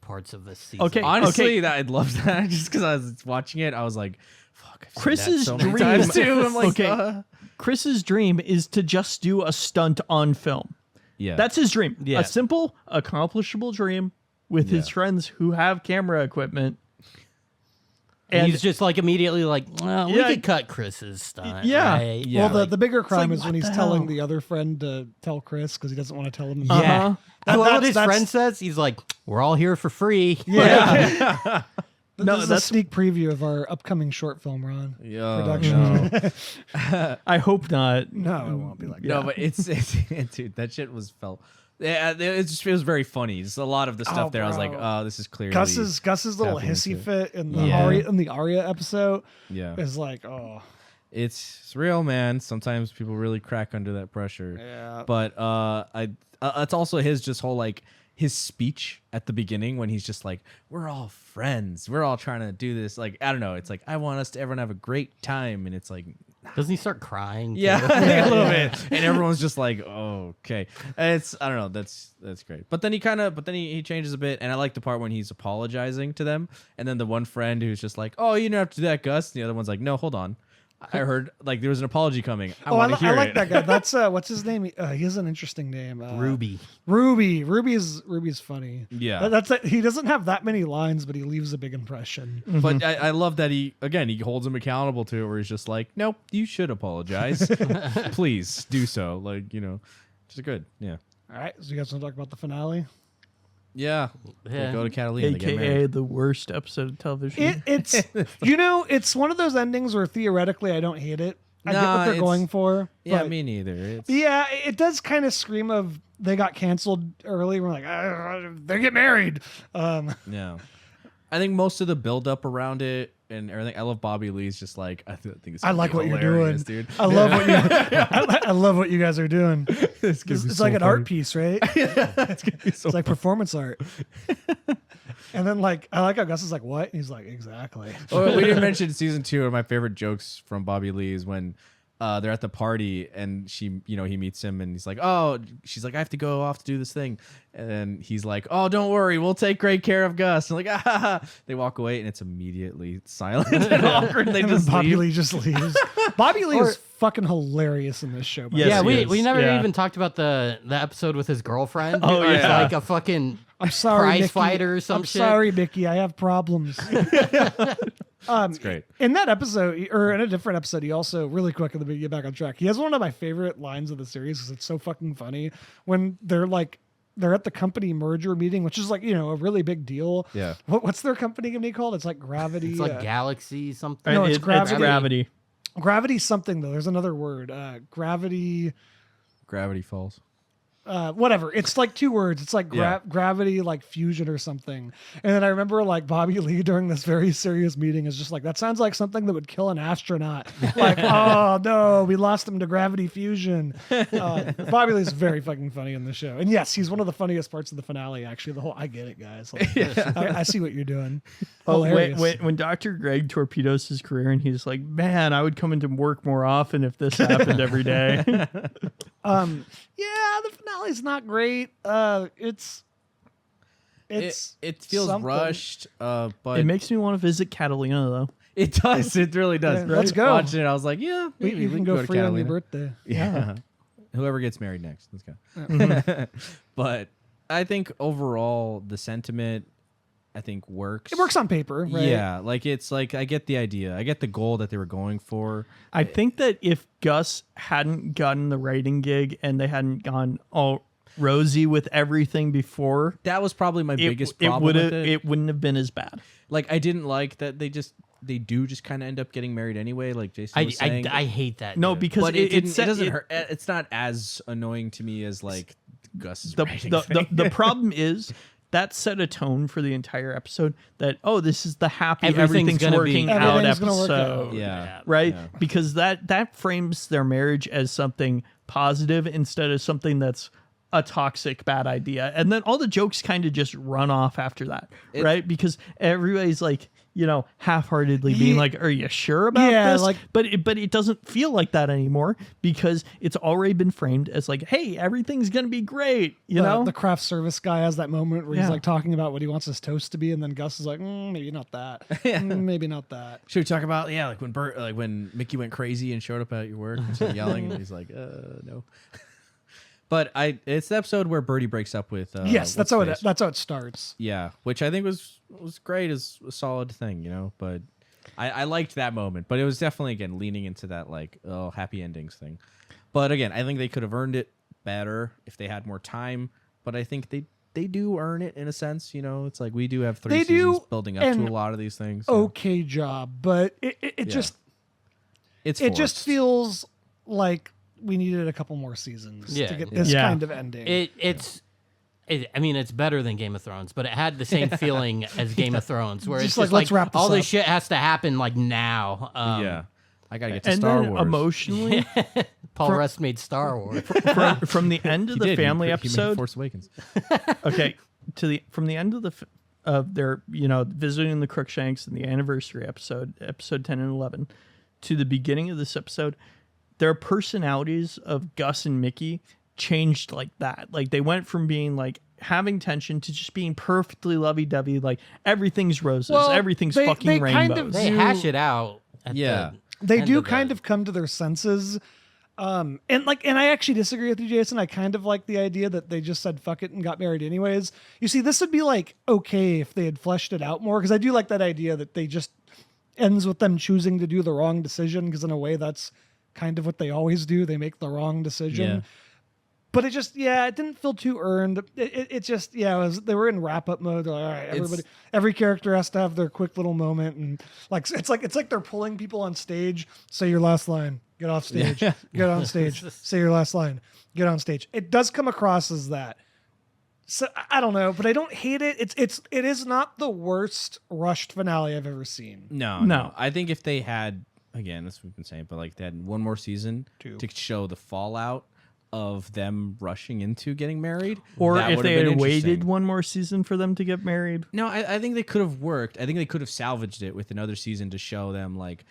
[SPEAKER 4] parts of this season.
[SPEAKER 3] Okay.
[SPEAKER 2] Honestly, that I loved that just because I was watching it. I was like, "Fuck!" I've seen that
[SPEAKER 3] Chris's
[SPEAKER 2] so many
[SPEAKER 3] dream.
[SPEAKER 2] times too. I'm like,
[SPEAKER 3] Okay. Chris's dream is to just do a stunt on film.
[SPEAKER 2] yeah,
[SPEAKER 3] That's his dream.
[SPEAKER 4] Yeah.
[SPEAKER 3] A simple, accomplishable dream with his friends who have camera equipment.
[SPEAKER 4] And he's just like immediately like, well, we
[SPEAKER 3] Yeah.
[SPEAKER 4] could cut Chris's stunt.
[SPEAKER 3] Yeah.
[SPEAKER 4] right?
[SPEAKER 2] Yeah.
[SPEAKER 1] well, the bigger crime
[SPEAKER 3] like,
[SPEAKER 1] is when
[SPEAKER 3] what
[SPEAKER 1] he's
[SPEAKER 3] the
[SPEAKER 1] telling
[SPEAKER 3] hell?
[SPEAKER 1] the other friend to tell Chris because he doesn't want to tell him.
[SPEAKER 3] Uh-huh.
[SPEAKER 4] Yeah.
[SPEAKER 1] That-
[SPEAKER 4] What his
[SPEAKER 1] that's-
[SPEAKER 4] friend says? He's like, we're all here for free.
[SPEAKER 1] Yeah.
[SPEAKER 3] No,
[SPEAKER 1] This is a
[SPEAKER 3] that's-
[SPEAKER 1] sneak preview of our upcoming short film, Ron.
[SPEAKER 2] yeah,
[SPEAKER 1] Production.
[SPEAKER 2] no.
[SPEAKER 3] I hope not.
[SPEAKER 1] No, it won't be like
[SPEAKER 2] No,
[SPEAKER 1] that.
[SPEAKER 2] but it's dude, that shit was felt. Yeah, it was very funny. Just a lot of the stuff
[SPEAKER 1] Oh,
[SPEAKER 2] there. I was like,
[SPEAKER 1] bro.
[SPEAKER 2] oh, this is clearly
[SPEAKER 1] Gus's little
[SPEAKER 2] tapping
[SPEAKER 1] hissy
[SPEAKER 2] into it.
[SPEAKER 1] fit in the
[SPEAKER 2] Yeah.
[SPEAKER 1] Arya episode
[SPEAKER 2] Yeah,
[SPEAKER 1] is like, oh
[SPEAKER 2] it's real, man. Sometimes people really crack under that pressure.
[SPEAKER 1] yeah.
[SPEAKER 2] But it's also his just whole like his speech at the beginning when he's just like, we're all friends, we're all trying to do this. Like I don't know. It's like I want us to everyone have a great time, and it's like.
[SPEAKER 4] Doesn't he start crying?
[SPEAKER 2] Yeah,
[SPEAKER 4] too?
[SPEAKER 2] a little bit, and everyone's just like, oh, "Okay." And it's I don't know, that's great. But then he changes a bit, and I like the part when he's apologizing to them, and then the one friend who's just like, "Oh, you didn't have to do that, Gus." And the other one's like, "No, hold on, I heard like there was an apology coming. I want to hear
[SPEAKER 1] like
[SPEAKER 2] it."
[SPEAKER 1] that guy. That's what's his name? He has an interesting name.
[SPEAKER 4] Ruby.
[SPEAKER 1] Ruby's funny.
[SPEAKER 2] Yeah.
[SPEAKER 1] That's it. He doesn't have that many lines, but he leaves a big impression.
[SPEAKER 2] But I love that he holds him accountable to it, where he's just like, "Nope, you should apologize. Please do so." Like just good. Yeah,
[SPEAKER 1] All right, so you guys want to talk about the finale?
[SPEAKER 2] yeah.
[SPEAKER 4] Yeah.
[SPEAKER 2] Go to Catalina. They get
[SPEAKER 3] AKA
[SPEAKER 2] married.
[SPEAKER 3] the worst episode of television.
[SPEAKER 1] It's it's one of those endings where theoretically I don't hate it. I get
[SPEAKER 2] Nah,
[SPEAKER 1] what they're
[SPEAKER 2] it's-
[SPEAKER 1] going for.
[SPEAKER 2] Yeah,
[SPEAKER 1] but
[SPEAKER 2] me neither. It's,
[SPEAKER 1] yeah, it does kind of scream of they got canceled early. We're like, they get married.
[SPEAKER 2] Yeah, I think most of the build up around it and everything. I love Bobby Lee's just like I think it's
[SPEAKER 1] I like what you're doing,
[SPEAKER 2] dude.
[SPEAKER 1] I love what you. I love what you guys are doing.
[SPEAKER 2] It's
[SPEAKER 1] It's like an art piece, right? It's like performance art. And then like I like how Gus is like, what? And he's like, exactly.
[SPEAKER 2] Oh, we didn't mention season 2. Of my favorite jokes from Bobby Lee is when they're at the party and he meets him and he's like, oh, she's like, I have to go off to do this thing, and he's like, oh, don't worry, we'll take great care of Gus. And like, they walk away and it's immediately silent and awkward. And they
[SPEAKER 1] And then
[SPEAKER 2] just
[SPEAKER 1] Bobby
[SPEAKER 2] leave.
[SPEAKER 1] Lee just leaves. Bobby Lee is fucking hilarious in this show. by
[SPEAKER 3] Yes,
[SPEAKER 1] the
[SPEAKER 4] Yeah,
[SPEAKER 1] way.
[SPEAKER 3] he
[SPEAKER 4] we
[SPEAKER 3] is.
[SPEAKER 4] never
[SPEAKER 3] Yeah.
[SPEAKER 4] even talked about the episode with his girlfriend.
[SPEAKER 3] Oh,
[SPEAKER 4] Where it's
[SPEAKER 3] yeah.
[SPEAKER 4] like a fucking
[SPEAKER 1] I'm sorry,
[SPEAKER 4] prize
[SPEAKER 1] Mickey.
[SPEAKER 4] fighter or some
[SPEAKER 1] I'm
[SPEAKER 4] shit.
[SPEAKER 1] sorry, Mickey. I have problems.
[SPEAKER 2] It's great.
[SPEAKER 1] In that episode, or in a different episode, he also, really quick, at the beginning, get back on track. He has one of my favorite lines of the series because it's so fucking funny when they're at the company merger meeting, which is like, a really big deal.
[SPEAKER 2] Yeah.
[SPEAKER 1] What's their company gonna be called? It's like Gravity.
[SPEAKER 4] It's like Galaxy something.
[SPEAKER 1] No, it's Gravity.
[SPEAKER 3] Gravity.
[SPEAKER 1] Gravity something though. There's another word. Gravity.
[SPEAKER 2] Gravity Falls.
[SPEAKER 1] Whatever. It's like 2 words. It's like gravity, like fusion or something. And then I remember like Bobby Lee during this very serious meeting is just like, that sounds like something that would kill an astronaut. Like, oh no, we lost him to gravity fusion. Bobby Lee's very fucking funny in the show. And yes, he's one of the funniest parts of the finale, actually. I get it, guys. Like, I see what you're doing.
[SPEAKER 3] Oh,
[SPEAKER 1] Hilarious.
[SPEAKER 3] when Dr. Greg torpedoes his career and he's like, man, I would come into work more often if this happened every day.
[SPEAKER 1] Yeah, the finale's not great. It's
[SPEAKER 2] It feels
[SPEAKER 1] something.
[SPEAKER 2] rushed, but
[SPEAKER 3] It makes me want to visit Catalina, though.
[SPEAKER 2] it does. It really does.
[SPEAKER 1] Yeah, let's go.
[SPEAKER 2] Watching it, I was like, yeah, maybe
[SPEAKER 1] You
[SPEAKER 2] we
[SPEAKER 1] can go
[SPEAKER 2] to
[SPEAKER 1] free on your
[SPEAKER 2] Catalina.
[SPEAKER 1] birthday.
[SPEAKER 2] Yeah. Whoever gets married next, let's go. But I think overall the sentiment, I think works.
[SPEAKER 1] It works on paper, right?
[SPEAKER 2] Yeah, like it's like I get the idea. I get the goal that they were going for.
[SPEAKER 3] I think that if Gus hadn't gotten the writing gig and they hadn't gone all Rozie with everything before,
[SPEAKER 2] That was probably my biggest problem with it.
[SPEAKER 3] It wouldn't have been as bad.
[SPEAKER 2] Like I didn't like that they do just kind of end up getting married anyway. Like Jason was saying.
[SPEAKER 4] I hate that.
[SPEAKER 3] No,
[SPEAKER 4] dude.
[SPEAKER 3] because
[SPEAKER 2] But it doesn't hurt. It's not as annoying to me as like Gus's writing thing.
[SPEAKER 3] the problem is that set a tone for the entire episode that this is the happy
[SPEAKER 4] Everything's
[SPEAKER 3] everything's
[SPEAKER 4] gonna
[SPEAKER 3] working
[SPEAKER 4] be-
[SPEAKER 3] out
[SPEAKER 1] Everything's gonna work
[SPEAKER 3] episode.
[SPEAKER 1] out.
[SPEAKER 2] Yeah.
[SPEAKER 3] Right?
[SPEAKER 2] Yeah.
[SPEAKER 3] Because that frames their marriage as something positive instead of something that's a toxic bad idea. And then all the jokes kind of just run off after that, right? Because everybody's like, half-heartedly being like, "Are you sure about this?"
[SPEAKER 1] like-
[SPEAKER 3] but it doesn't feel like that anymore because it's already been framed as like, "Hey, everything's gonna be great,"
[SPEAKER 1] The craft service guy has that moment where he's
[SPEAKER 3] Yeah.
[SPEAKER 1] like talking about what he wants his toast to be, and then Gus is like, maybe not that. Maybe not that.
[SPEAKER 2] Should we talk about like when Mickey went crazy and showed up at your work and started yelling and he's like, no. But it's the episode where Birdie breaks up with
[SPEAKER 1] Yes, that's how it starts.
[SPEAKER 2] Yeah, which I think was great, is a solid thing, but I liked that moment. But it was definitely, again, leaning into that like, happy endings thing. But again, I think they could have earned it better if they had more time. But I think they do earn it in a sense, It's like we do have 3
[SPEAKER 1] They
[SPEAKER 2] seasons
[SPEAKER 1] do,
[SPEAKER 2] building up to a lot of these things.
[SPEAKER 1] Okay job, but it just feels like we needed a couple more seasons to get this kind of ending.
[SPEAKER 4] It's better than Game of Thrones, but it had the same feeling as Game of Thrones, where
[SPEAKER 1] Just
[SPEAKER 4] it's
[SPEAKER 1] like,
[SPEAKER 4] just
[SPEAKER 1] let's wrap this
[SPEAKER 4] all
[SPEAKER 1] up.
[SPEAKER 4] this shit has to happen like now.
[SPEAKER 2] Yeah. I got to get to
[SPEAKER 3] and
[SPEAKER 2] Star
[SPEAKER 3] then
[SPEAKER 2] Wars.
[SPEAKER 3] emotionally,
[SPEAKER 4] Paul Rust made Star Wars.
[SPEAKER 3] from the end of
[SPEAKER 2] He
[SPEAKER 3] the
[SPEAKER 2] did.
[SPEAKER 3] family
[SPEAKER 2] He made
[SPEAKER 3] episode,
[SPEAKER 2] Force Awakens.
[SPEAKER 3] okay, from the end of of their visiting the Crookshanks and the anniversary episode 10 and 11, to the beginning of this episode, their personalities of Gus and Mickey changed like that. Like they went from being like having tension to just being perfectly lovey-dovey, like everything's roses,
[SPEAKER 1] Well,
[SPEAKER 3] everything's
[SPEAKER 1] they
[SPEAKER 3] fucking
[SPEAKER 1] kind of
[SPEAKER 3] rainbows.
[SPEAKER 4] They hash it out. At
[SPEAKER 2] Yeah.
[SPEAKER 1] They
[SPEAKER 4] end
[SPEAKER 1] do
[SPEAKER 4] of
[SPEAKER 1] kind
[SPEAKER 4] the-
[SPEAKER 1] of come to their senses. And I actually disagree with you, Jason. I kind of like the idea that they just said fuck it and got married anyways. You see, this would be like okay if they had fleshed it out more, because I do like that idea that they just ends with them choosing to do the wrong decision, because in a way that's kind of what they always do. They make the wrong decision.
[SPEAKER 2] Yeah.
[SPEAKER 1] But it just, it didn't feel too earned. It just, they were in wrap up mode. They're like, all right, every character has to have their quick little moment, and like it's like they're pulling people on stage. Say your last line. Get off stage. Get on stage. Say your last line. Get on stage. It does come across as that. So I don't know, but I don't hate it. It is not the worst rushed finale I've ever seen.
[SPEAKER 2] No. I think if they had, again, that's what we've been saying, but like they had one more season to show the fallout of them rushing into getting married,
[SPEAKER 3] or
[SPEAKER 2] that
[SPEAKER 3] if
[SPEAKER 2] would have
[SPEAKER 3] they
[SPEAKER 2] been
[SPEAKER 3] had waited
[SPEAKER 2] interesting.
[SPEAKER 3] one more season for them to get married.
[SPEAKER 2] No, I think they could have worked. I think they could have salvaged it with another season to show them like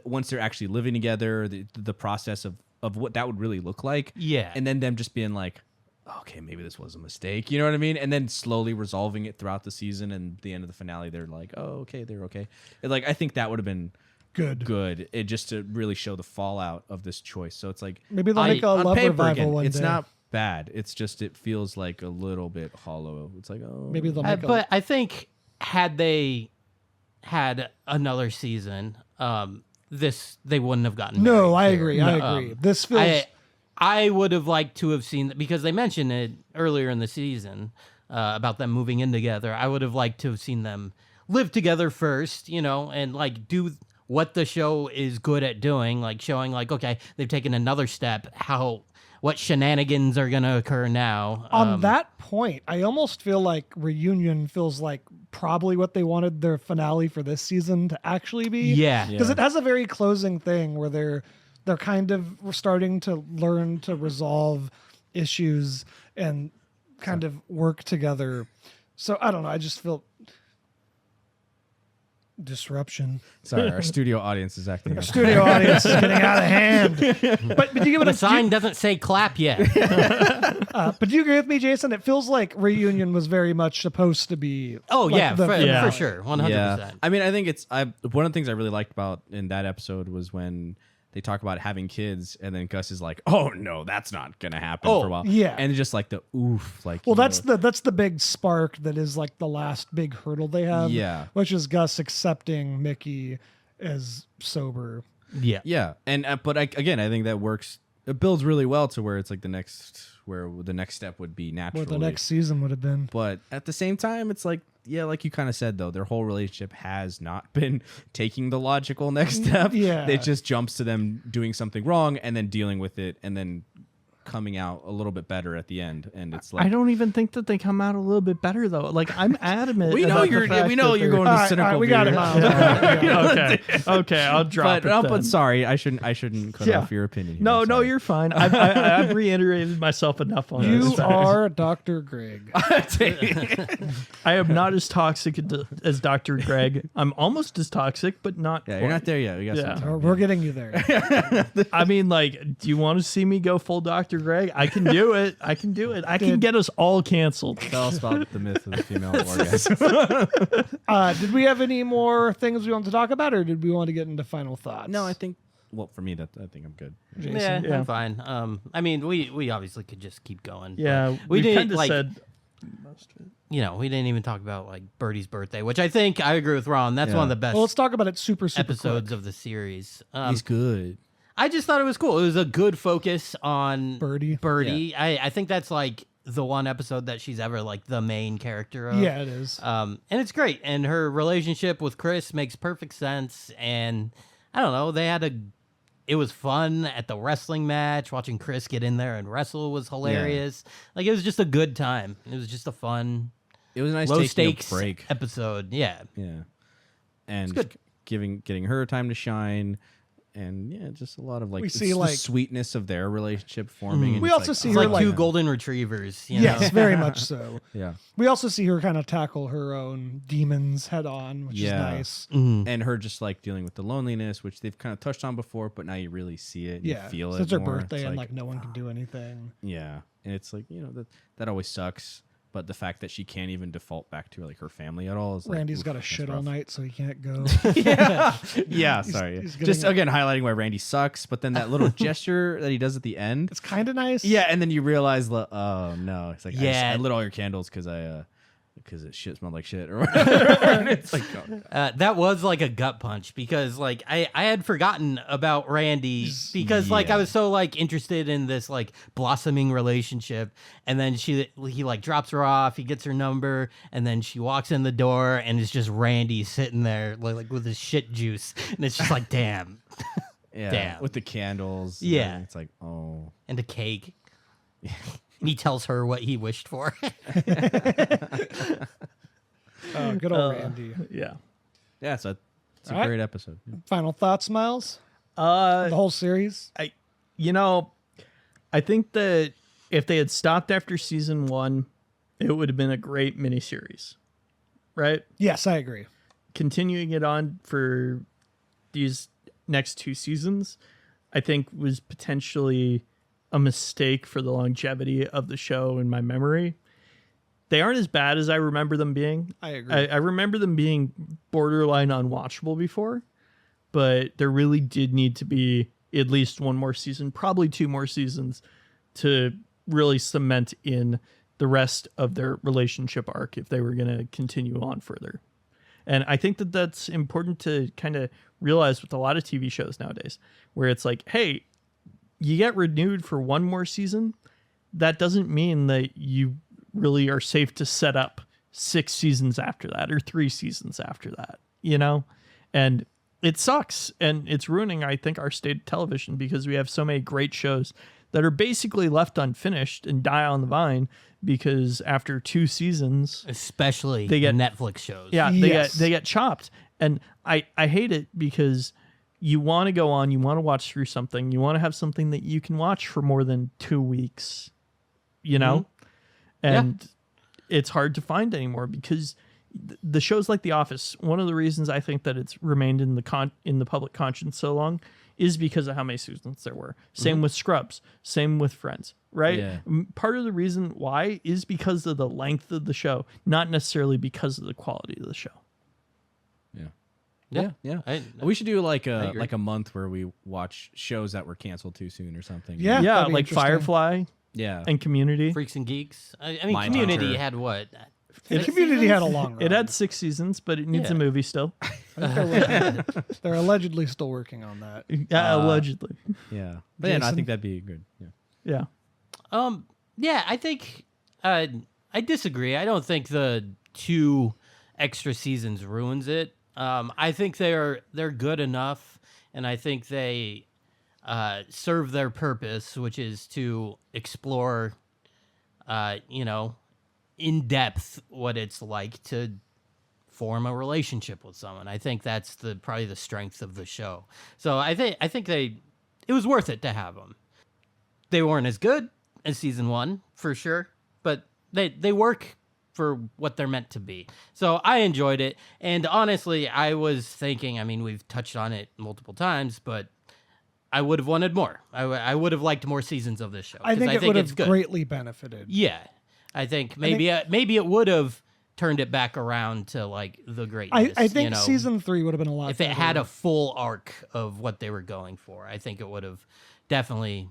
[SPEAKER 2] once they're actually living together, the process of what that would really look like.
[SPEAKER 4] Yeah.
[SPEAKER 2] And then them just being like, okay, maybe this was a mistake. You know what I mean? And then slowly resolving it throughout the season, and the end of the finale, they're like, oh, okay, they're okay. And like I think that would have been good. It just to really show the fallout of this choice. So it's like
[SPEAKER 1] Maybe they'll make a
[SPEAKER 2] on
[SPEAKER 1] love
[SPEAKER 2] paper,
[SPEAKER 1] revival
[SPEAKER 2] again,
[SPEAKER 1] one
[SPEAKER 2] it's
[SPEAKER 1] day.
[SPEAKER 2] not bad. It's just it feels like a little bit hollow. It's like, oh,
[SPEAKER 1] Maybe they'll make
[SPEAKER 4] But I think had they had another season, they wouldn't have gotten married.
[SPEAKER 1] No, I
[SPEAKER 4] here.
[SPEAKER 1] agree. I agree. This feels.
[SPEAKER 4] I would have liked to have seen that, because they mentioned it earlier in the season about them moving in together. I would have liked to have seen them live together first, and like do what the show is good at doing, like showing like, okay, they've taken another step. What shenanigans are going to occur now?
[SPEAKER 1] On that point, I almost feel like Reunion feels like probably what they wanted their finale for this season to actually be.
[SPEAKER 4] Yeah.
[SPEAKER 1] Because it has a very closing thing where they're kind of starting to learn to resolve issues and kind of work together. So I don't know. I just feel disruption.
[SPEAKER 2] sorry, our studio audience is acting.
[SPEAKER 1] Our studio audience is getting out of hand. But do you give it
[SPEAKER 4] The
[SPEAKER 1] a
[SPEAKER 4] sign doesn't say clap yet.
[SPEAKER 1] but do you agree with me, Jason? It feels like Reunion was very much supposed to be.
[SPEAKER 4] Oh,
[SPEAKER 1] like
[SPEAKER 4] yeah,
[SPEAKER 1] the
[SPEAKER 4] for
[SPEAKER 1] finale.
[SPEAKER 4] sure. 100%.
[SPEAKER 2] Yeah, I mean, I think one of the things I really liked about in that episode was when they talk about having kids, and then Gus is like, "Oh no, that's not gonna happen
[SPEAKER 1] Oh,
[SPEAKER 2] for a while."
[SPEAKER 1] yeah.
[SPEAKER 2] and just like the oof, like
[SPEAKER 1] Well,
[SPEAKER 2] you know,
[SPEAKER 1] that's the big spark that is like the last big hurdle they have.
[SPEAKER 2] Yeah.
[SPEAKER 1] Which is Gus accepting Mickey as sober.
[SPEAKER 4] Yeah.
[SPEAKER 2] yeah, and but again, I think that works. It builds really well to where it's like the next step would be naturally.
[SPEAKER 1] What the next season would have been.
[SPEAKER 2] But at the same time, it's like, yeah, like you kind of said, though, their whole relationship has not been taking the logical next step.
[SPEAKER 1] Yeah.
[SPEAKER 2] It just jumps to them doing something wrong and then dealing with it and then coming out a little bit better at the end. And it's like,
[SPEAKER 3] I don't even think that they come out a little bit better though. Like I'm adamant.
[SPEAKER 2] we know
[SPEAKER 3] about the
[SPEAKER 2] you're
[SPEAKER 3] fact
[SPEAKER 2] going
[SPEAKER 3] that
[SPEAKER 2] to
[SPEAKER 1] All
[SPEAKER 2] cynical.
[SPEAKER 1] right, we got it,
[SPEAKER 2] view.
[SPEAKER 1] Miles. Yeah.
[SPEAKER 3] Okay, I'll drop
[SPEAKER 2] But,
[SPEAKER 3] it.
[SPEAKER 2] but
[SPEAKER 3] then.
[SPEAKER 2] sorry, I shouldn't cut
[SPEAKER 3] Yeah.
[SPEAKER 2] off your opinion. Here.
[SPEAKER 3] No,
[SPEAKER 2] I'm
[SPEAKER 3] no,
[SPEAKER 2] sorry.
[SPEAKER 3] you're fine. I've reiterated myself enough on
[SPEAKER 1] You
[SPEAKER 3] this.
[SPEAKER 1] are Dr. Greg.
[SPEAKER 3] I am not as toxic as Dr. Greg. I'm almost as toxic, but not.
[SPEAKER 2] Yeah,
[SPEAKER 3] quite.
[SPEAKER 2] you're not there yet. We got
[SPEAKER 3] Yeah.
[SPEAKER 2] some time.
[SPEAKER 1] We're getting you there.
[SPEAKER 3] I mean, like, do you want to see me go full Dr. Greg? I can do it. I can do it. I can
[SPEAKER 1] Dude.
[SPEAKER 3] get us all canceled.
[SPEAKER 2] Tell us about the myth of the female orgasm.
[SPEAKER 1] Did we have any more things we want to talk about, or did we want to get into final thoughts?
[SPEAKER 2] No, I think. Well, for me, I think I'm good.
[SPEAKER 1] Jason.
[SPEAKER 4] Yeah,
[SPEAKER 3] Yeah.
[SPEAKER 4] I'm fine. I mean, we obviously could just keep going. but
[SPEAKER 3] Yeah,
[SPEAKER 4] we didn't
[SPEAKER 3] kind of
[SPEAKER 4] like.
[SPEAKER 3] said.
[SPEAKER 4] We didn't even talk about like Birdie's birthday, which I think I agree with Ron. That's
[SPEAKER 2] Yeah.
[SPEAKER 4] one of the best
[SPEAKER 1] Well, let's talk about it super
[SPEAKER 4] episodes
[SPEAKER 1] quick.
[SPEAKER 4] of the series.
[SPEAKER 2] He's good.
[SPEAKER 4] I just thought it was cool. It was a good focus on
[SPEAKER 1] Birdie.
[SPEAKER 4] I think that's like the one episode that she's ever like the main character of.
[SPEAKER 1] Yeah, it is.
[SPEAKER 4] And it's great. And her relationship with Chris makes perfect sense. And I don't know, it was fun at the wrestling match. Watching Chris get in there and wrestle was hilarious. Like it was just a good time. It was just a fun,
[SPEAKER 2] It was nice
[SPEAKER 4] low
[SPEAKER 2] taking
[SPEAKER 4] stakes
[SPEAKER 2] a break.
[SPEAKER 4] episode. Yeah.
[SPEAKER 2] Yeah, and
[SPEAKER 4] good.
[SPEAKER 2] getting her time to shine, and yeah, just a lot of like
[SPEAKER 1] We
[SPEAKER 2] it's
[SPEAKER 1] see,
[SPEAKER 2] the
[SPEAKER 1] like-
[SPEAKER 2] sweetness of their relationship forming. And
[SPEAKER 1] We
[SPEAKER 2] it's
[SPEAKER 1] also
[SPEAKER 2] like,
[SPEAKER 1] see
[SPEAKER 4] It's
[SPEAKER 1] her
[SPEAKER 4] like
[SPEAKER 1] like
[SPEAKER 4] two golden retrievers. You
[SPEAKER 1] yes,
[SPEAKER 4] know?
[SPEAKER 1] very much so.
[SPEAKER 2] yeah,
[SPEAKER 1] We also see her kind of tackle her own demons head on, which
[SPEAKER 2] Yeah.
[SPEAKER 1] is nice.
[SPEAKER 2] and her just like dealing with the loneliness, which they've kind of touched on before, but now you really see it, and
[SPEAKER 1] Yeah,
[SPEAKER 2] you feel
[SPEAKER 1] so
[SPEAKER 2] it.
[SPEAKER 1] it's her
[SPEAKER 2] more.
[SPEAKER 1] birthday
[SPEAKER 2] It's
[SPEAKER 1] and like no one can do anything.
[SPEAKER 2] yeah, and it's like that always sucks. But the fact that she can't even default back to like her family at all is like,
[SPEAKER 1] Randy's
[SPEAKER 2] oof,
[SPEAKER 1] got a
[SPEAKER 2] that's
[SPEAKER 1] shit all
[SPEAKER 2] rough.
[SPEAKER 1] night, so he can't go.
[SPEAKER 2] Yeah, sorry.
[SPEAKER 1] he's
[SPEAKER 2] Just
[SPEAKER 1] getting-
[SPEAKER 2] again highlighting why Randy sucks, but then that little gesture that he does at the end.
[SPEAKER 1] It's kind of nice.
[SPEAKER 2] Yeah, and then you realize, oh no, it's like
[SPEAKER 4] Yeah.
[SPEAKER 2] I lit all your candles because it shit smelled like shit or whatever. And it's like, oh.
[SPEAKER 4] That was like a gut punch because like I had forgotten about Randy because like I
[SPEAKER 2] Yeah.
[SPEAKER 4] was so like interested in this like blossoming relationship, and then he like drops her off, he gets her number, and then she walks in the door and it's just Randy sitting there like with his shit juice, and it's just like damn,
[SPEAKER 2] Yeah,
[SPEAKER 4] Damn.
[SPEAKER 2] with the candles.
[SPEAKER 4] Yeah.
[SPEAKER 2] and it's like, oh,
[SPEAKER 4] and a cake. And he tells her what he wished for.
[SPEAKER 1] Oh, good old Randy.
[SPEAKER 3] Yeah.
[SPEAKER 2] yeah. So it's a
[SPEAKER 1] All right.
[SPEAKER 2] great episode.
[SPEAKER 1] Final thoughts, Miles?
[SPEAKER 3] Uh,
[SPEAKER 1] The whole series?
[SPEAKER 3] I think that if they had stopped after season 1, it would have been a great miniseries, right?
[SPEAKER 1] Yes, I agree.
[SPEAKER 3] Continuing it on for these next 2 seasons, I think was potentially a mistake for the longevity of the show in my memory. They aren't as bad as I remember them being.
[SPEAKER 1] I agree.
[SPEAKER 3] I remember them being borderline unwatchable before, but there really did need to be at least one more season, probably 2 more seasons, to really cement in the rest of their relationship arc if they were going to continue on further. And I think that that's important to kind of realize with a lot of TV shows nowadays, where it's like, hey, you get renewed for one more season. That doesn't mean that you really are safe to set up 6 seasons after that or 3 seasons after that, you know? And it sucks. And it's ruining, I think, our state of television because we have so many great shows that are basically left unfinished and die on the vine because after 2 seasons,
[SPEAKER 4] Especially
[SPEAKER 3] They get-
[SPEAKER 4] Netflix shows.
[SPEAKER 3] yeah,
[SPEAKER 1] Yes.
[SPEAKER 3] they get chopped. And I hate it because you want to go on, you want to watch through something, you want to have something that you can watch for more than 2 weeks, you know? And it's hard to find anymore because the shows like The Office, one of the reasons I think that it's remained in the public conscience so long is because of how many seasons there were. Same with Scrubs, same with Friends, right?
[SPEAKER 2] Yeah.
[SPEAKER 3] Part of the reason why is because of the length of the show, not necessarily because of the quality of the show.
[SPEAKER 2] Yeah. Yeah.
[SPEAKER 4] I-
[SPEAKER 2] We should do like
[SPEAKER 4] agree.
[SPEAKER 2] a month where we watch shows that were canceled too soon or something.
[SPEAKER 1] Yeah.
[SPEAKER 3] Yeah,
[SPEAKER 1] that'd be
[SPEAKER 3] like
[SPEAKER 1] interesting.
[SPEAKER 3] Firefly
[SPEAKER 2] Yeah.
[SPEAKER 3] and Community.
[SPEAKER 4] Freaks and Geeks. I mean,
[SPEAKER 2] Mindhunter.
[SPEAKER 4] Community had what?
[SPEAKER 1] The
[SPEAKER 4] 6
[SPEAKER 1] Community had a
[SPEAKER 4] seasons?
[SPEAKER 1] long run.
[SPEAKER 3] It had 6 seasons, but it needs
[SPEAKER 4] Yeah.
[SPEAKER 3] a movie still.
[SPEAKER 1] They're allegedly still working on that.
[SPEAKER 3] Allegedly.
[SPEAKER 2] Yeah. But yeah, no, I
[SPEAKER 1] Jason?
[SPEAKER 2] think that'd be good. Yeah.
[SPEAKER 3] Yeah.
[SPEAKER 4] Yeah, I think I disagree. I don't think the 2 extra seasons ruins it. I think they're good enough, and I think they serve their purpose, which is to explore, in depth what it's like to form a relationship with someone. I think that's probably the strength of the show. So I think it was worth it to have them. They weren't as good as season 1 for sure, but they work for what they're meant to be. So I enjoyed it, and honestly, I was thinking. I mean, we've touched on it multiple times, but I would have wanted more. I would have liked more seasons of this show.
[SPEAKER 1] I
[SPEAKER 4] 'cause
[SPEAKER 1] think it would
[SPEAKER 4] it's
[SPEAKER 1] have
[SPEAKER 4] good.
[SPEAKER 1] greatly benefited.
[SPEAKER 4] Yeah, I think maybe it would have turned it back around to like the greatness.
[SPEAKER 1] I think season 3 would have been a lot
[SPEAKER 4] if it
[SPEAKER 1] better.
[SPEAKER 4] had a full arc of what they were going for, I think it would have definitely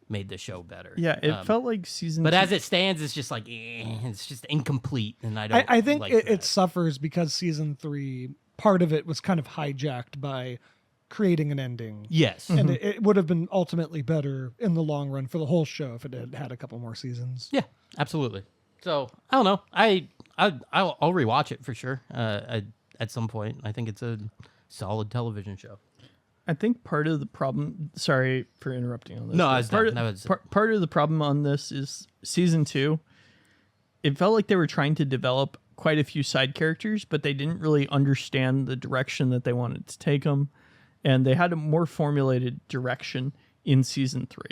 [SPEAKER 4] made the show better.
[SPEAKER 3] Yeah, it felt like season
[SPEAKER 4] But
[SPEAKER 3] 2.
[SPEAKER 4] as it stands, it's just like it's just incomplete, and I don't.
[SPEAKER 1] I think
[SPEAKER 4] like
[SPEAKER 1] it
[SPEAKER 4] that.
[SPEAKER 1] suffers because season 3, part of it was kind of hijacked by creating an ending.
[SPEAKER 4] Yes.
[SPEAKER 1] And it would have been ultimately better in the long run for the whole show if it had had a couple more seasons.
[SPEAKER 4] Yeah, absolutely. So I don't know. I'll rewatch it for sure. At some point, I think it's a solid television show.
[SPEAKER 3] I think part of the problem. Sorry for interrupting on this.
[SPEAKER 4] No,
[SPEAKER 3] but
[SPEAKER 4] I was
[SPEAKER 3] part,
[SPEAKER 4] done. That was-
[SPEAKER 3] part of the problem on this is season 2. It felt like they were trying to develop quite a few side characters, but they didn't really understand the direction that they wanted to take them, and they had a more formulated direction in season 3.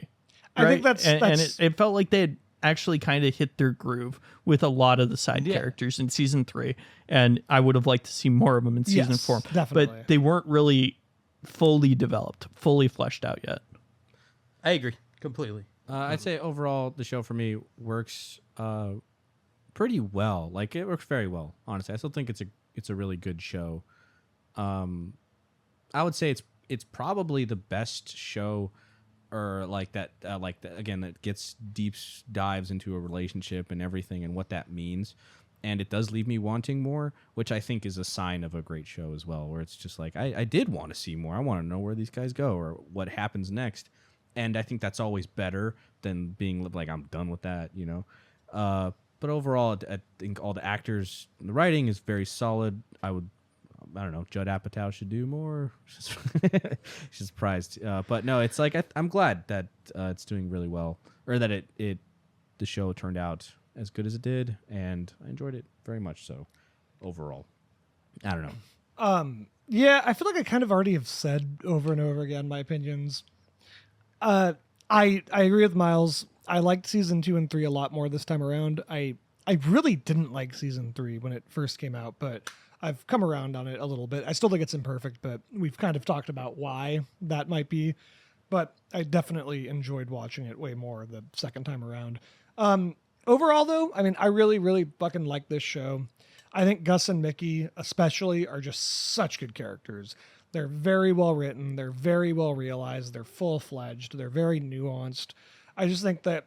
[SPEAKER 1] I think that's
[SPEAKER 3] and it felt like they had actually kind of hit their groove with a lot of the side characters in season 3, and I would have liked to see more of them in season
[SPEAKER 1] Yes,
[SPEAKER 3] 4.
[SPEAKER 1] definitely.
[SPEAKER 3] But they weren't really fully developed, fully fleshed out yet.
[SPEAKER 4] I agree completely.
[SPEAKER 2] I'd say overall the show for me works pretty well. Like it works very well. Honestly, I still think it's a really good show. I would say it's probably the best show, or like that again, that gets deep dives into a relationship and everything and what that means. And it does leave me wanting more, which I think is a sign of a great show as well, where it's just like, I did want to see more. I want to know where these guys go or what happens next. And I think that's always better than being like, I'm done with that, you know? But overall, I think all the actors, the writing is very solid. I don't know, Judd Apatow should do more. She's surprised. But no, it's like, I'm glad that it's doing really well, or that the show turned out as good as it did, and I enjoyed it very much. So overall, I don't know.
[SPEAKER 1] Yeah, I feel like I kind of already have said over and over again my opinions. I agree with Miles. I liked season 2 and 3 a lot more this time around. I really didn't like season 3 when it first came out, but I've come around on it a little bit. I still think it's imperfect, but we've kind of talked about why that might be. But I definitely enjoyed watching it way more the second time around. Overall, though, I mean, I really, really fucking like this show. I think Gus and Mickey, especially, are just such good characters. They're very well written. They're very well realized. They're full-fledged. They're very nuanced. I just think that,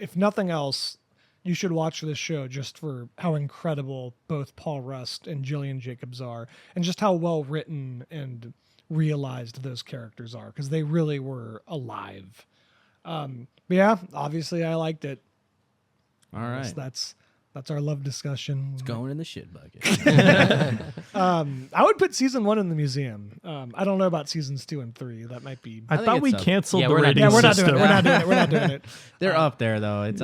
[SPEAKER 1] if nothing else, you should watch this show just for how incredible both Paul Rust and Gillian Jacobs are, and just how well written and realized those characters are, because they really were alive. But yeah, obviously I liked it.
[SPEAKER 2] All right.
[SPEAKER 1] That's our love discussion.
[SPEAKER 2] It's going in the shit bucket.
[SPEAKER 1] I would put season 1 in the museum. I don't know about seasons 2 and 3. That might be.
[SPEAKER 3] I
[SPEAKER 2] think
[SPEAKER 3] thought we
[SPEAKER 2] it's up.
[SPEAKER 3] canceled
[SPEAKER 4] Yeah,
[SPEAKER 3] the
[SPEAKER 4] we're not
[SPEAKER 3] rating
[SPEAKER 4] doing
[SPEAKER 1] We're not
[SPEAKER 3] system.
[SPEAKER 1] doing it. We're not doing it. We're not doing it.
[SPEAKER 2] They're up there though. It's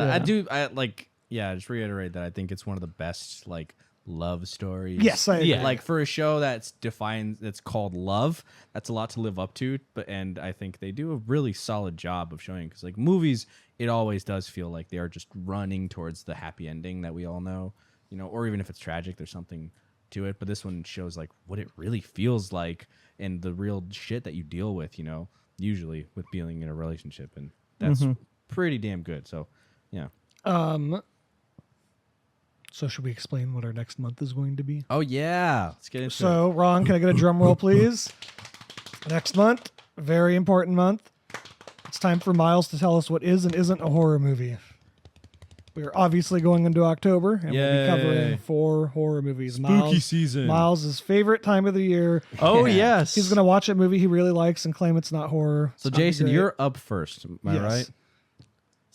[SPEAKER 3] Yeah.
[SPEAKER 2] just reiterate that I think it's one of the best like love stories.
[SPEAKER 1] Yes, I agree.
[SPEAKER 4] Yeah.
[SPEAKER 2] Like for a show that's called Love, that's a lot to live up to. And I think they do a really solid job of showing, because like movies, it always does feel like they are just running towards the happy ending that we all know, you know, or even if it's tragic, there's something to it. But this one shows like what it really feels like and the real shit that you deal with, you know, usually with being in a relationship, and that's pretty damn good. So yeah.
[SPEAKER 1] So should we explain what our next month is going to be?
[SPEAKER 2] Oh yeah, let's get into it.
[SPEAKER 1] So, Ron, can I get a drum roll, please? Next month, very important month. It's time for Miles to tell us what is and isn't a horror movie. We are obviously going into October, and we'll
[SPEAKER 2] Yay.
[SPEAKER 1] be covering 4 horror movies.
[SPEAKER 2] Spooky season.
[SPEAKER 1] Miles' favorite time of the year.
[SPEAKER 3] Oh, yes.
[SPEAKER 1] He's going to watch a movie he really likes and claim it's not horror.
[SPEAKER 2] So
[SPEAKER 1] It's gonna be
[SPEAKER 2] Jason,
[SPEAKER 1] great.
[SPEAKER 2] you're up first. Am I
[SPEAKER 1] Yes.
[SPEAKER 2] right?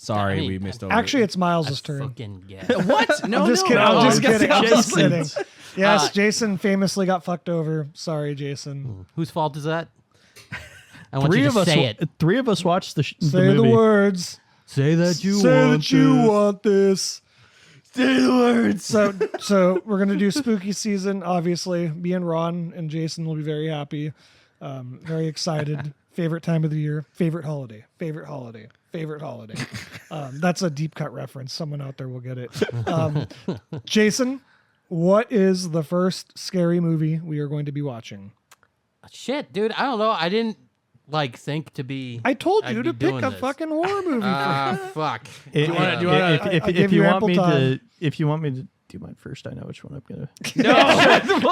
[SPEAKER 2] Sorry,
[SPEAKER 4] I mean,
[SPEAKER 2] we missed over.
[SPEAKER 1] Actually, it's Miles' turn.
[SPEAKER 4] Fucking guess.
[SPEAKER 2] what? No,
[SPEAKER 1] I'm just kidding.
[SPEAKER 3] no.
[SPEAKER 1] I'm just
[SPEAKER 3] Oh,
[SPEAKER 1] kidding. I'm just kidding.
[SPEAKER 3] Jason's.
[SPEAKER 1] Yes, Jason famously got fucked over. Sorry, Jason.
[SPEAKER 4] Whose fault is that? I want
[SPEAKER 3] Three
[SPEAKER 4] you
[SPEAKER 3] of
[SPEAKER 4] to
[SPEAKER 3] us.
[SPEAKER 4] say it.
[SPEAKER 3] Three of us watched the
[SPEAKER 1] Say the
[SPEAKER 3] movie.
[SPEAKER 1] words.
[SPEAKER 4] Say that you
[SPEAKER 1] Say
[SPEAKER 4] want
[SPEAKER 1] that you
[SPEAKER 4] this.
[SPEAKER 1] want this.
[SPEAKER 2] Say the words.
[SPEAKER 1] So we're gonna do spooky season. Obviously, me and Ron and Jason will be very happy, very excited. Favorite time of the year. Favorite holiday. Favorite holiday. Favorite holiday. That's a deep cut reference. Someone out there will get it. Jason, what is the first scary movie we are going to be watching?
[SPEAKER 4] Shit, dude. I don't know. I didn't think to be.
[SPEAKER 1] I told
[SPEAKER 4] I'd
[SPEAKER 1] you
[SPEAKER 4] be
[SPEAKER 1] to pick
[SPEAKER 4] doing
[SPEAKER 1] a
[SPEAKER 4] this.
[SPEAKER 1] fucking horror movie.
[SPEAKER 4] Fuck.
[SPEAKER 3] If
[SPEAKER 2] you wanna-
[SPEAKER 1] I give
[SPEAKER 3] you
[SPEAKER 1] you
[SPEAKER 3] want
[SPEAKER 1] ample
[SPEAKER 3] me
[SPEAKER 1] time.
[SPEAKER 3] if you want me to do mine first, I know which one I'm gonna.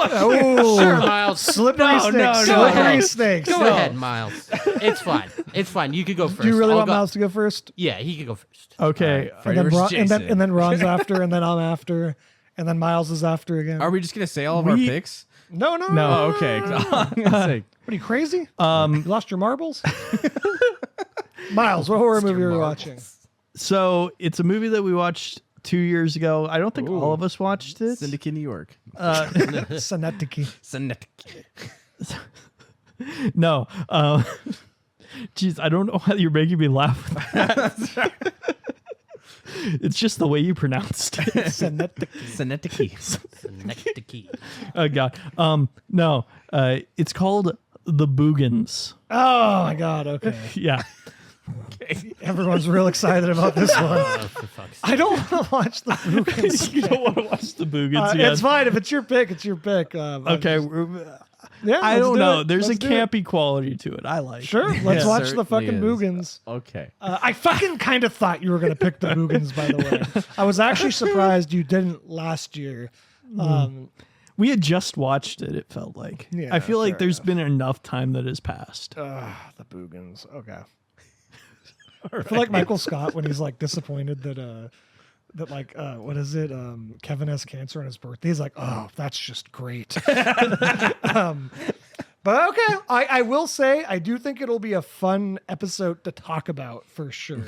[SPEAKER 1] Oh,
[SPEAKER 4] Sure, Miles.
[SPEAKER 1] slippery snakes.
[SPEAKER 3] no,
[SPEAKER 1] slippery
[SPEAKER 4] no.
[SPEAKER 1] snakes.
[SPEAKER 4] Go ahead, Miles. It's fine. It's fine. You could go first.
[SPEAKER 1] Do you really
[SPEAKER 4] I'll
[SPEAKER 1] want
[SPEAKER 4] go-
[SPEAKER 1] Miles to go first?
[SPEAKER 4] Yeah, he could go first.
[SPEAKER 3] Okay.
[SPEAKER 1] And then,
[SPEAKER 2] versus
[SPEAKER 1] and then Ron's after, and then I'm after, and then Miles is after again.
[SPEAKER 2] Are we just gonna say all of our
[SPEAKER 3] We-
[SPEAKER 2] picks?
[SPEAKER 1] No.
[SPEAKER 2] Oh, okay. I'm gonna say,
[SPEAKER 1] What are you, crazy? You lost your marbles? Miles, what horror movie are we watching?
[SPEAKER 3] So it's a movie that we watched 2 years ago. I don't think all of us watched it.
[SPEAKER 2] Syndicate, New York.
[SPEAKER 1] Synecdoche.
[SPEAKER 2] Syndicate.
[SPEAKER 3] No. Jeez, I don't know why you're making me laugh. It's just the way you pronounced it.
[SPEAKER 1] Synecdoche.
[SPEAKER 2] Syndicate.
[SPEAKER 4] Next key.
[SPEAKER 3] Oh God. No. It's called The Boogens.
[SPEAKER 1] Oh my God. Okay.
[SPEAKER 3] Yeah.
[SPEAKER 1] Everyone's real excited about this one.
[SPEAKER 4] For fuck's sake.
[SPEAKER 1] I don't want to watch the Boogens.
[SPEAKER 3] You don't want to watch The Boogens. Yeah.
[SPEAKER 1] It's fine if it's your pick. It's your pick.
[SPEAKER 3] Okay.
[SPEAKER 1] Yeah.
[SPEAKER 3] I
[SPEAKER 1] let's
[SPEAKER 3] don't
[SPEAKER 1] do
[SPEAKER 3] know.
[SPEAKER 1] it.
[SPEAKER 3] There's
[SPEAKER 1] Let's
[SPEAKER 3] a
[SPEAKER 1] do it.
[SPEAKER 3] campy quality to it. I like.
[SPEAKER 1] Sure.
[SPEAKER 3] it.
[SPEAKER 1] Let's
[SPEAKER 3] Yeah.
[SPEAKER 1] watch the
[SPEAKER 2] Certainly
[SPEAKER 1] fucking
[SPEAKER 2] is.
[SPEAKER 1] Boogens.
[SPEAKER 2] Okay.
[SPEAKER 1] I fucking kind of thought you were going to pick the Boogens, by the way. I was actually surprised you didn't last year.
[SPEAKER 3] We had just watched it. It felt like.
[SPEAKER 1] Yeah,
[SPEAKER 3] I feel like
[SPEAKER 1] fair
[SPEAKER 3] there's
[SPEAKER 1] enough.
[SPEAKER 3] been enough time that has passed.
[SPEAKER 1] The Boogens. Okay. I feel like Michael Scott when he's like disappointed that what is it? Kevin has cancer on his birthday. He's like, oh, that's just great. But okay, I will say I do think it'll be a fun episode to talk about for sure.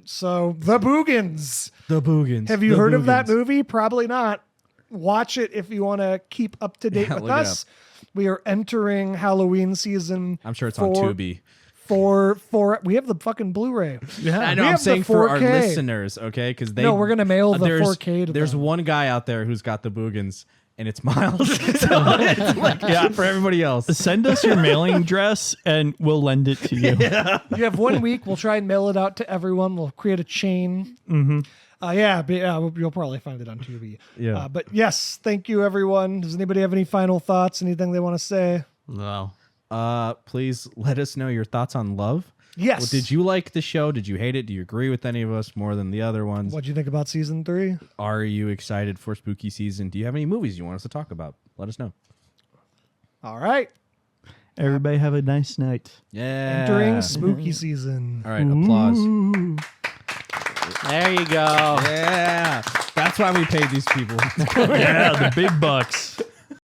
[SPEAKER 1] So the Boogens.
[SPEAKER 2] The Boogens.
[SPEAKER 1] Have you heard of that movie? Probably not. Watch it if you want to keep up to date
[SPEAKER 2] Yeah,
[SPEAKER 1] with
[SPEAKER 2] look it
[SPEAKER 1] us. We are entering Halloween season.
[SPEAKER 2] I'm sure it's on Tubi.
[SPEAKER 1] For we have the fucking Bluray.
[SPEAKER 3] Yeah.
[SPEAKER 2] I
[SPEAKER 1] We
[SPEAKER 2] know. I'm
[SPEAKER 1] have the
[SPEAKER 2] saying for our
[SPEAKER 1] 4K.
[SPEAKER 2] listeners, okay? Because they.
[SPEAKER 1] No, we're gonna mail the
[SPEAKER 2] there's-
[SPEAKER 1] 4K to
[SPEAKER 2] There's
[SPEAKER 1] them.
[SPEAKER 2] one guy out there who's got the Boogens, and it's Miles. So it's like, yeah, for everybody else.
[SPEAKER 3] Send us your mailing address and we'll lend it to you.
[SPEAKER 1] You have 1 week. We'll try and mail it out to everyone. We'll create a chain. Mm-hmm. You'll probably find it on Tubi.
[SPEAKER 2] Yeah.
[SPEAKER 1] But yes, thank you, everyone. Does anybody have any final thoughts? Anything they want to say?
[SPEAKER 4] No.
[SPEAKER 2] Please let us know your thoughts on Love.
[SPEAKER 1] Yes.
[SPEAKER 2] Well, did you like the show? Did you hate it? Do you agree with any of us more than the other ones?
[SPEAKER 1] What'd you think about season 3?
[SPEAKER 2] Are you excited for spooky season? Do you have any movies you want us to talk about? Let us know.
[SPEAKER 1] All right.
[SPEAKER 3] Everybody have a nice night.
[SPEAKER 2] Yeah.
[SPEAKER 1] Entering spooky season.
[SPEAKER 2] All right, applause.
[SPEAKER 4] There you go.
[SPEAKER 2] Yeah. That's why we paid these people.
[SPEAKER 3] Yeah, the big bucks.